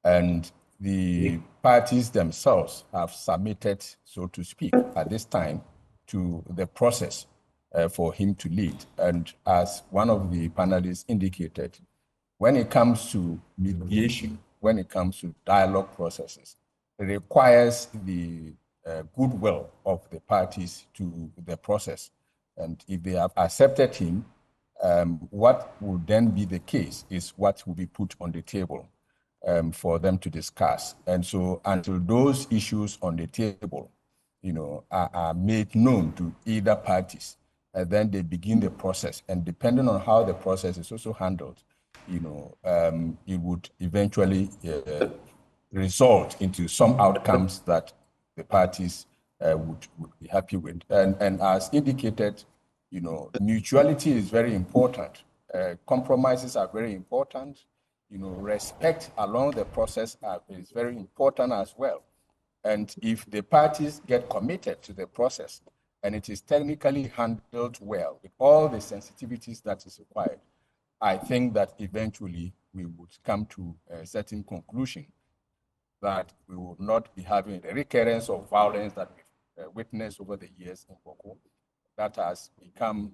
And the parties themselves have submitted, so to speak, at this time to the process for him to lead. And as one of the panelists indicated, when it comes to mediation, when it comes to dialogue processes, it requires the goodwill of the parties to the process. And if they have accepted him, what will then be the case is what will be put on the table for them to discuss. And so until those issues on the table, are made known to either parties, and then they begin the process. And depending on how the process is also handled, it would eventually result into some outcomes that the parties would be happy with. And as indicated, mutuality is very important. Compromises are very important. Respect along the process is very important as well. And if the parties get committed to the process and it is technically handled well with all the sensitivities that is required, I think that eventually we would come to a certain conclusion that we will not be having the recurrence of violence that we've witnessed over the years in Bawku. That has become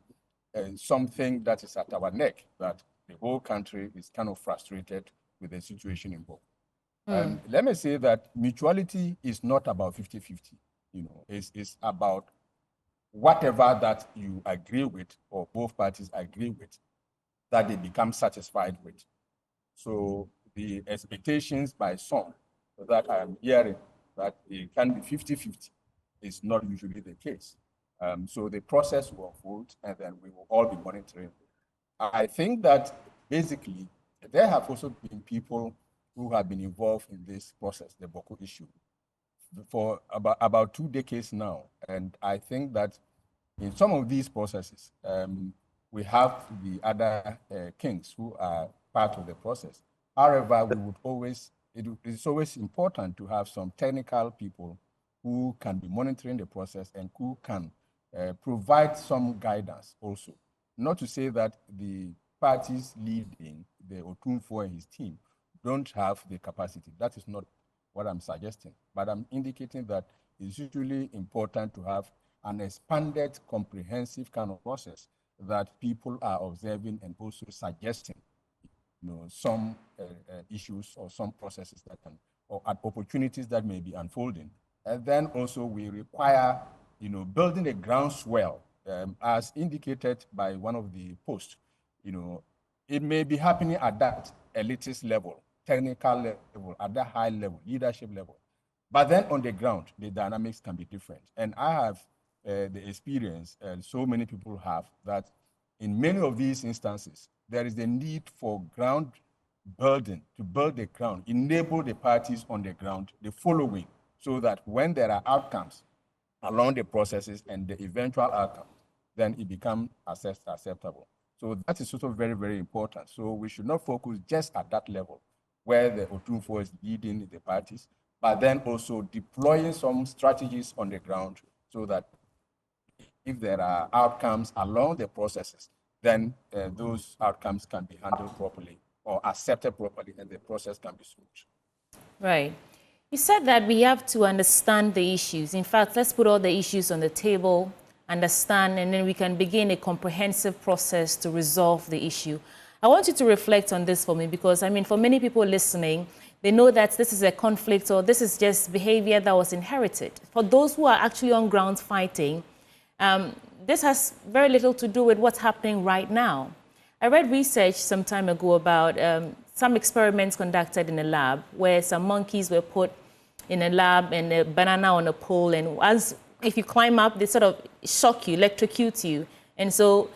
something that is at our neck, that the whole country is kind of frustrated with the situation in Bawku. Let me say that mutuality is not about 50-50. It's about whatever that you agree with or both parties agree with, that they become satisfied with. So the expectations by some that I am hearing that it can be 50-50 is not usually the case. So the process will unfold, and then we will all be monitoring. I think that basically there have also been people who have been involved in this process, the Bawku issue, for about 2 decades now. And I think that in some of these processes, we have the other kings who are part of the process. However, it's always important to have some technical people who can be monitoring the process and who can provide some guidance also. Not to say that the parties leading, the Otumfuo and his team, don't have the capacity. That is not what I'm suggesting. But I'm indicating that it's usually important to have an expanded, comprehensive kind of process that people are observing and also suggesting, some issues or some processes that can, or opportunities that may be unfolding. And then also we require, building a groundswell, as indicated by one of the posts. It may be happening at that elitist level, technical level, at that high level, leadership level. But then on the ground, the dynamics can be different. And I have the experience, and so many people have, that in many of these instances, there is the need for ground building, to build the ground, enable the parties on the ground, the following, so that when there are outcomes along the processes and the eventual outcome, then it becomes acceptable. So that is also very, very important. So we should not focus just at that level where the Otumfuo is leading the parties, but then also deploying some strategies on the ground so that if there are outcomes along the processes, then those outcomes can be handled properly or accepted properly, and the process can be smooth. Right. You said that we have to understand the issues. In fact, let's put all the issues on the table, understand, and then we can begin a comprehensive process to resolve the issue. I want you to reflect on this for me because, I mean, for many people listening, they know that this is a conflict or this is just behavior that was inherited. For those who are actually on ground fighting, this has very little to do with what's happening right now. I read research some time ago about some experiments conducted in a lab where some monkeys were put in a lab and a banana on a pole, and if you climb up, they sort of shock you, electrocute you. And so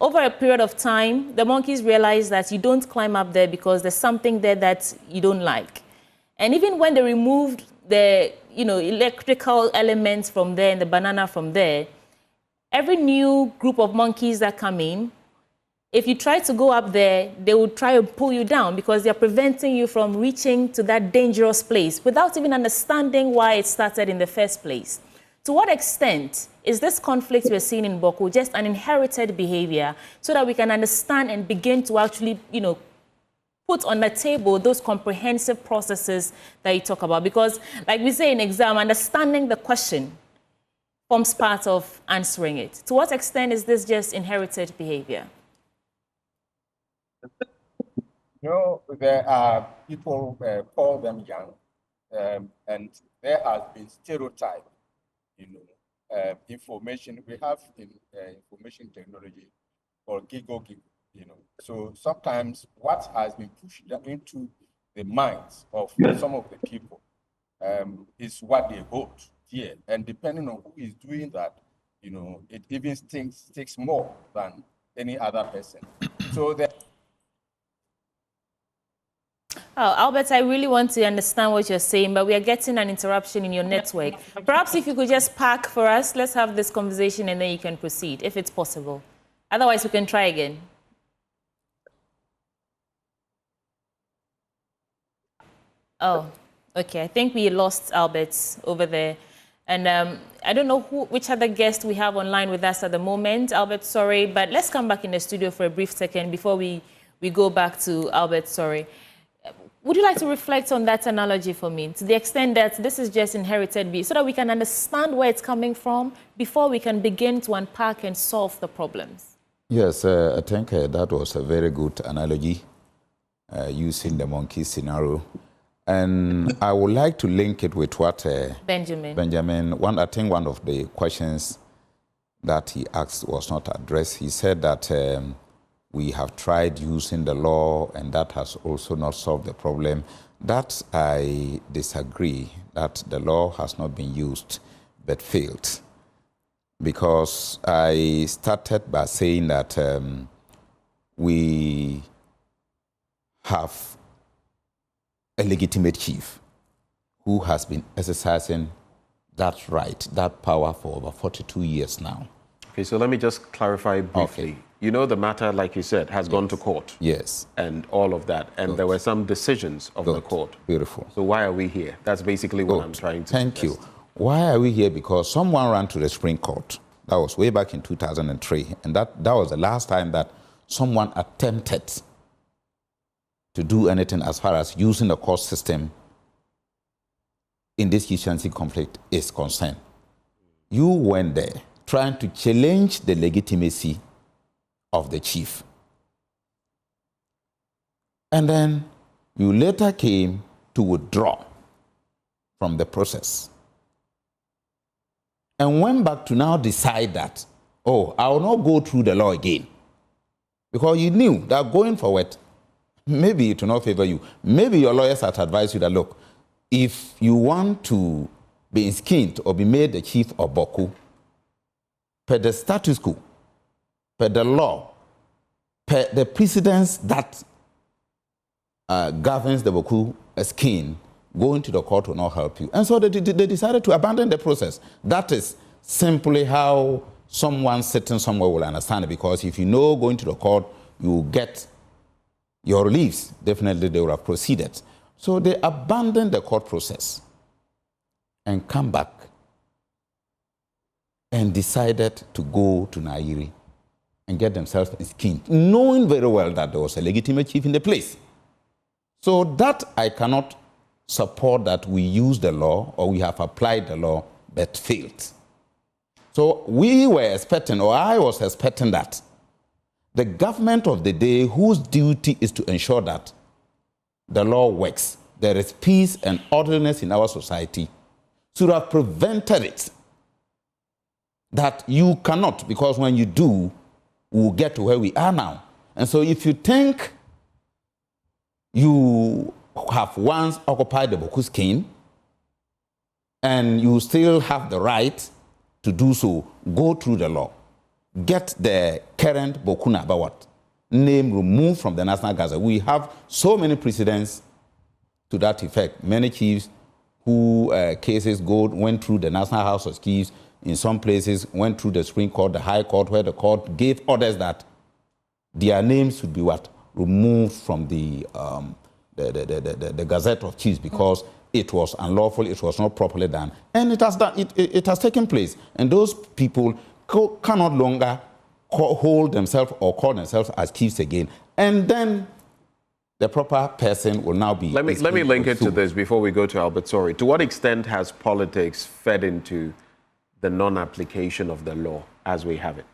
over a period of time, the monkeys realize that you don't climb up there because there's something there that you don't like. And even when they removed the electrical elements from there and the banana from there, every new group of monkeys that come in, if you try to go up there, they will try to pull you down because they're preventing you from reaching to that dangerous place without even understanding why it started in the first place. To what extent is this conflict we're seeing in Bawku just an inherited behavior so that we can understand and begin to actually, put on the table those comprehensive processes that you talk about? Because like we say in exam, understanding the question forms part of answering it. To what extent is this just inherited behavior? There are people call them young, and there has been stereotype, information. We have in information technology called giggle. So sometimes what has been pushed into the minds of some of the people is what they hold here, and depending on who is doing that, it even takes more than any other person. So that. Oh, Albert, I really want to understand what you're saying, but we are getting an interruption in your network. Perhaps if you could just park for us, let's have this conversation and then you can proceed, if it's possible. Otherwise, we can try again. Oh, okay. I think we lost Albert over there. And I don't know which other guest we have online with us at the moment. Albert, sorry, but let's come back in the studio for a brief second before we go back to Albert, sorry. Would you like to reflect on that analogy for me, to the extent that this is just inherited, so that we can understand where it's coming from before we can begin to unpack and solve the problems? Yes, I think that was a very good analogy using the monkey scenario. And I would like to link it with what Benjamin, I think one of the questions that he asked was not addressed. He said that we have tried using the law, and that has also not solved the problem. That I disagree, that the law has not been used but failed. Because I started by saying that we have a legitimate chief who has been exercising that right, that power for over 42 years now. Okay, so let me just clarify briefly. Okay. You know, the matter, like you said, has gone to court. Yes. And all of that. And there were some decisions of the court. Beautiful. So why are we here? That's basically what I'm trying to Thank you. Why are we here? Because someone ran to the Supreme Court. That was way back in 2003. And that was the last time that someone attempted to do anything as far as using the court system in this chieftaincy conflict is concerned. You went there trying to challenge the legitimacy of the chief. And then you later came to withdraw from the process and went back to now decide that, oh, I will not go through the law again. Because you knew that going forward, maybe it will not favor you. Maybe your lawyers had advised you that, look, if you want to be skinned or be made the chief of Bawku, per the status quo, per the law, per the precedence that governs the Bawku skin, going to the court will not help you. And so they decided to abandon the process. That is simply how someone sitting somewhere will understand it, because if you know going to the court, you will get your reliefs, definitely they will have proceeded. So they abandoned the court process and come back and decided to go to Nairi and get themselves skinned, knowing very well that there was a legitimate chief in the place. So that I cannot support that we use the law or we have applied the law but failed. So we were expecting, or I was expecting that the government of the day, whose duty is to ensure that the law works, there is peace and orderliness in our society, should have prevented it. That you cannot, because when you do, we'll get to where we are now. And so if you think you have once occupied the Bawku skin and you still have the right to do so, go through the law. Get the current Bawku Nabawat name removed from the National Gazette. We have so many precedents to that effect. Many chiefs who cases went through the National House of Chiefs, in some places went through the Supreme Court, the High Court, where the court gave orders that their names should be removed from the Gazette of Chiefs because it was unlawful, it was not properly done. And it has done, it has taken place. And those people cannot longer hold themselves or call themselves as chiefs again. And then the proper person will now be... Let me link it to this before we go to Albert. Sorry. To what extent has politics fed into the non-application of the law as we have it?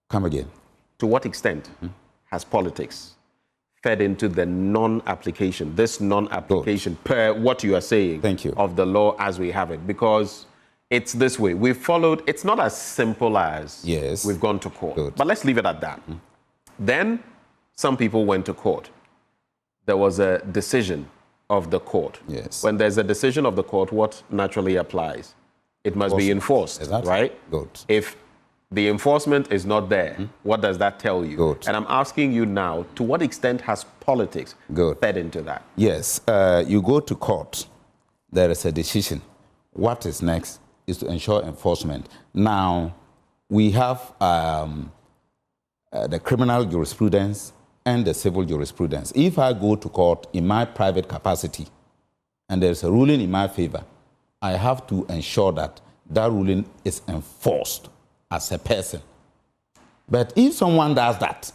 Come again. To what extent has politics fed into the non-application, this non-application per what you are saying of the law as we have it? Because it's this way. We've followed, it's not as simple as we've gone to court. But let's leave it at that. Then some people went to court. There was a decision of the court. Yes. When there's a decision of the court, what naturally applies? It must be enforced, right? Good. If the enforcement is not there, what does that tell you? Good. And I'm asking you now, to what extent has politics fed into that? Yes. You go to court, there is a decision. What is next is to ensure enforcement. Now, we have the criminal jurisprudence and the civil jurisprudence. If I go to court in my private capacity and there's a ruling in my favor, I have to ensure that that ruling is enforced as a person. But if someone does that,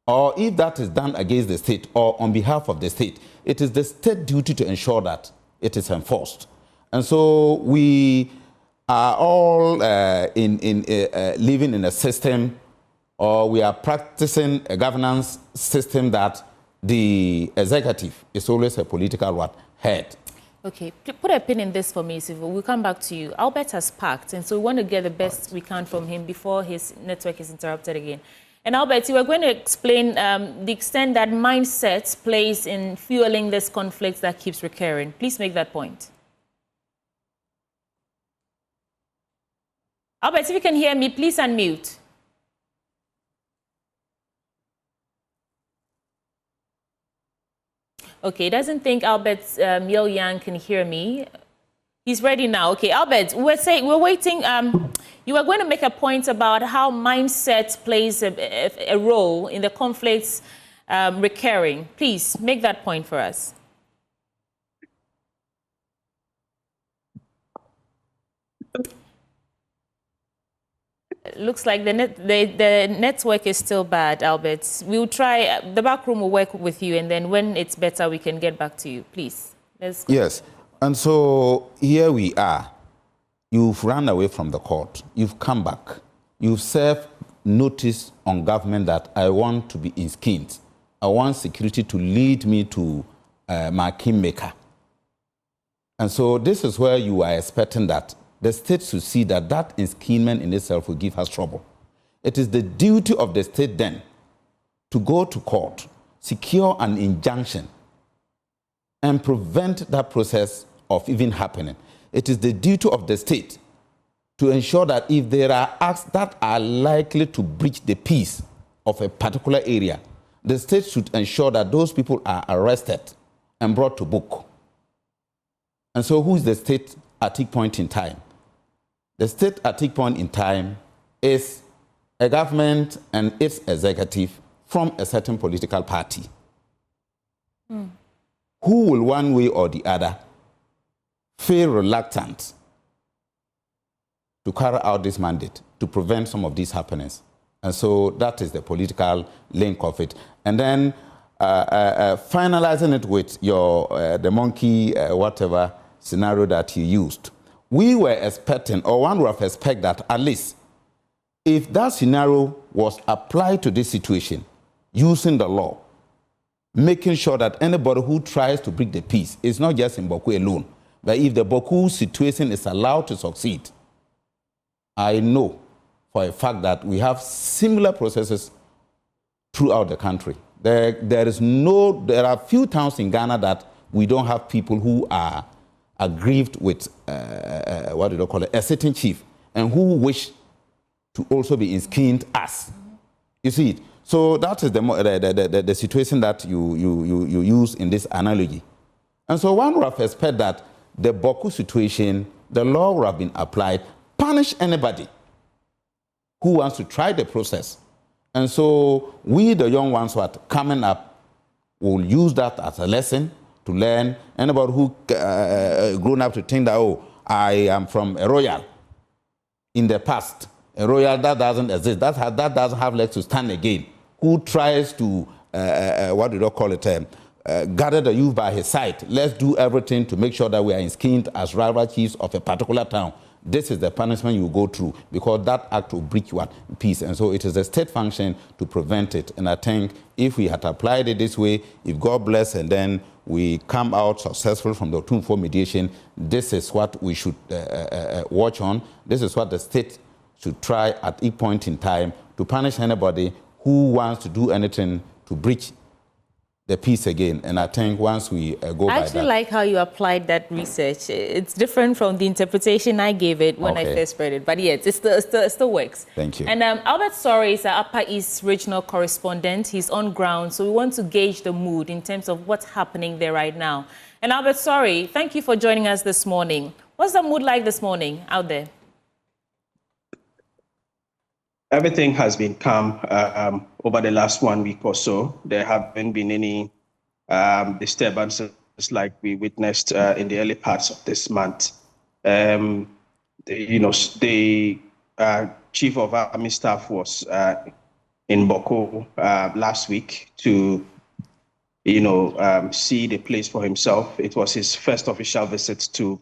or if that is done against the state or on behalf of the state, it is the state duty to ensure that it is enforced. And so we are all living in a system, or we are practicing a governance system that the executive is always a political head. Okay, put a pin in this for me, Issifu. We'll come back to you. Albert has packed, and so we want to get the best we can from him before his network is interrupted again. And Albert, you were going to explain the extent that mindset plays in fueling this conflict that keeps recurring. Please make that point. Albert, if you can hear me, please unmute. Okay, doesn't think Albert Yeo Yang can hear me. He's ready now. Okay, Albert, we're waiting. You were going to make a point about how mindset plays a role in the conflicts recurring. Please make that point for us. Looks like the network is still bad, Albert. We'll try, the back room will work with you, and then when it's better, we can get back to you. Please. Let's go. Yes. And so here we are. You've run away from the court. You've come back. You've served notice on government that I want to be in-skinned. I want security to lead me to my kingmaker. And so this is where you are expecting that the state should see that that enskinment in itself will give us trouble. It is the duty of the state then to go to court, secure an injunction, and prevent that process of even happening. It is the duty of the state to ensure that if there are acts that are likely to breach the peace of a particular area, the state should ensure that those people are arrested and brought to book. And so who is the state at each point in time? The state at each point in time is a government and its executive from a certain political party. who will one way or the other feel reluctant to carry out this mandate to prevent some of these happenings. And so that is the political link of it. And then finalizing it with your the monkey whatever scenario that you used. We were expecting, or one would have expected that at least if that scenario was applied to this situation, using the law, making sure that anybody who tries to break the peace, it's not just in Bawku alone, but if the Bawku situation is allowed to succeed, I know for a fact that we have similar processes throughout the country. There are few towns in Ghana that we don't have people who are aggrieved with, what do they call it, a certain chief, and who wish to also be skinned as. You see it? So that is the situation that you use in this analogy. And so one would have expected that the Bawku situation, the law would have been applied, punish anybody who wants to try the process. And so we, the young ones who are coming up, will use that as a lesson to learn. Anybody who grown up to think that, oh, I am from a royal in the past, a royal that doesn't exist, that doesn't have legs to stand again, who tries to, what do they call it, gather the youth by his side. Let's do everything to make sure that we are skinned as rival chiefs of a particular town. This is the punishment you go through, because that act will break your peace. And so it is a state function to prevent it. And I think if we had applied it this way, if God bless, and then we come out successful from the Otumfuo mediation, this is what we should watch on. This is what the state should try at each point in time to punish anybody who wants to do anything to breach the peace again. And I think once we go by that... I actually like how you applied that research. It's different from the interpretation I gave it when I first read it. But yes, it still works. Thank you. And Albert Sorry is our Upper East regional correspondent. He's on ground, so we want to gauge the mood in terms of what's happening there right now. And Albert Sorry, thank you for joining us this morning. What's the mood like this morning out there? Everything has been calm over the last 1 week or so. There haven't been any disturbances like we witnessed in the early parts of this month. The chief of army staff was in Bawku last week to, see the place for himself. It was his first official visit to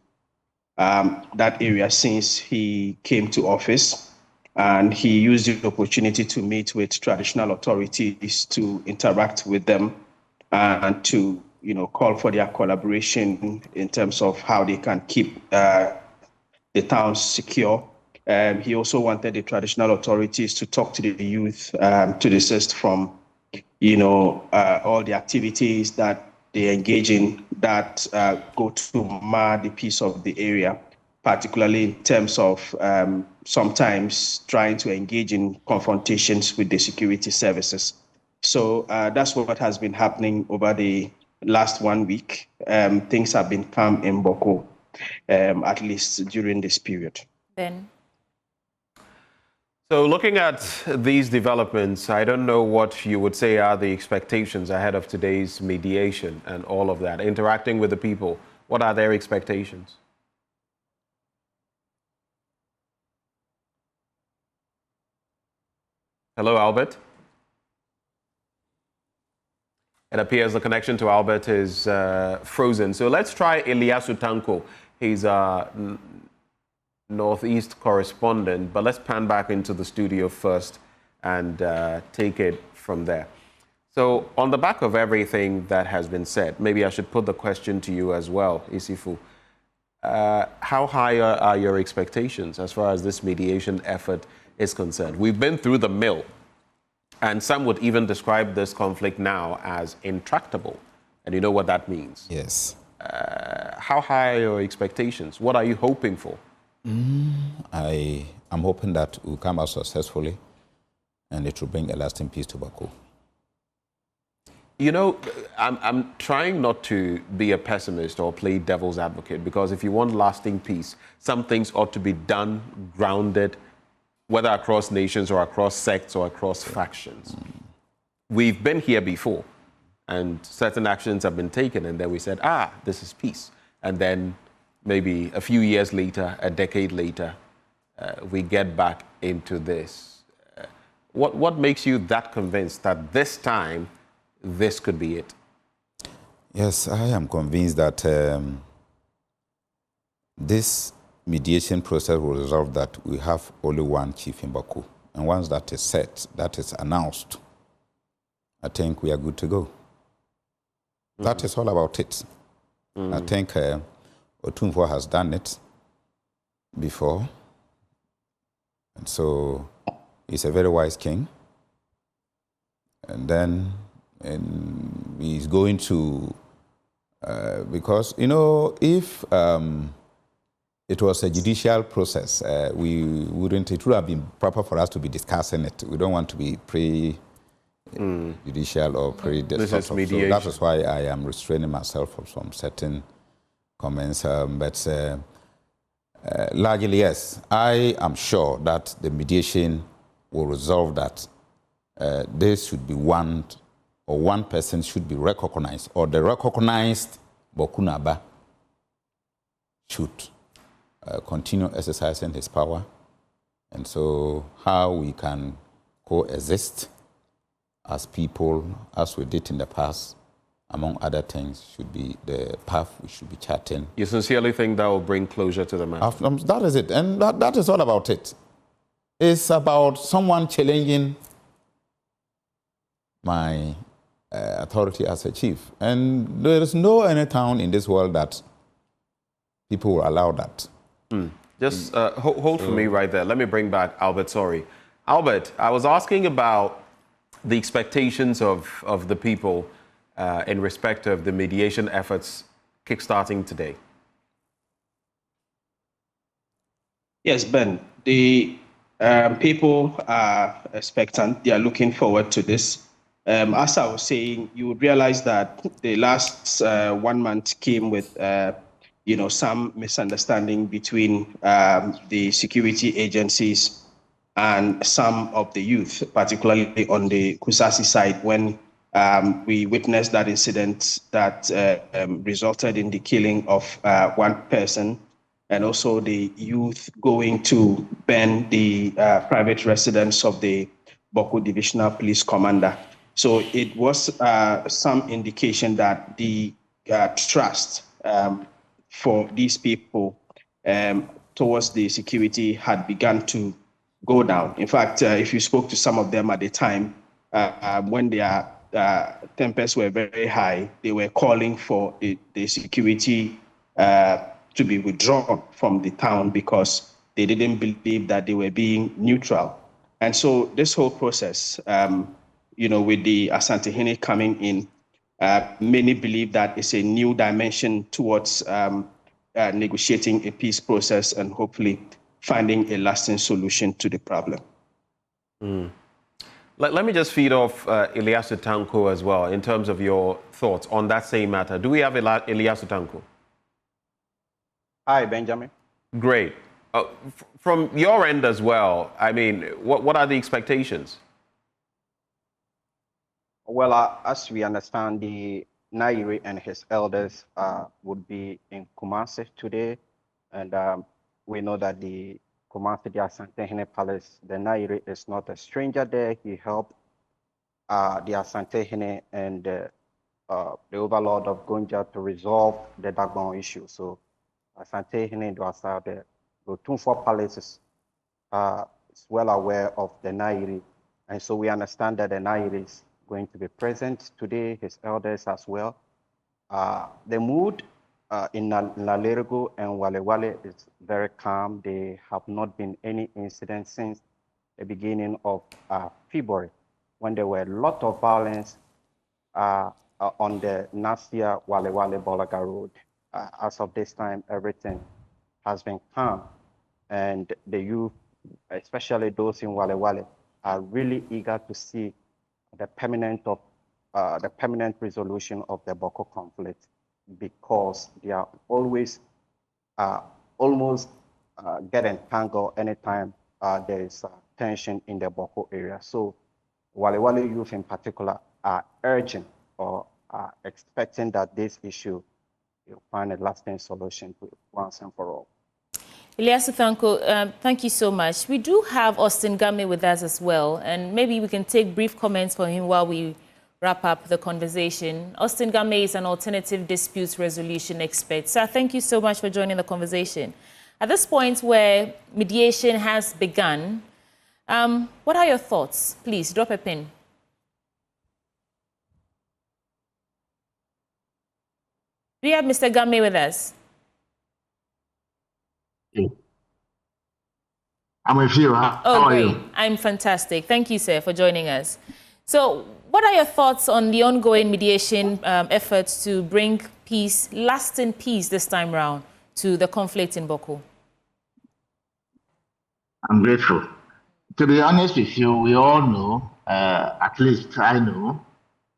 that area since he came to office. And he used the opportunity to meet with traditional authorities, to interact with them, and to, call for their collaboration in terms of how they can keep the towns secure. He also wanted the traditional authorities to talk to the youth to desist from, all the activities that they engage in that go to mar the peace of the area, particularly in terms of sometimes trying to engage in confrontations with the security services. So that's what has been happening over the last 1 week. Things have been calm in Bawku, at least during this period. Ben. So looking at these developments, I don't know what you would say are the expectations ahead of today's mediation and all of that, interacting with the people. What are their expectations? Hello, Albert. It appears the connection to Albert is frozen. So let's try Eliasu Tanko. He's a Northeast correspondent, but let's pan back into the studio first and take it from there. So on the back of everything that has been said, maybe I should put the question to you as well, Issifu. How high are your expectations as far as this mediation effort is concerned? We've been through the mill, and some would even describe this conflict now as intractable. And you know what that means. Yes. How high are your expectations? What are you hoping for? I am hoping that it will come out successfully and it will bring a lasting peace to Bawku. I'm trying not to be a pessimist or play devil's advocate, because if you want lasting peace, some things ought to be done, grounded, whether across nations or across sects or across factions. We've been here before, and certain actions have been taken, and then we said, this is peace. And then maybe a few years later, a decade later, we get back into this. What makes you that convinced that this time, this could be it? Yes, I am convinced that this mediation process will resolve that we have only one chief in Bawku. And once that is set, that is announced, I think we are good to go. Mm-hmm. That is all about it. Mm-hmm. I think Otumfuo has done it before. And so he's a very wise king. And then he's going to, because, you know, if it was a judicial process, it would have been proper for us to be discussing it. We don't want to be pre-judicial or this is mediation. So that is why I am restraining myself from certain comments. But largely, yes, I am sure that the mediation will resolve that. There should be one person should be recognized, or the recognized Bawku Naba should continue exercising his power. And so how we can coexist as people, as we did in the past, among other things, should be the path we should be charting. You sincerely think that will bring closure to the matter? That is it, and that is all about it. It's about someone challenging my authority as a chief. And there is no any town in this world that people will allow that. Just hold for me right there. Let me bring back Albert. Sorry. Albert, I was asking about the expectations of the people in respect of the mediation efforts kickstarting today. Yes, Ben. The people are expectant. They are looking forward to this. As I was saying, you would realize that the last 1 month came with some misunderstanding between the security agencies and some of the youth, particularly on the Kusasi side, when we witnessed that incident that resulted in the killing of one person, and also the youth going to burn the private residence of the Bawku Divisional Police Commander. So it was some indication that the trust for these people towards the security had begun to go down. In fact, if you spoke to some of them at the time, when their tempers were very high, they were calling for the security to be withdrawn from the town because they didn't believe that they were being neutral. And so this whole process, with the Asantehene coming in, many believe that it's a new dimension towards negotiating a peace process and hopefully finding a lasting solution to the problem. Let me just feed off Ilyasu Tanko as well in terms of your thoughts on that same matter. Do we have Ilyasu Tanko? Hi, Benjamin. Great. From your end as well, I mean, what are the expectations? Well, as we understand, the Nairi and his elders would be in Kumasi today. And we know that the Kumasi, the Asantehene Palace, the Nairi is not a stranger there. He helped the Asantehene and the overlord of Gonja to resolve the Dagbon issue. So Asantehene Dwasa, the Otumfuo Palace is well aware of the Nairi. And so we understand that the Nairi is going to be present today, his elders as well. The mood in Nalergo and Walewale is very calm. There have not been any incidents since the beginning of February, when there were a lot of violence on the Nasia Walewale Bolaga Road. As of this time, everything has been calm, and the youth, especially those in Walewale, are really eager to see the permanent resolution of the Bawku conflict, because they are always almost get entangled anytime there is tension in the Bawku area. So Walewale youth in particular are urging or are expecting that this issue will find a lasting solution once and for all. Ilyasu Thanko, thank you so much. We do have Austin Game with us as well, and maybe we can take brief comments from him while we wrap up the conversation. Austin Game is an alternative dispute resolution expert. Sir, thank you so much for joining the conversation. At this point where mediation has begun, what are your thoughts? Please drop a pin. Do you have Mr. Game with us? I'm with you. How are great. you? I'm fantastic. Thank you, sir, for joining us. So, what are your thoughts on the ongoing mediation efforts to bring peace, lasting peace this time round, to the conflict in Bawku? I'm grateful. To be honest with you, we all know, at least I know,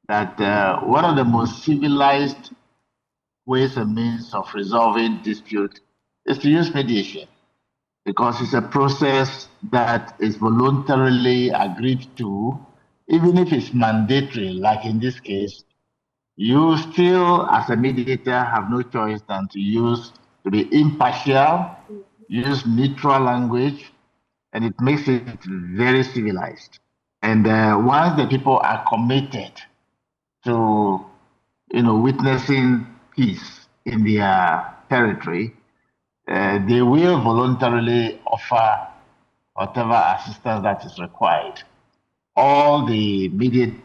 that one of the most civilized ways and means of resolving dispute is to use mediation, because it's a process that is voluntarily agreed to, even if it's mandatory, like in this case. You still, as a mediator, have no choice than to be impartial, use neutral language, and it makes it very civilized. And once the people are committed to, witnessing peace in their territory, they will voluntarily offer whatever assistance that is required. All the mediator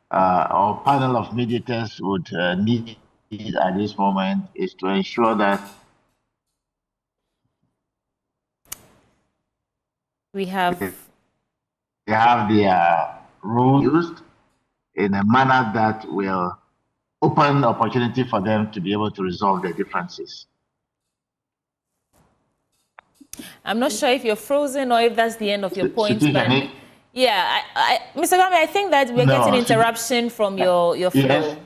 or panel of mediators would need at this moment is to ensure that they have their rule used in a manner that will open opportunity for them to be able to resolve their differences. I'm not sure if you're frozen or if that's the end of your point. But yeah, Mr. Game, I think that we're getting interruption from your flow. Yes.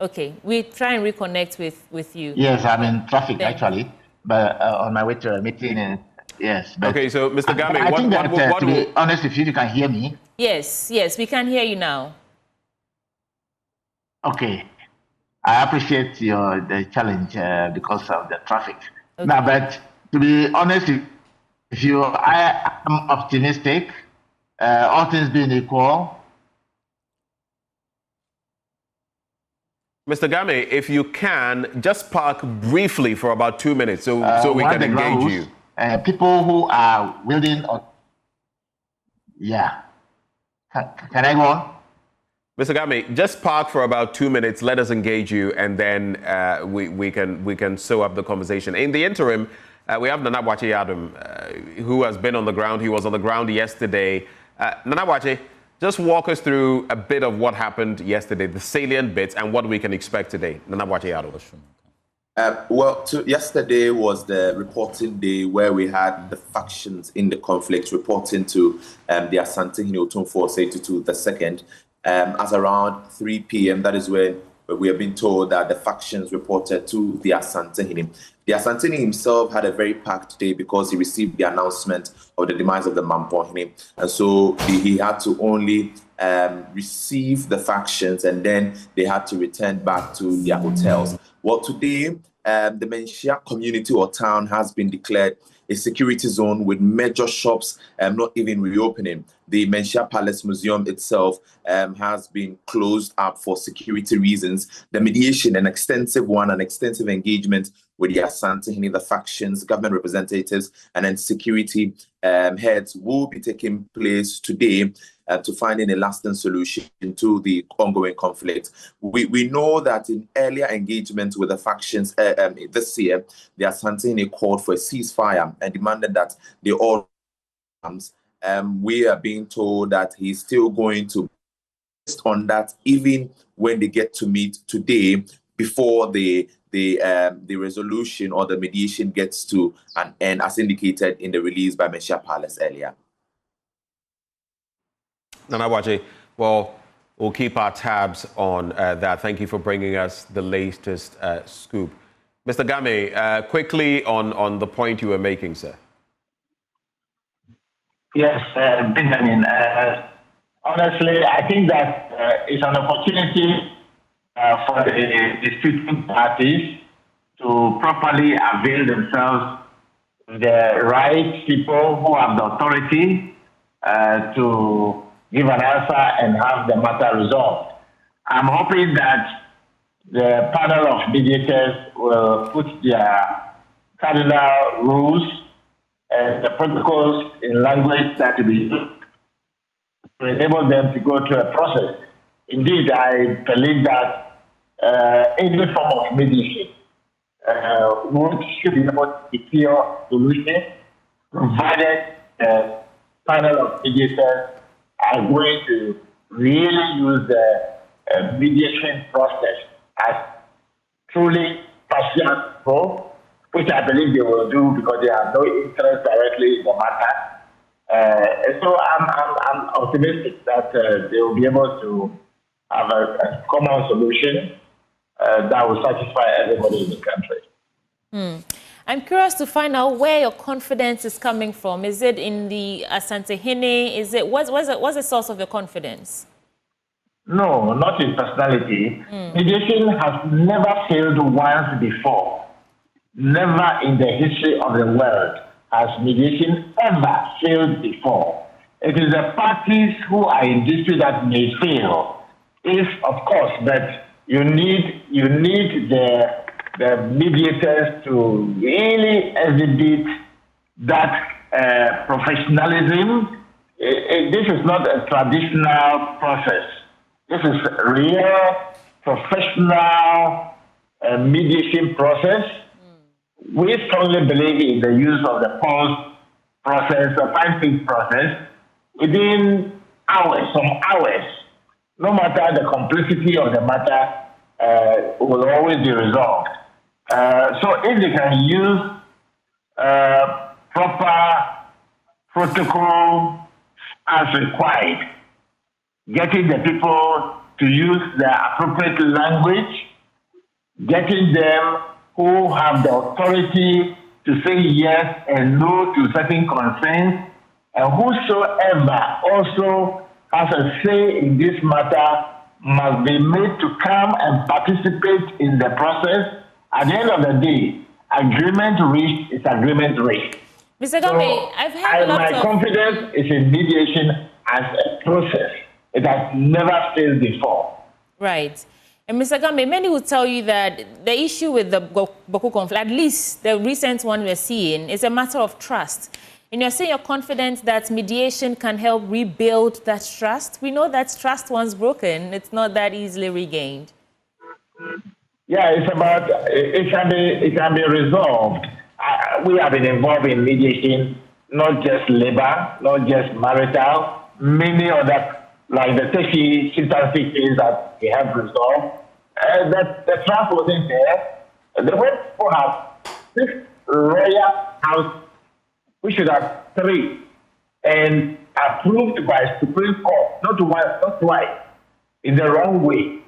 Okay, we try and reconnect with you. Yes, I'm in traffic actually, but on my way to a meeting. Yes. But okay, so Mr. Game, I think that to be honest with you can hear me. Yes, we can hear you now. Okay. I appreciate the challenge because of the traffic. Okay. Now, but to be honest with you, I am optimistic. All things being equal. Mr. Game, if you can, just park briefly for about 2 minutes so we can engage you. People who are willing, yeah. Can I go on? Mr. Game, just park for about 2 minutes. Let us engage you, and then we can sew up the conversation. In the interim, we have Nana Boakye Adam, who has been on the ground. He was on the ground yesterday. Nana Boakye, just walk us through a bit of what happened yesterday, the salient bits, and what we can expect today. Nana Boakye Adam. Yesterday was the reporting day where we had the factions in the conflict reporting to the Asantehene Otumfuo Osei the second. At around 3 p.m., that is when we have been told that the factions reported to the Asantehene. The Asantehene himself had a very packed day because he received the announcement of the demise of the Mampohene. And so he had to only receive the factions, and then they had to return back to their hotels. Well, today, the Menchia community or town has been declared a security zone with major shops not even reopening. The Menchia Palace Museum itself has been closed up for security reasons. The mediation, an extensive engagement with the Asantehene, the factions, government representatives, and then security heads will be taking place today to finding a lasting solution to the ongoing conflict. We know that in earlier engagements with the factions this year, the Asantehene called for a ceasefire and demanded that they all arms. We are being told that he's still going to insist on that even when they get to meet today before the resolution or the mediation gets to an end, as indicated in the release by Menchia Palace earlier. Nana Boakye, well, we'll keep our tabs on that. Thank you for bringing us the latest scoop. Mr. Game, quickly on the point you were making, sir. Yes, Benjamin. honestly, I think that it's an opportunity for the disputing parties to properly avail themselves of the right people who have the authority to give an answer and have the matter resolved. I'm hoping that the panel of mediators will put their cardinal rules and the protocols in language that will be used to enable them to go through a process. Indeed, I believe that any form of mediation should be able to secure solution, provided the panel of mediators are going to really use the mediation process as truly partial, which I believe they will do because they have no interest directly in the matter. So I'm optimistic that they will be able to have a common solution that will satisfy everybody in the country. I'm curious to find out where your confidence is coming from. Is it in the Asantehene? Is it what's the source of your confidence? No, not in personality. Mediation has never failed once before. Never in the history of the world has mediation ever failed before. It is the parties who are in dispute that may fail. If, of course, but you need the mediators to really exhibit that professionalism. This is not a traditional process. This is a real professional mediation process. We strongly believe in the use of the pulse process, the 5-phase process, within hours, some hours. No matter the complexity of the matter, will always be resolved. So if they can use proper protocol as required, getting the people to use the appropriate language, getting them who have the authority to say yes and no to certain concerns, and whosoever also has a say in this matter must be made to come and participate in the process. At the end of the day, agreement reached is agreement reached. Mr. Gambe, I've heard my confidence is in mediation as a process. It has never failed before. Right. And Mr. Gambe, many will tell you that the issue with the Bawku conflict, at least the recent one we're seeing, is a matter of trust. And you're saying you're confident that mediation can help rebuild that trust. We know that trust once broken, it's not that easily regained. Yeah, it's about, it can be resolved. We have been involved in mediation, not just labor, not just marital, many other, like the Teshi chieftaincy case that we have resolved. The trust wasn't there. The way people have 6 royal houses, we should have 3, and approved by Supreme Court, not once, not twice, in the wrong way.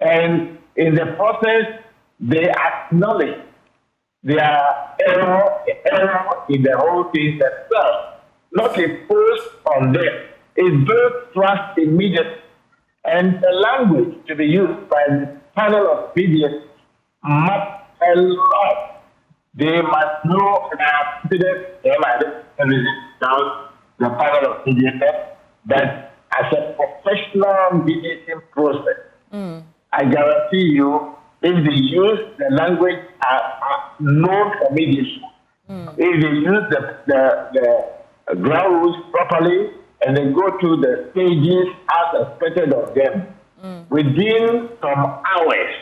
And in the process, they acknowledge their error in the whole thing themselves, not imposed on them. It builds trust immediately. And the language to be used by the panel of mediators must a lot. They must know and have confidence without the panel of mediators that as a professional mediation process, I guarantee you, if they use the language known for mediation, if they use the ground rules properly, and then go through the stages as expected of them, within some hours,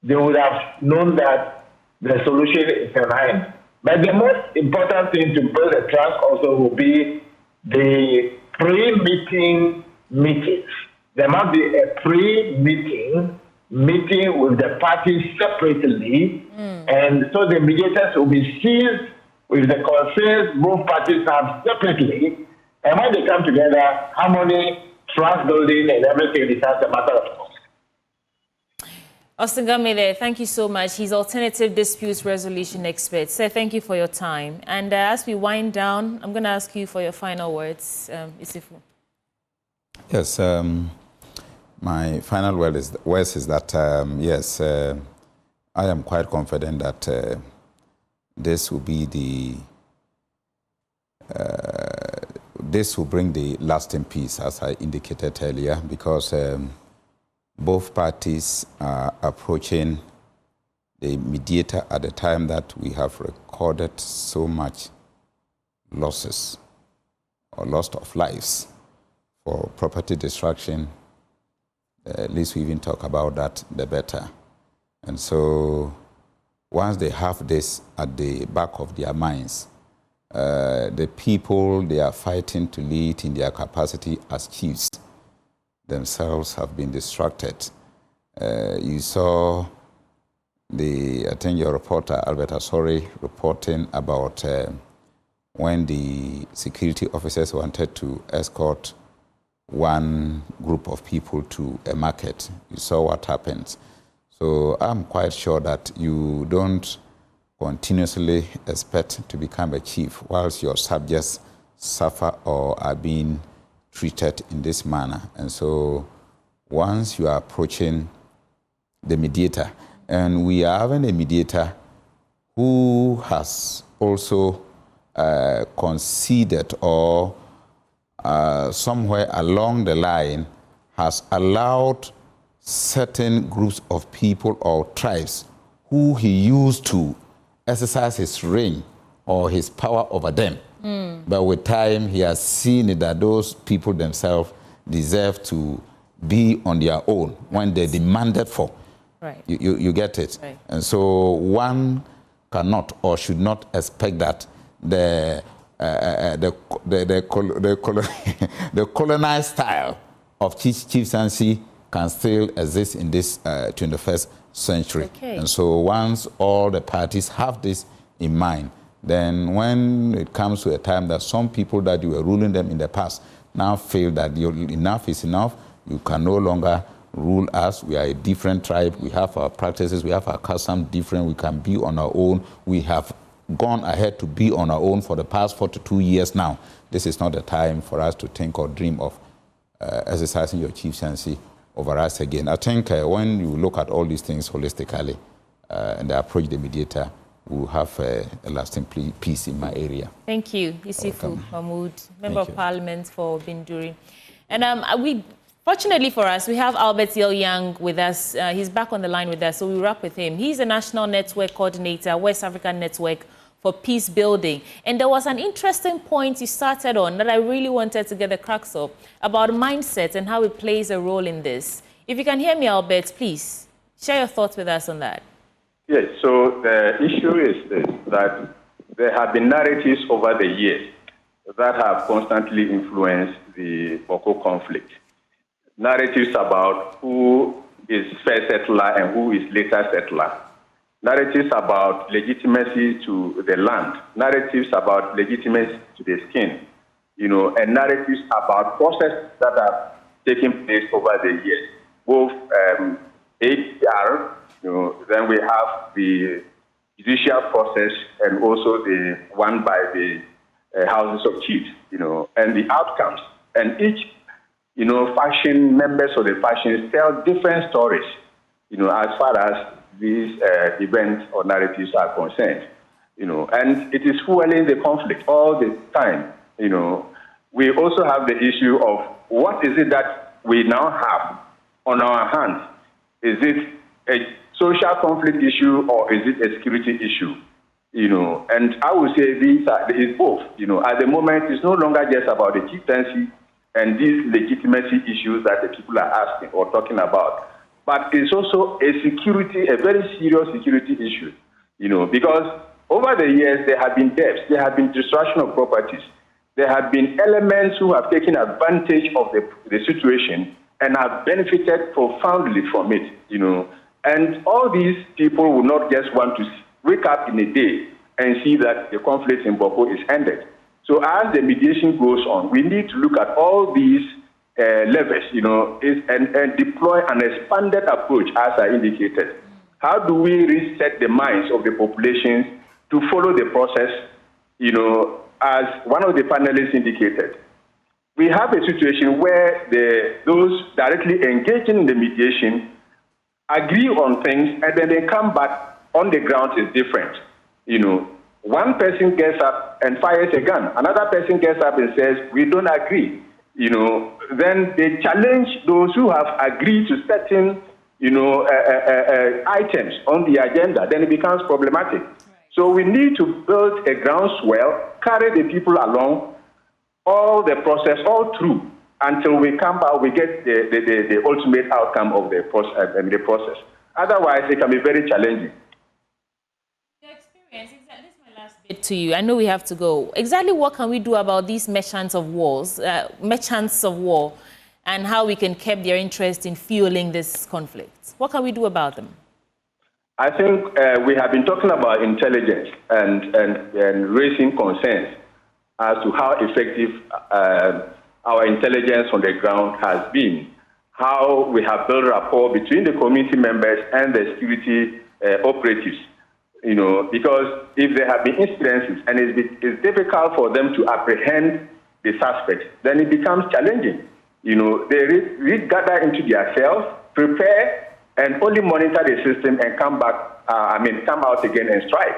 they would have known that the solution is in hand. But the most important thing to build a trust also will be the pre-meeting meetings. There must be a pre-meeting meeting with the parties separately, and so the mediators will be seized with the concerns both parties have separately, and when they come together, harmony, trust building, and everything becomes a matter of course. Austin Gamile, thank you so much. He's alternative disputes resolution expert. Sir, thank you for your time. And as we wind down, I'm going to ask you for your final words, Issifu. Yes, my final word is that, yes, I am quite confident that this will be this will bring the lasting peace, as I indicated earlier, because both parties are approaching the mediator at the time that we have recorded so much losses or loss of lives for property destruction. At least we even talk about that, the better. And so once they have this at the back of their minds, the people they are fighting to lead in their capacity as chiefs themselves have been distracted. You saw I think your reporter, Albert Asori, reporting about when the security officers wanted to escort one group of people to a market. You saw what happened. So I'm quite sure that you don't continuously expect to become a chief whilst your subjects suffer or are being treated in this manner. And so once you are approaching the mediator, and we are having a mediator who has also conceded or somewhere along the line has allowed certain groups of people or tribes who he used to exercise his reign or his power over them. But with time, he has seen that those people themselves deserve to be on their own when they demanded for. Right. You get it? Right. And so one cannot or should not expect that the colonized style of chieftaincy can still exist in this 21st century. Okay. And so once all the parties have this in mind, then when it comes to a time that some people that you were ruling them in the past now feel that enough is enough, you can no longer rule us. We are a different tribe. We have our practices. We have our customs different. We can be on our own. We have gone ahead to be on our own for the past 42 years now. This is not the time for us to think or dream of exercising your chieftaincy over us again. I think when you look at all these things holistically and approach the mediator, we'll have a lasting peace in my area. Thank you, Issifu Mahmoud, Member of Parliament for Binduri. And fortunately for us, we have Albert Young with us. He's back on the line with us, so we'll wrap with him. He's a National Network Coordinator, West African Network for Peace Building. And there was an interesting point you started on that I really wanted to get the crux of, about mindset and how it plays a role in this. If you can hear me, Albert, please share your thoughts with us on that. Yes, so the issue is this, that there have been narratives over the years that have constantly influenced the Bawku conflict. Narratives about who is first settler and who is later settler. Narratives about legitimacy to the land. Narratives about legitimacy to the skin. And narratives about processes that have taken place over the years. Both APR, then we have the judicial process and also the one by the houses of chiefs, and the outcomes. And each faction, members of the factions tell different stories, as far as these events or narratives are concerned, and it is fueling the conflict all the time, We also have the issue of what is it that we now have on our hands? Is it a social conflict issue or is it a security issue? And I would say it's both. At the moment, it's no longer just about the chieftaincy and these legitimacy issues that the people are asking or talking about, but it's also a very serious security issue, because over the years there have been deaths, there have been destruction of properties, there have been elements who have taken advantage of the situation and have benefited profoundly from it, And all these people will not just want to wake up in a day and see that the conflict in Bawku is ended. So as the mediation goes on, we need to look at all these levels, and deploy an expanded approach, as I indicated. How do we reset the minds of the populations to follow the process, as one of the panelists indicated? we have a situation where those directly engaging in the mediation agree on things, and then they come back on the ground is different. You know, one person gets up and fires a gun. Another person gets up and says, we don't agree. You know, then they challenge those who have agreed to certain, you know, items on the agenda. Then it becomes problematic. So we need to build a groundswell, carry the people along, all the process, all through, until we come out, we get the ultimate outcome of the process. Otherwise, it can be very challenging. Your experience, this is my last bit to you. I know we have to go. Exactly what can we do about these merchants of war, and how we can keep their interest in fueling this conflict? What can we do about them? I think we have been talking about intelligence and raising concerns as to how effective our intelligence on the ground has been, how we have built rapport between the community members and the security operatives. You know, because if there have been incidences and it's difficult for them to apprehend the suspect, then it becomes challenging. You know, they gather into their cells, prepare, and only monitor the system and come out again and strike.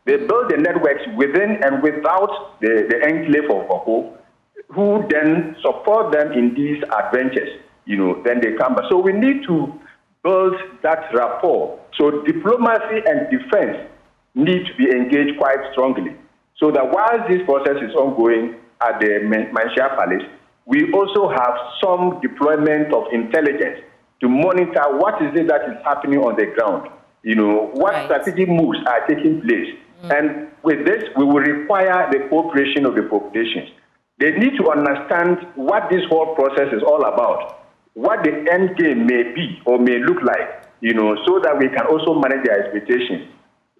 They build the networks within and without the enclave of Bawku, who then support them in these adventures. You know, then they come back. So we need to build that rapport. So diplomacy and defense need to be engaged quite strongly. So that while this process is ongoing at the Manshia Palace, we also have some deployment of intelligence to monitor what is it that is happening on the ground. You know, what strategic moves are taking place. And with this, we will require the cooperation of the populations. They need to understand what this whole process is all about, what the end game may be or may look like, you know, so that we can also manage their expectations.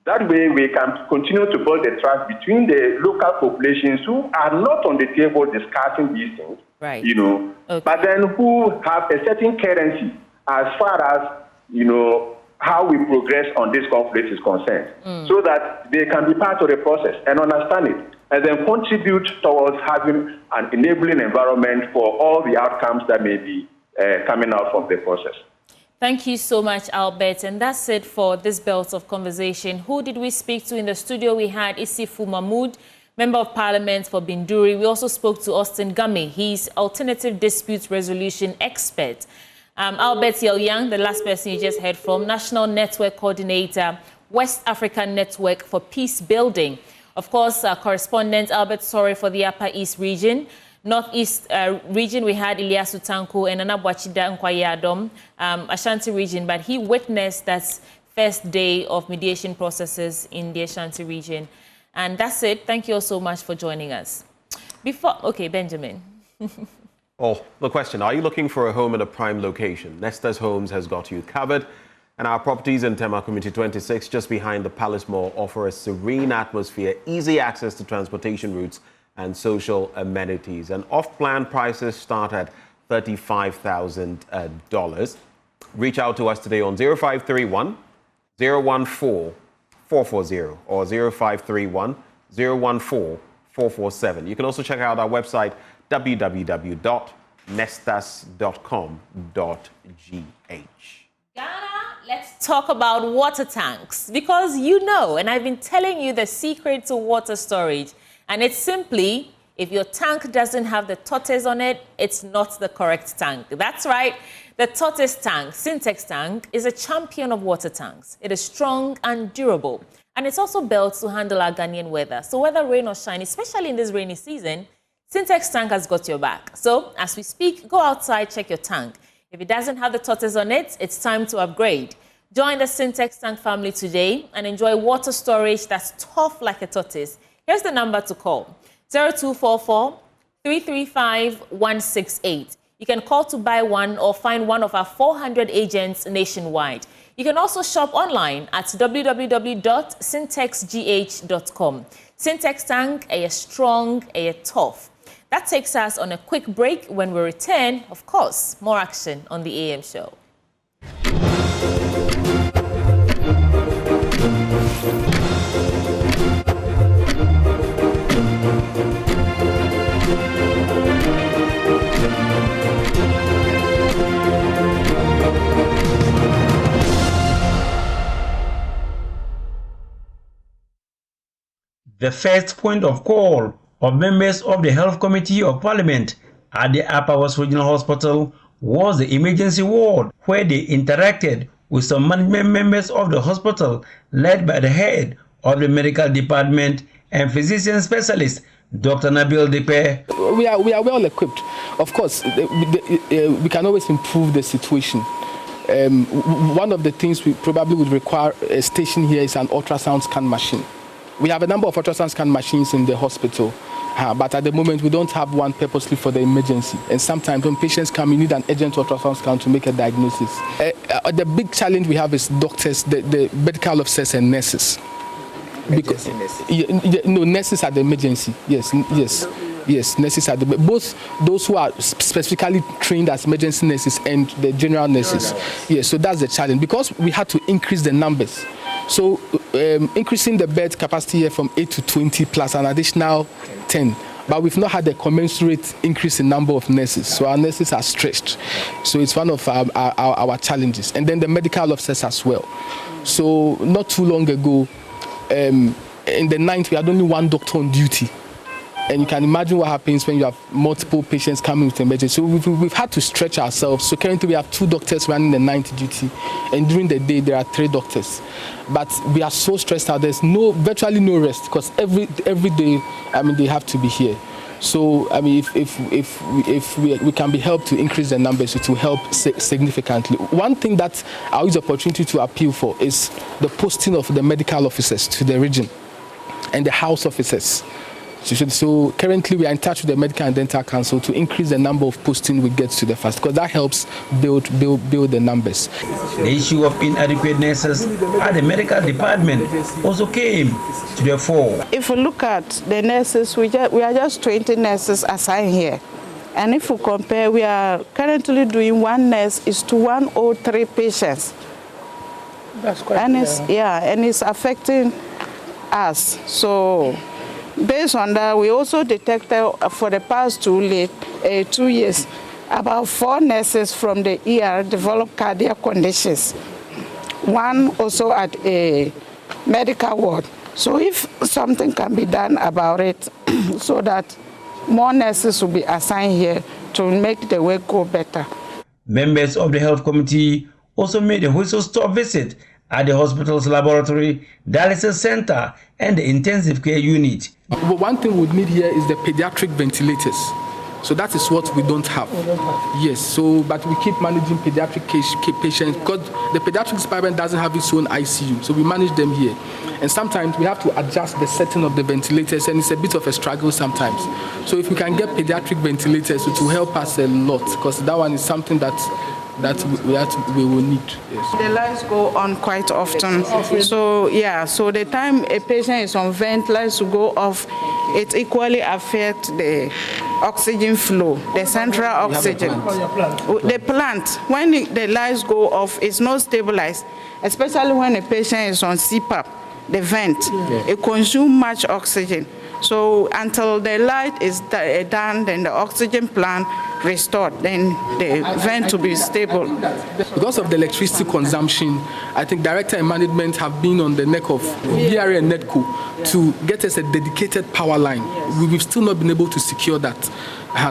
That way, we can continue to build the trust between the local populations who are not on the table discussing these things, you know, but then who have a certain currency as far as, you know, how we progress on this conflict is concerned, so that they can be part of the process and understand it, and then contribute towards having an enabling environment for all the outcomes that may be coming out from the process. Thank you so much, Albert. And that's it for this belt of conversation. Who did we speak to in the studio? We had Issifu Mahmoud, Member of Parliament for Binduri. We also spoke to Austin Gummy. He's alternative dispute resolution expert. Albert Young, the last person you just heard from, National Network Coordinator, West African Network for Peace Building. Of course, correspondent Albert Sorry for the Upper East region. Northeast region, we had Ilyasu Tanko and Anabwachida Nkwayadom, Ashanti region, but he witnessed that first day of mediation processes in the Ashanti region. And that's it. Thank you all so much for joining us. Okay, Benjamin. Oh, the question, are you looking for a home in a prime location? Nesta's Homes has got you covered. And our properties in Tema Community 26, just behind the Palace Mall, offer a serene atmosphere, easy access to transportation routes, and social amenities. And off-plan prices start at $35,000. Reach out to us today on 0531 014 440 or 0531 014 447. You can also check out our website, www.nestas.com.gh. Let's talk about water tanks, because you know, and I've been telling you the secret to water storage, and it's simply, if your tank doesn't have the tortoise on it, it's not the correct tank. That's right. The tortoise tank, Syntex tank, is a champion of water tanks. It is strong and durable, and it's also built to handle our Ghanaian weather. So whether rain or shine, especially in this rainy season, Syntex tank has got your back. So as we speak, go outside, check your tank. If it doesn't have the tortoise on it, it's time to upgrade. Join the Syntex tank family today and enjoy water storage that's tough like a tortoise. Here's the number to call: 0244 335 168. You can call to buy one or find one of our 400 agents nationwide. You can also shop online at www.syntexgh.com. Syntex tank, a strong, a tough. That takes us on a quick break. When we return, of course, more action on the AM show. The first point of call of members of the Health Committee of Parliament at the Upper West Regional Hospital was the emergency ward, where they interacted with some management members of the hospital, led by the head of the medical department and physician specialist, Dr. Nabil Depe. We are well equipped. Of course, we can always improve the situation. One of the things we probably would require a station here is an ultrasound scan machine. We have a number of ultrasound scan machines in the hospital, but at the moment we don't have one purposely for the emergency. And sometimes when patients come, you need an urgent ultrasound scan to make a diagnosis. The big challenge we have is doctors, the medical officers and nurses. Because, no, nurses at the emergency. Yes, nurses at the both those who are specifically trained as emergency nurses and the general nurses. Yes, so that's the challenge because we had to increase the numbers. So increasing the bed capacity here from 8 to 20 plus an additional 10. But we've not had a commensurate increase in number of nurses. So our nurses are stretched. So it's one of our challenges. And then the medical officers as well. So not too long ago, in the night, we had only one doctor on duty. And you can imagine what happens when you have multiple patients coming with emergency. So we've had to stretch ourselves. So currently we have 2 doctors running the night duty. And during the day, there are 3 doctors. But we are so stressed out. There's virtually no rest because every day, they have to be here. So, if we can be helped to increase the numbers, it will help significantly. One thing that I'll use the opportunity to appeal for is the posting of the medical officers to the region and the house officers. So currently we are in touch with the Medical and Dental Council to increase the number of posting we get to the fast because that helps build the numbers. The issue of inadequate nurses at the medical department also came to the fore. If we look at the nurses, we are just 20 nurses assigned here. And if we compare, we are currently doing 1 nurse is to 103 patients. That's quite and it's affecting us. So based on that, we also detected for the past 2 years, about 4 nurses from the ER developed cardiac conditions. 1 also at a medical ward. So if something can be done about it so that more nurses will be assigned here to make the work go better. Members of the health committee also made a whistle-stop visit at the hospital's laboratory, dialysis center, and the intensive care unit. One thing we need here is the pediatric ventilators. So that is what we don't have. Yes, so but we keep managing pediatric patients because the pediatric department doesn't have its own ICU, so we manage them here. And sometimes we have to adjust the setting of the ventilators, and it's a bit of a struggle sometimes. So if we can get pediatric ventilators, it will help us a lot because that one is something that we will need. Yes. The lights go on quite often. So so the time a patient is on vent, lights will go off. It equally affects the oxygen flow, the central oxygen. The plant, when the lights go off, it's not stabilized, especially when a patient is on CPAP, the vent. It consumes much oxygen. So until the light is done, then the oxygen plant restored, then the vent will be stable. Because of the electricity consumption, I think director and management have been on the neck of BRA and NEDCO to get us a dedicated power line. We've still not been able to secure that,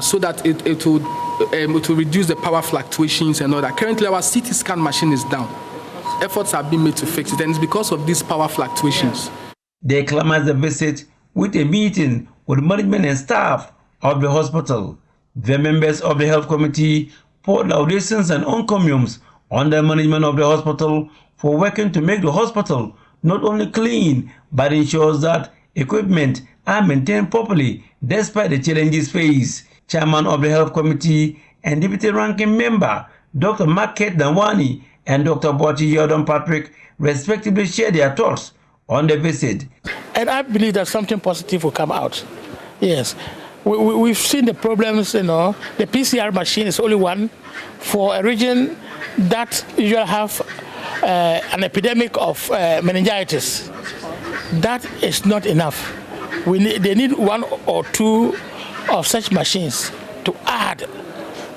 so that it will reduce the power fluctuations and all that. Currently, our CT scan machine is down. Efforts have been made to fix it, and it's because of these power fluctuations. They clamored the visit with a meeting with management and staff of the hospital. The members of the health committee poured laudations and encomiums on the management of the hospital for working to make the hospital not only clean, but ensures that equipment are maintained properly despite the challenges faced. Chairman of the health committee and deputy ranking member, Dr. Market Danwani and Dr. Bochi Yodon Patrick, respectively shared their thoughts on the visit. And I believe that something positive will come out. Yes. We've seen the problems, the PCR machine is only one for a region that usually have an epidemic of meningitis. That is not enough. They need 1 or 2 of such machines to add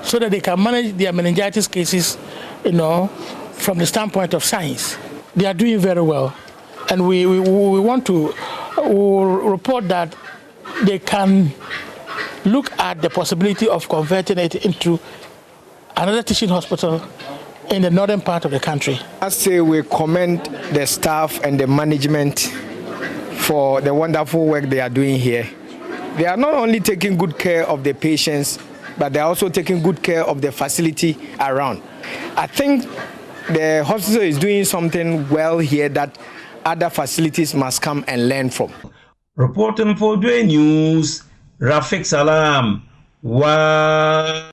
so that they can manage their meningitis cases, from the standpoint of science. They are doing very well. And we want to report that they can look at the possibility of converting it into another teaching hospital in the northern part of the country. I say we commend the staff and the management for the wonderful work they are doing here. They are not only taking good care of the patients, but they are also taking good care of the facility around. I think the hospital is doing something well here that other facilities must come and learn from. Reporting for Dway News, Rafik Salam. Wow.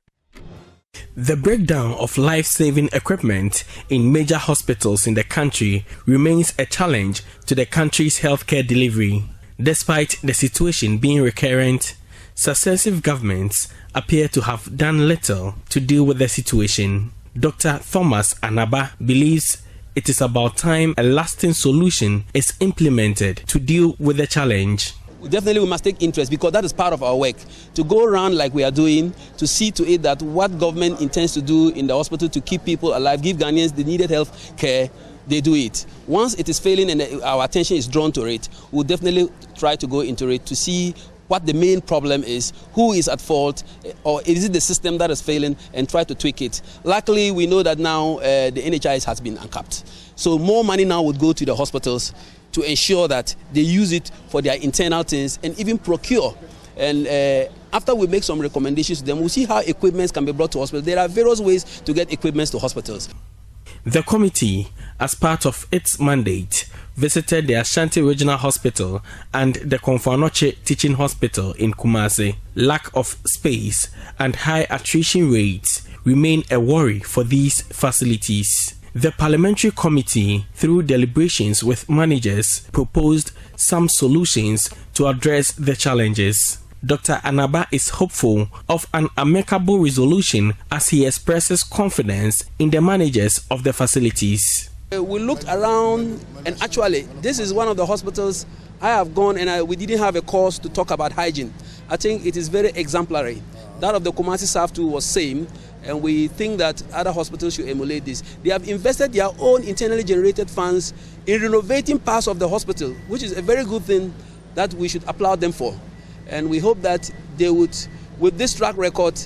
The breakdown of life-saving equipment in major hospitals in the country remains a challenge to the country's healthcare delivery. Despite the situation being recurrent, successive governments appear to have done little to deal with the situation. Dr. Thomas Anaba believes it is about time a lasting solution is implemented to deal with the challenge. Definitely we must take interest, because that is part of our work, to go around like we are doing, to see to it that what government intends to do in the hospital to keep people alive, give Ghanaians the needed health care, they do it. Once it is failing and our attention is drawn to it, we'll definitely try to go into it to see what the main problem is, who is at fault, or is it the system that is failing, and try to tweak it. Luckily, we know that now the NHIS has been uncapped. So more money now would go to the hospitals to ensure that they use it for their internal things and even procure. And after we make some recommendations to them, we'll see how equipment can be brought to hospitals. There are various ways to get equipment to hospitals. The committee, as part of its mandate, visited the Ashanti Regional Hospital and the Konfanoche Teaching Hospital in Kumasi. Lack of space and high attrition rates remain a worry for these facilities. The parliamentary committee, through deliberations with managers, proposed some solutions to address the challenges. Dr. Anaba is hopeful of an amicable resolution as he expresses confidence in the managers of the facilities. We looked around, and actually this is one of the hospitals I have gone, and we didn't have a course to talk about hygiene. I think it is very exemplary. That of the Kumasi South too was same, and we think that other hospitals should emulate this. They have invested their own internally generated funds in renovating parts of the hospital, which is a very good thing that we should applaud them for. And we hope that they would, with this track record,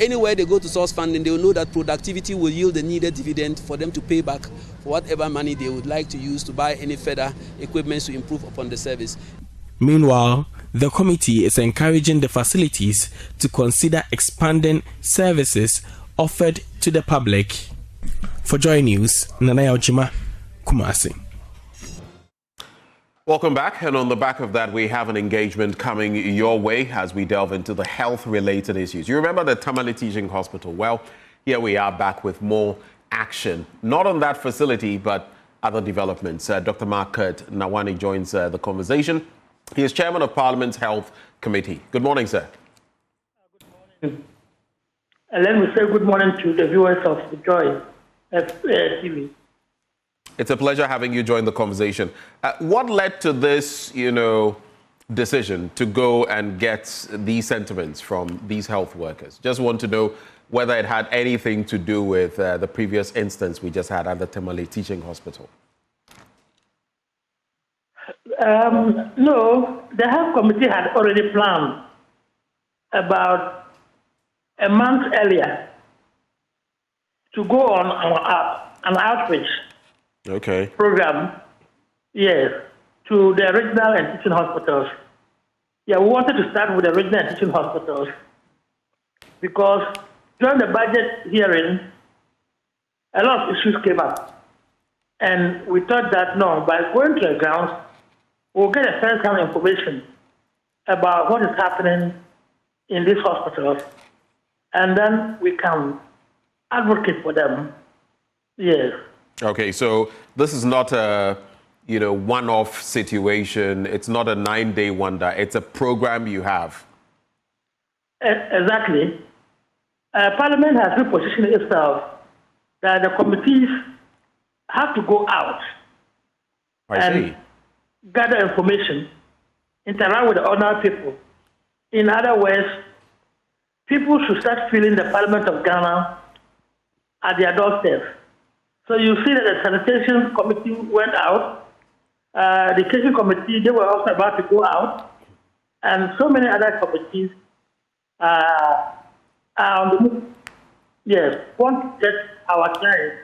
anywhere they go to source funding, they will know that productivity will yield the needed dividend for them to pay back for whatever money they would like to use to buy any further equipment to improve upon the service. Meanwhile, the committee is encouraging the facilities to consider expanding services offered to the public. For Joy News, Nanaya Ojima, Kumasi. Welcome back, and on the back of that, we have an engagement coming your way as we delve into the health-related issues. You remember the Tamale Teaching Hospital? Well, here we are back with more action, not on that facility, but other developments. Dr. Mark Kurt Nawani joins the conversation. He is chairman of Parliament's Health Committee. Good morning, sir. Good morning. Let me say good morning to the viewers of the Joy TV. It's a pleasure having you join the conversation. What led to this, decision to go and get these sentiments from these health workers? Just want to know whether it had anything to do with the previous instance we just had at the Tamale Teaching Hospital. No, the health committee had already planned about a month earlier to go on an outreach program, yes, to the regional and teaching hospitals. Yeah, we wanted to start with the regional and teaching hospitals because during the budget hearing, a lot of issues came up. And we thought that, no, by going to the grounds, we'll get a first-hand information about what is happening in these hospitals, and then we can advocate for them. Yes. Okay, so this is not a, one-off situation. It's not a 9-day wonder. It's a program you have. Exactly. Parliament has repositioned itself that the committees have to go out and gather information, interact with the ordinary people. In other words, people should start feeling the Parliament of Ghana at their doorstep. So you see that the sanitation committee went out, the education committee, they were also about to go out, and so many other committees are on the move. Yes, want to get our clients,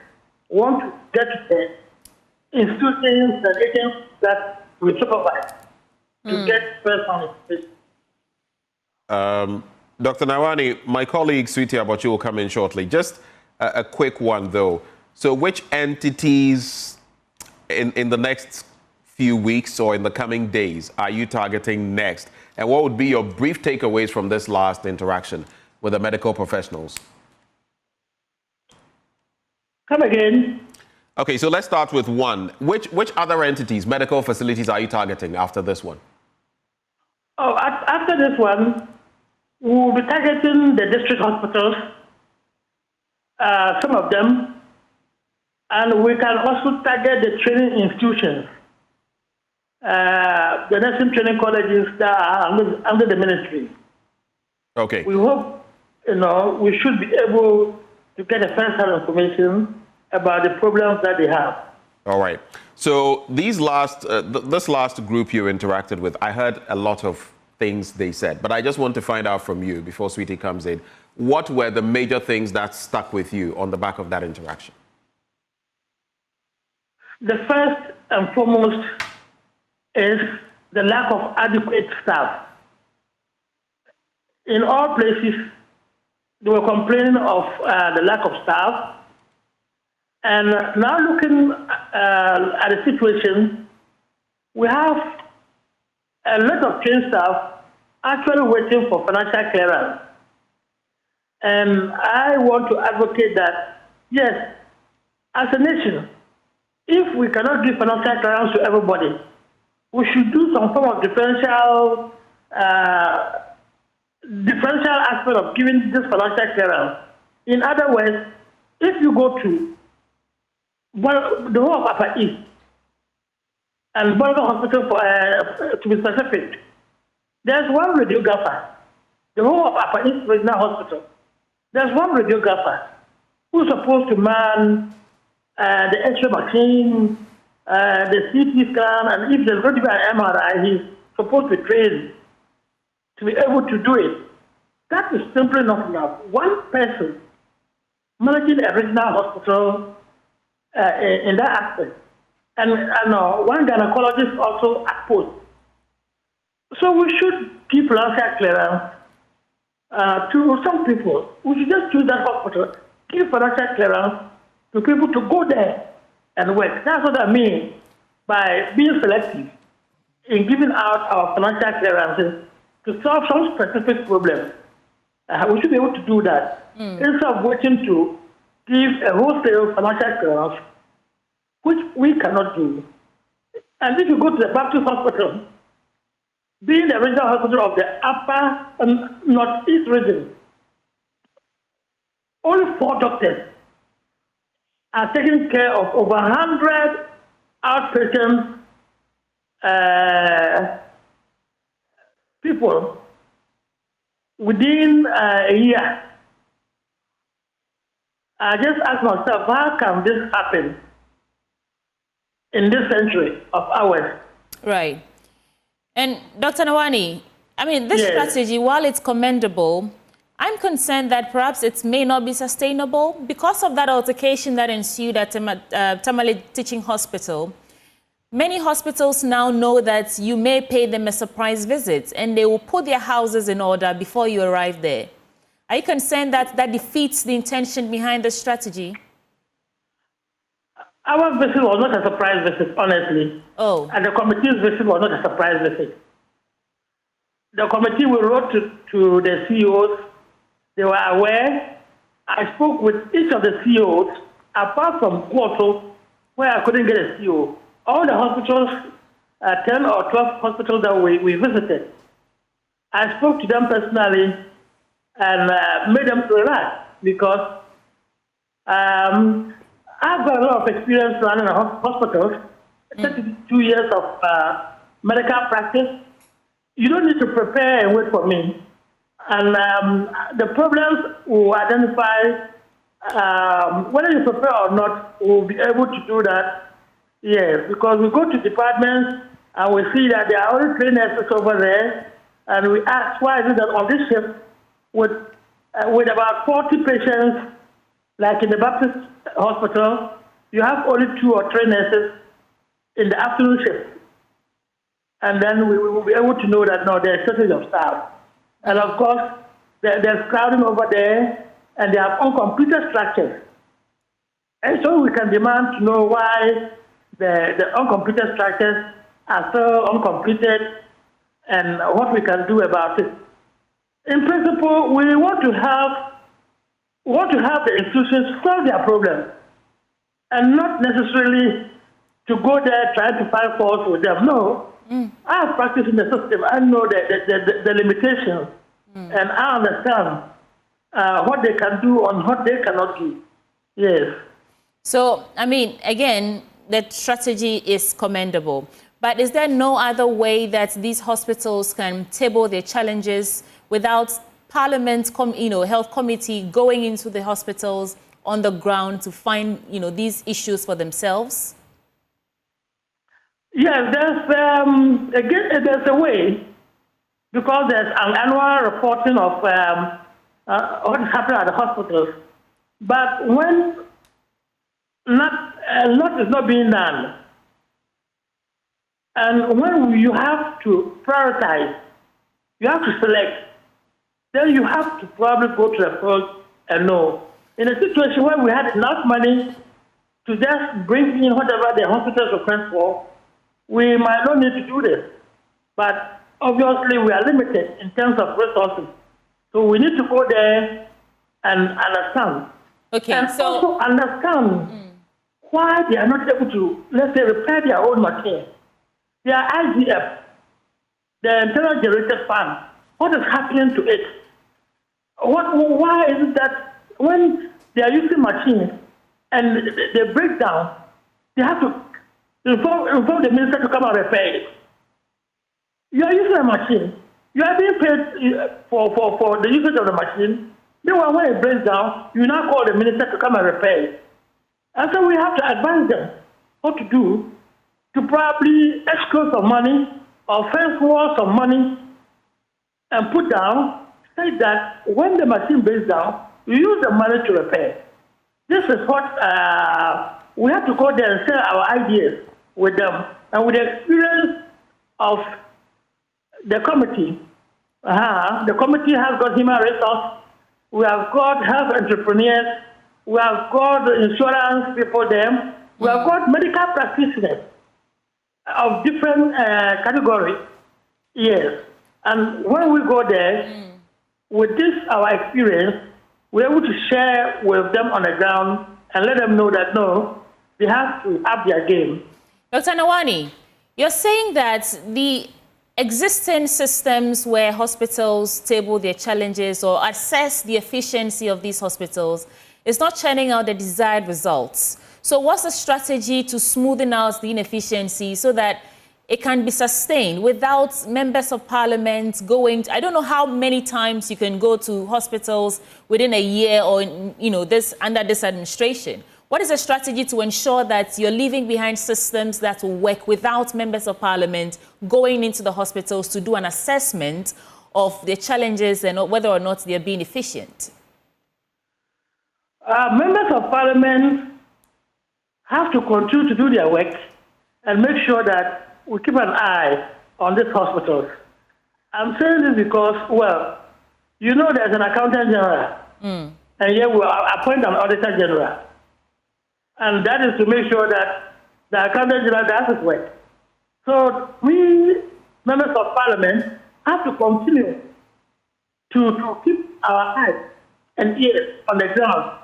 want to get the institutions and agents that we supervise to get personal information. Dr. Nawani, my colleague Sweetie Abachi will come in shortly. Just a quick one, though. So which entities in the next few weeks or in the coming days are you targeting next? And what would be your brief takeaways from this last interaction with the medical professionals? Come again. Okay, so let's start with one. Which other entities, medical facilities, are you targeting after this one? Oh, after this one, we'll be targeting the district hospitals, some of them, and we can also target the training institutions, the nursing training colleges that are under the ministry. Okay. We hope, we should be able to get a first-hand information about the problems that they have. All right. So these this last group you interacted with, I heard a lot of things they said, but I just want to find out from you before Sweetie comes in, what were the major things that stuck with you on the back of that interaction? The first and foremost is the lack of adequate staff. In all places, they were complaining of the lack of staff. And now looking at the situation, we have a lot of trained staff actually waiting for financial clearance. And I want to advocate that, yes, as a nation, if we cannot give financial clearance to everybody, we should do some form of differential aspect of giving this financial clearance. In other words, if you go to the whole of Upper East and Bawku Hospital, to be specific, there's one radiographer. The whole of Upper East Regional Hospital, there's one radiographer who's supposed to man the X-ray machine, the CT scan, and if there's going to be an MRI, he's supposed to be trained to be able to do it. That is simply not enough. One person managing a regional hospital in that aspect, and one gynecologist also at post. So we should give financial clearance to some people. We should just choose that hospital, give financial clearance to people to go there and work. That's what I mean by being selective in giving out our financial clearances to solve some specific problems. We should be able to do that instead of waiting to give a wholesale financial clearance, which we cannot do. And if you go to the Baptist Hospital, being the regional hospital of the upper and northeast region, only 4 doctors are taking care of over 100 outpatient people within a year. I just ask myself, how can this happen in this century of ours? Right. And Dr. Nawani, I mean, this strategy, while it's commendable, I'm concerned that perhaps it may not be sustainable because of that altercation that ensued at Tamale Teaching Hospital. Many hospitals now know that you may pay them a surprise visit and they will put their houses in order before you arrive there. Are you concerned that that defeats the intention behind the strategy? Our visit was not a surprise visit, honestly. Oh. And the committee's visit was not a surprise visit. The committee, we wrote to the CEOs. They were aware. I spoke with each of the CEOs, apart from Kwoto, where I couldn't get a CEO. All the hospitals, 10 or 12 hospitals that we visited, I spoke to them personally and made them relax because I've got a lot of experience running hospitals, 32 years of medical practice. You don't need to prepare and wait for me. And the problems we'll identify, whether you prepare or not, we'll be able to do that. Yes, because we go to departments and we see that there are only 3 nurses over there, and we ask why is it that on this shift, with about 40 patients, like in the Baptist hospital, you have only 2 or 3 nurses in the afternoon shift. And then we will be able to know that, no, there's shortage of staff. And of course, there's crowding over there, and they have uncompleted structures. And so we can demand to know why the uncompleted structures are so uncompleted and what we can do about it. In principle, we want to have the institutions solve their problems and not necessarily to go there trying to find fault with them. No. I have practiced in the system. I know the limitations, and I understand what they can do and what they cannot do. Yes. So, I mean, again, the strategy is commendable. But is there no other way that these hospitals can table their challenges without Parliament, Health Committee going into the hospitals on the ground to find, these issues for themselves? Yes, there's a way, because there's an annual reporting of what is happening at the hospitals. But when a lot is not being done, and when you have to prioritize, you have to select, then you have to probably go to the front and know. In a situation where we had enough money to just bring in whatever the hospitals request for, we might not need to do this. But obviously, we are limited in terms of resources. So we need to go there and understand. Okay, and also understand why they are not able to, let's say, repair their own machine. Their IGF, the internal generated fund, what is happening to it? Why is it that when they are using machines and they break down, they have to inform the minister to come and repair it? You are using a machine. You are being paid for the usage of the machine. Then when it breaks down, you now call the minister to come and repair it. And so we have to advise them what to do to probably escrow some money or fence wall some money and put down, say that when the machine breaks down, you use the money to repair. This is what we have to go there and share our ideas with them. And with the experience of the committee, the committee has got human resource, we have got health entrepreneurs, we have got insurance people there, we have got medical practitioners of different categories. Yes. And when we go there, with this, our experience, we're able to share with them on the ground and let them know that, no, they have to up their game. Dr. Nawani, you're saying that the existing systems where hospitals table their challenges or assess the efficiency of these hospitals is not churning out the desired results. So what's the strategy to smoothen out the inefficiency so that it can be sustained without members of parliament going I don't know how many times you can go to hospitals within a year or, this under this administration. What is the strategy to ensure that you're leaving behind systems that will work without members of parliament going into the hospitals to do an assessment of the challenges and whether or not they're being efficient? Members of parliament have to continue to do their work and make sure that we keep an eye on these hospitals. I'm saying this because, well, there's an accountant general, and here we appoint an auditor general. And that is to make sure that the accountant general does his work. So we, members of parliament, have to continue to keep our eyes and ears on the ground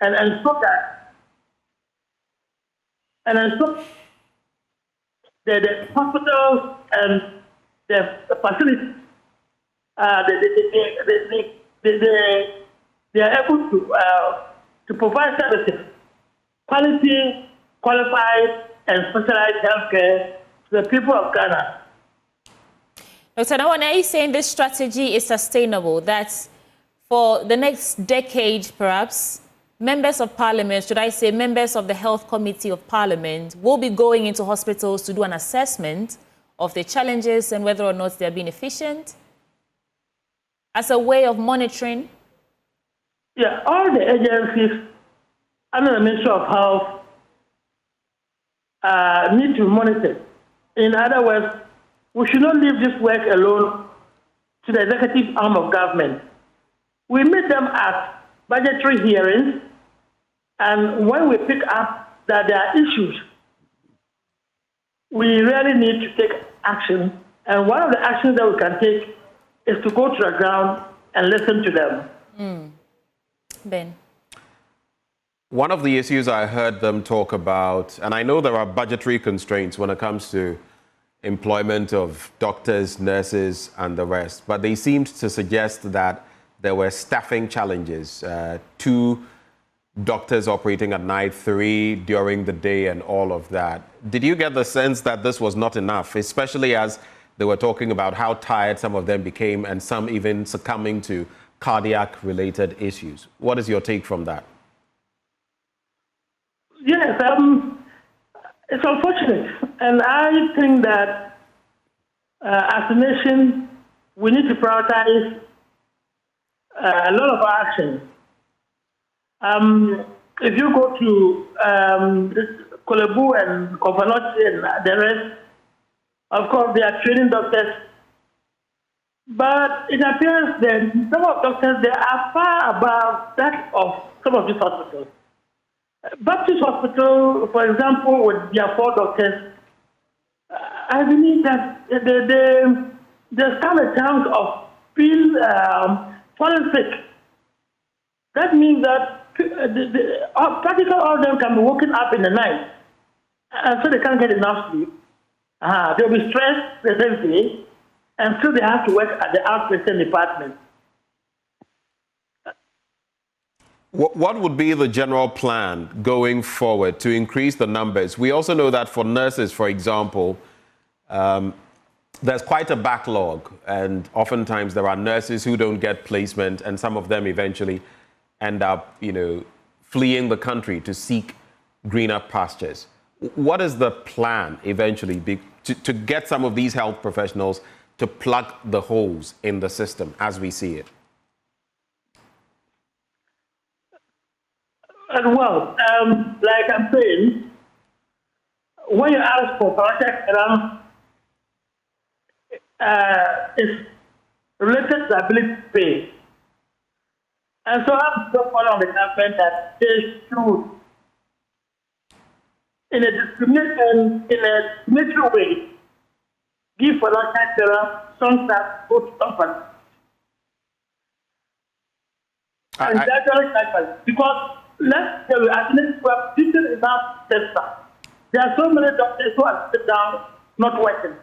and ensure the hospitals and the facilities, they are able to provide services, quality, qualified, and specialized healthcare to the people of Ghana. Dr. Nawan, are you saying this strategy is sustainable, that for the next decade, perhaps, members of parliament, should I say members of the Health Committee of Parliament, will be going into hospitals to do an assessment of the challenges and whether or not they're being efficient as a way of monitoring? Yeah, all the agencies under the Ministry of Health need to monitor. In other words, we should not leave this work alone to the executive arm of government. We meet them at budgetary hearings, and when we pick up that there are issues, we really need to take action. And one of the actions that we can take is to go to the ground and listen to them. Ben. One of the issues I heard them talk about, and I know there are budgetary constraints when it comes to employment of doctors, nurses, and the rest, but they seemed to suggest that there were staffing challenges. 2 doctors operating at night, 3 during the day, and all of that. Did you get the sense that this was not enough, especially as they were talking about how tired some of them became and some even succumbing to cardiac-related issues? What is your take from that? Yes, it's unfortunate. And I think that as a nation, we need to prioritize a lot of actions. If you go to Kolebu and Kovanochi and the rest, of course, they are training doctors. But it appears that some of doctors, they are far above that of some of these hospitals. Baptist Hospital, for example, with their 4 doctors, I believe that they stand a chance of being falling sick. That means that practically all of them can be woken up in the night, and so they can't get enough sleep. They'll be stressed the next day, and so they have to work at the outpatient department. What would be the general plan going forward to increase the numbers? We also know that for nurses, for example, there's quite a backlog, and oftentimes there are nurses who don't get placement, and some of them eventually end up, fleeing the country to seek greener pastures. What is the plan eventually to get some of these health professionals to plug the holes in the system as we see it? Well, like I'm saying, when you ask for project it's related to ability to pay. And so I'm so calling on the government that they should, in a discriminatory way, give for that some staff go to company. And that's because let's say we are teaching enough staff. There are so many doctors who are sit down, not working.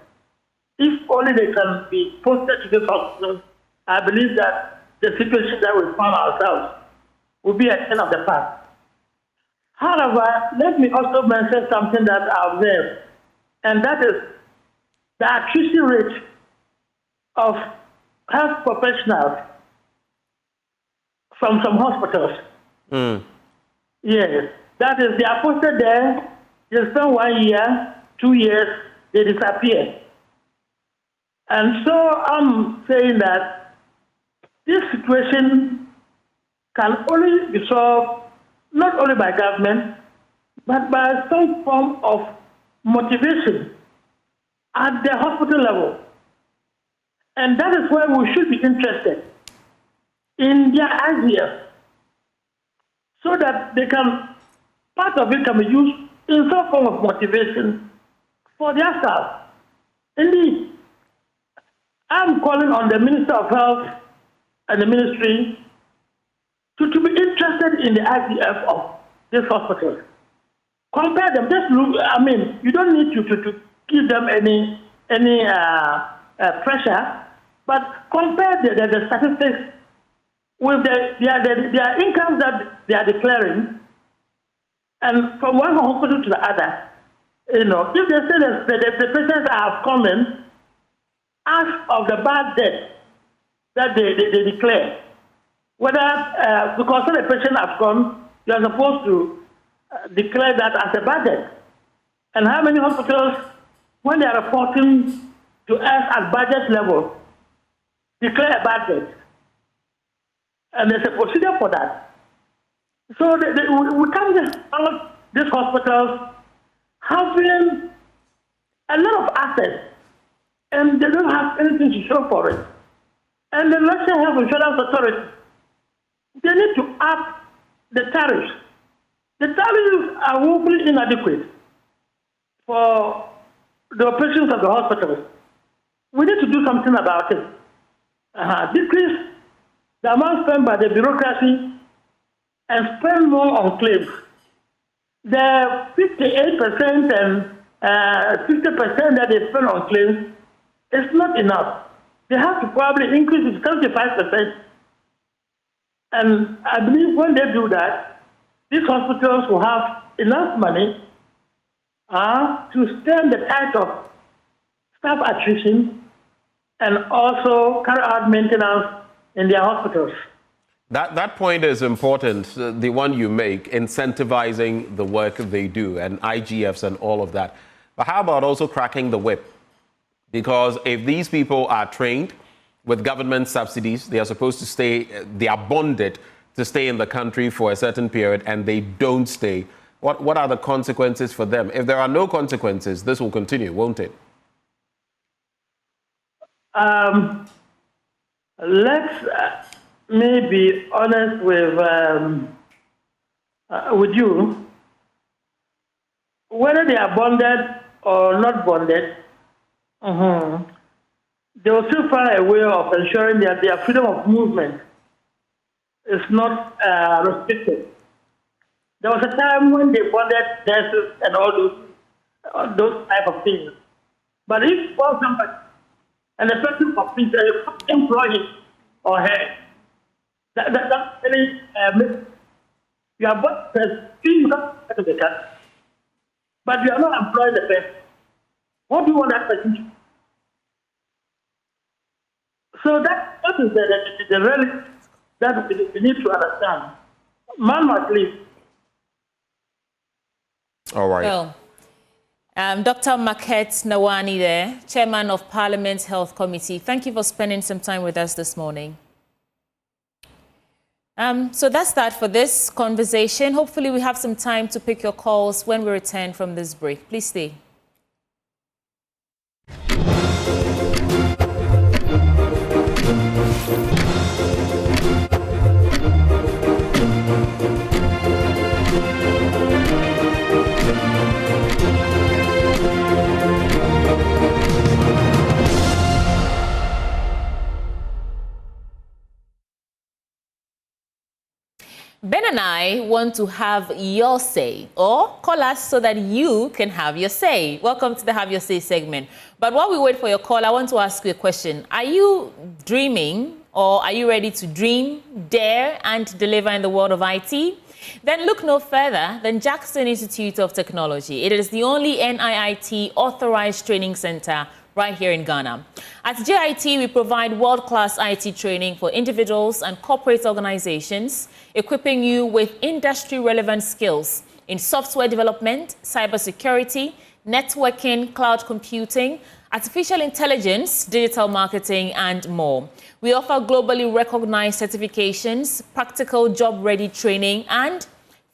If only they can be posted to this hospital, I believe that the situation that we found ourselves will be at the end of the past. However, let me also mention something that I observed, and that is the attrition rate of health professionals from some hospitals. Yes, that is, they are posted there, they spend 1 year, 2 years, they disappear. And so I'm saying that this situation can only be solved not only by government, but by some form of motivation at the hospital level. And that is where we should be interested in their ideas, so that they can, part of it can be used in some form of motivation for their staff. Indeed, I'm calling on the Minister of Health and the Ministry to be interested in the IDF of this hospital. Compare them. Just look. I mean, you don't need to give them any pressure, but compare the statistics with their incomes that they are declaring, and from one hospital to the other. If they say that the patients are coming, as of the bad debt that they declare. Whether, because when a patient has gone, you are supposed to declare that as a bad debt. And how many hospitals, when they are reporting to us at budget level, declare a bad debt? And there's a procedure for that. So we can't just have these hospitals having a lot of assets, and they don't have anything to show for it. And the National Health Insurance Authority, they need to up the tariffs. The tariffs are woefully inadequate for the operations of the hospitals. We need to do something about it. Decrease the amount spent by the bureaucracy and spend more on claims. The 58% and 50% that they spend on claims is not enough. They have to probably increase it to 75%. And I believe when they do that, these hospitals will have enough money to stand the tide of staff attrition and also carry out maintenance in their hospitals. That point is important, the one you make, incentivizing the work they do and IGFs and all of that. But how about also cracking the whip? Because if these people are trained with government subsidies, they are supposed to stay, they are bonded to stay in the country for a certain period, and they don't stay. What are the consequences for them? If there are no consequences, this will continue, won't it? Let's me be honest with you. Whether they are bonded or not bonded, they will still find a way of ensuring that their freedom of movement is not restricted. There was a time when they bonded nurses and all those type of things. But if, for example, and the person employ him or her, that's really you are both you not to the country, but you are not employing the person. What do you want that person to do? So that is the reality that we need to understand. Man must live. All right. Well, Dr. Market Nawani there, Chairman of Parliament's Health Committee. Thank you for spending some time with us this morning. So that's that for this conversation. Hopefully we have some time to pick your calls when we return from this break. Please stay. Ben and I want to have your say, or call us so that you can have your say. Welcome to the Have Your Say segment. But while we wait for your call, I want to ask you a question. Are you dreaming, or are you ready to dream, dare, and deliver in the world of IT? Then look no further than Jackson Institute of Technology. It is the only NIIT authorized training center right here in Ghana. At JIT, we provide world-class IT training for individuals and corporate organizations, equipping you with industry-relevant skills in software development, cybersecurity, networking, cloud computing, artificial intelligence, digital marketing, and more. We offer globally recognized certifications, practical job-ready training, and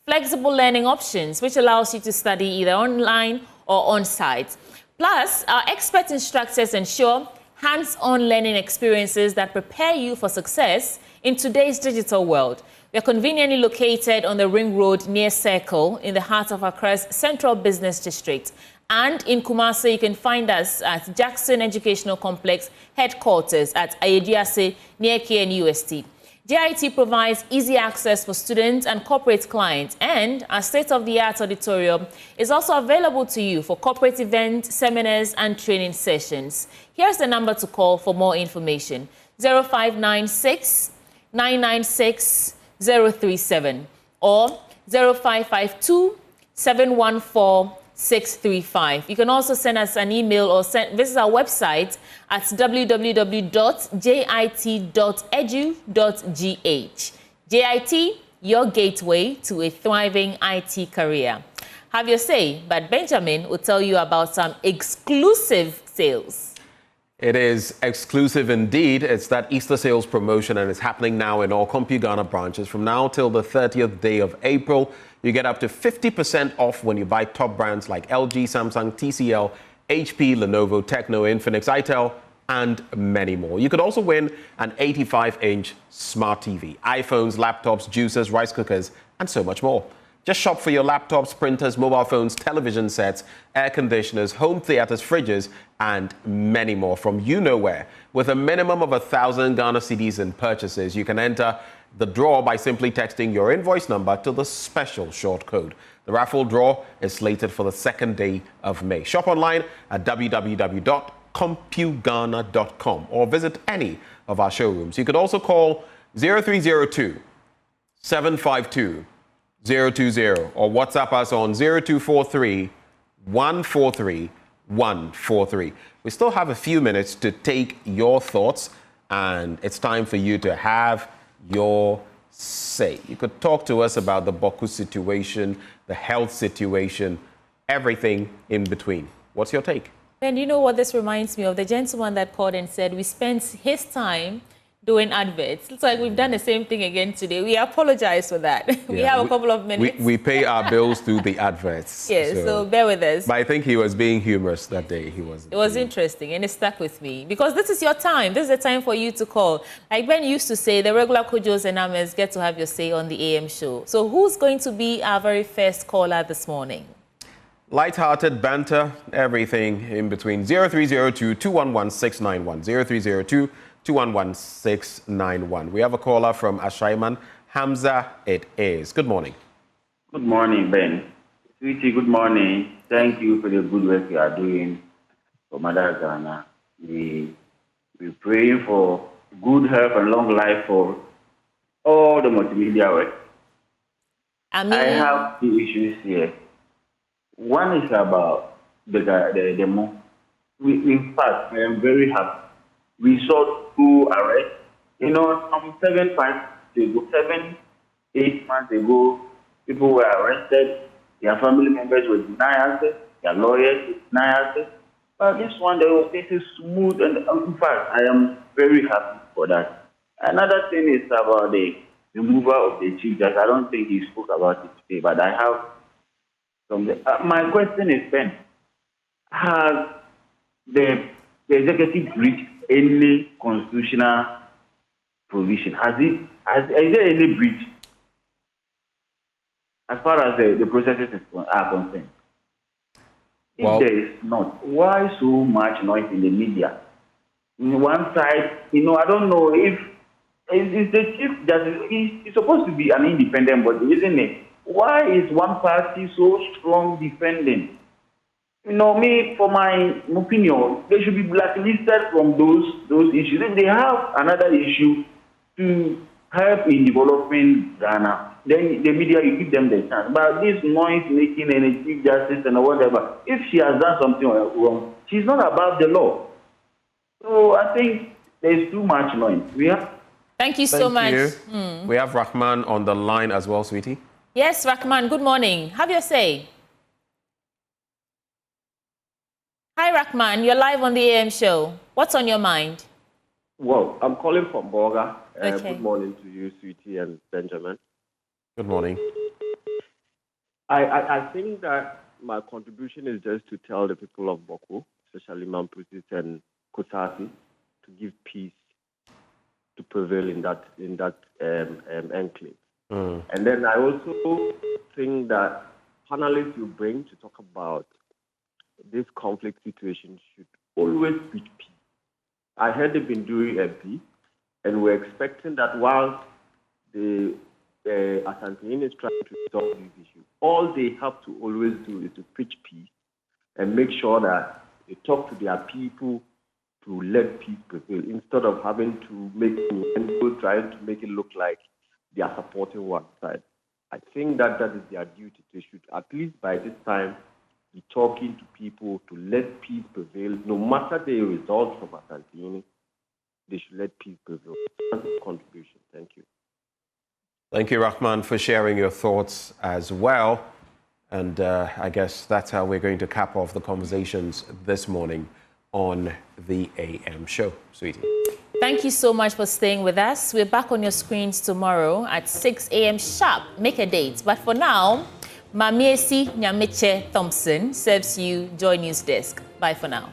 flexible learning options, which allows you to study either online or on-site. Plus, our expert instructors ensure hands-on learning experiences that prepare you for success in today's digital world. We are conveniently located on the Ring Road near Circle in the heart of Accra's Central Business District. And in Kumasi, you can find us at Jackson Educational Complex headquarters at Ayediase near KNUST. JIT provides easy access for students and corporate clients, and our state-of-the-art auditorium is also available to you for corporate events, seminars, and training sessions. Here's the number to call for more information: 0596 996 037 or 0552 714 635. You can also send us an email or visit our website at www.jit.edu.gh. JIT, your gateway to a thriving IT career. Have your say, but Benjamin will tell you about some exclusive sales. It is exclusive indeed. It's that Easter sales promotion, and it's happening now in all CompuGhana branches. From now till the 30th day of April, you get up to 50% off when you buy top brands like LG, Samsung, TCL, HP, Lenovo, Tecno, Infinix, ITEL, and many more. You could also win an 85-inch smart TV, iPhones, laptops, juicers, rice cookers, and so much more. Just shop for your laptops, printers, mobile phones, television sets, air conditioners, home theaters, fridges, and many more from you-know-where. With a minimum of 1,000 Ghana cedis in purchases, you can enter the draw by simply texting your invoice number to the special short code. The raffle draw is slated for the 2nd day of May. Shop online at www.compughana.com or visit any of our showrooms. You could also call 0302 752 020 or WhatsApp us on 0243 143 143. We still have a few minutes to take your thoughts, and it's time for you to have your say. You could talk to us about the Bawku situation, the health situation, everything in between. What's your take? And you know what this reminds me of? The gentleman that called and said we spent his time doing adverts. It's like we've done the same thing again today. We apologize for that. We have a couple of minutes. We pay our bills through the adverts. Yes, so bear with us. But I think he was being humorous that day. It was interesting, and it stuck with me. Because this is your time. This is the time for you to call. Like Ben used to say, the regular Kujos and Ames get to have your say on the AM show. So who's going to be our very first caller this morning? Light-hearted banter, everything in between. 0302 211 691. 0302 211 691. We have a caller from Ashaiman. Hamza, it is. Good morning. Good morning, Ben. Sweetie, good morning. Thank you for the good work you are doing for Mother Ghana. We pray for good health and long life for all the multimedia work. I have 2 issues here. One is about the demo. In fact, I am very happy. We saw 2 arrests. You know, some 7, 8 months ago, people were arrested. Their family members were denied access. Their lawyers were denied access. But this one, the case is smooth. And in fact, I am very happy for that. Another thing is about the removal of the chief judge. I don't think he spoke about it today, but I have some. My question is, Ben, has the executive breached any constitutional provision? Is there any breach as far as the processes are concerned? If there is not, why so much noise in the media? On one side, I don't know if the chief justice, he's supposed to be an independent body, isn't it? Why is one party so strong defending? Me, for my opinion, they should be blacklisted from those issues. If they have another issue to help in developing Ghana, then the media, you give them the chance. But this noise making any chief justice and whatever, if she has done something wrong, she's not above the law. So I think there's too much noise. Thank you so much. We have Rahman on the line as well, sweetie. Yes, Rahman, good morning. Have your say. Hi, Rahman. You're live on the AM show. What's on your mind? Well, I'm calling from Boga. Okay. Good morning to you, Sweetie and Benjamin. Good morning. I think that my contribution is just to tell the people of Bawku, especially Mampusis and Kusasi, to give peace to prevail in that enclave. And then I also think that panelists you bring to talk about this conflict situation should always preach peace. I heard they've been doing a peace, and we're expecting that while the Asantehene is trying to resolve these issues, all they have to always do is to preach peace and make sure that they talk to their people to let peace prevail, instead of having to trying to make it look like they are supporting one side. I think that is their duty. They should, at least by this time, be talking to people to let peace prevail. No matter the results from Asantehene, they should let peace prevail. That's a contribution. Thank you. Thank you, Rahman, for sharing your thoughts as well. And I guess that's how we're going to cap off the conversations this morning on the AM show. Sweetie. Thank you so much for staying with us. We're back on your screens tomorrow at 6 a.m. sharp. Make a date. But for now, Mamiesi Nyamiche Thompson serves you Joy News Desk. Bye for now.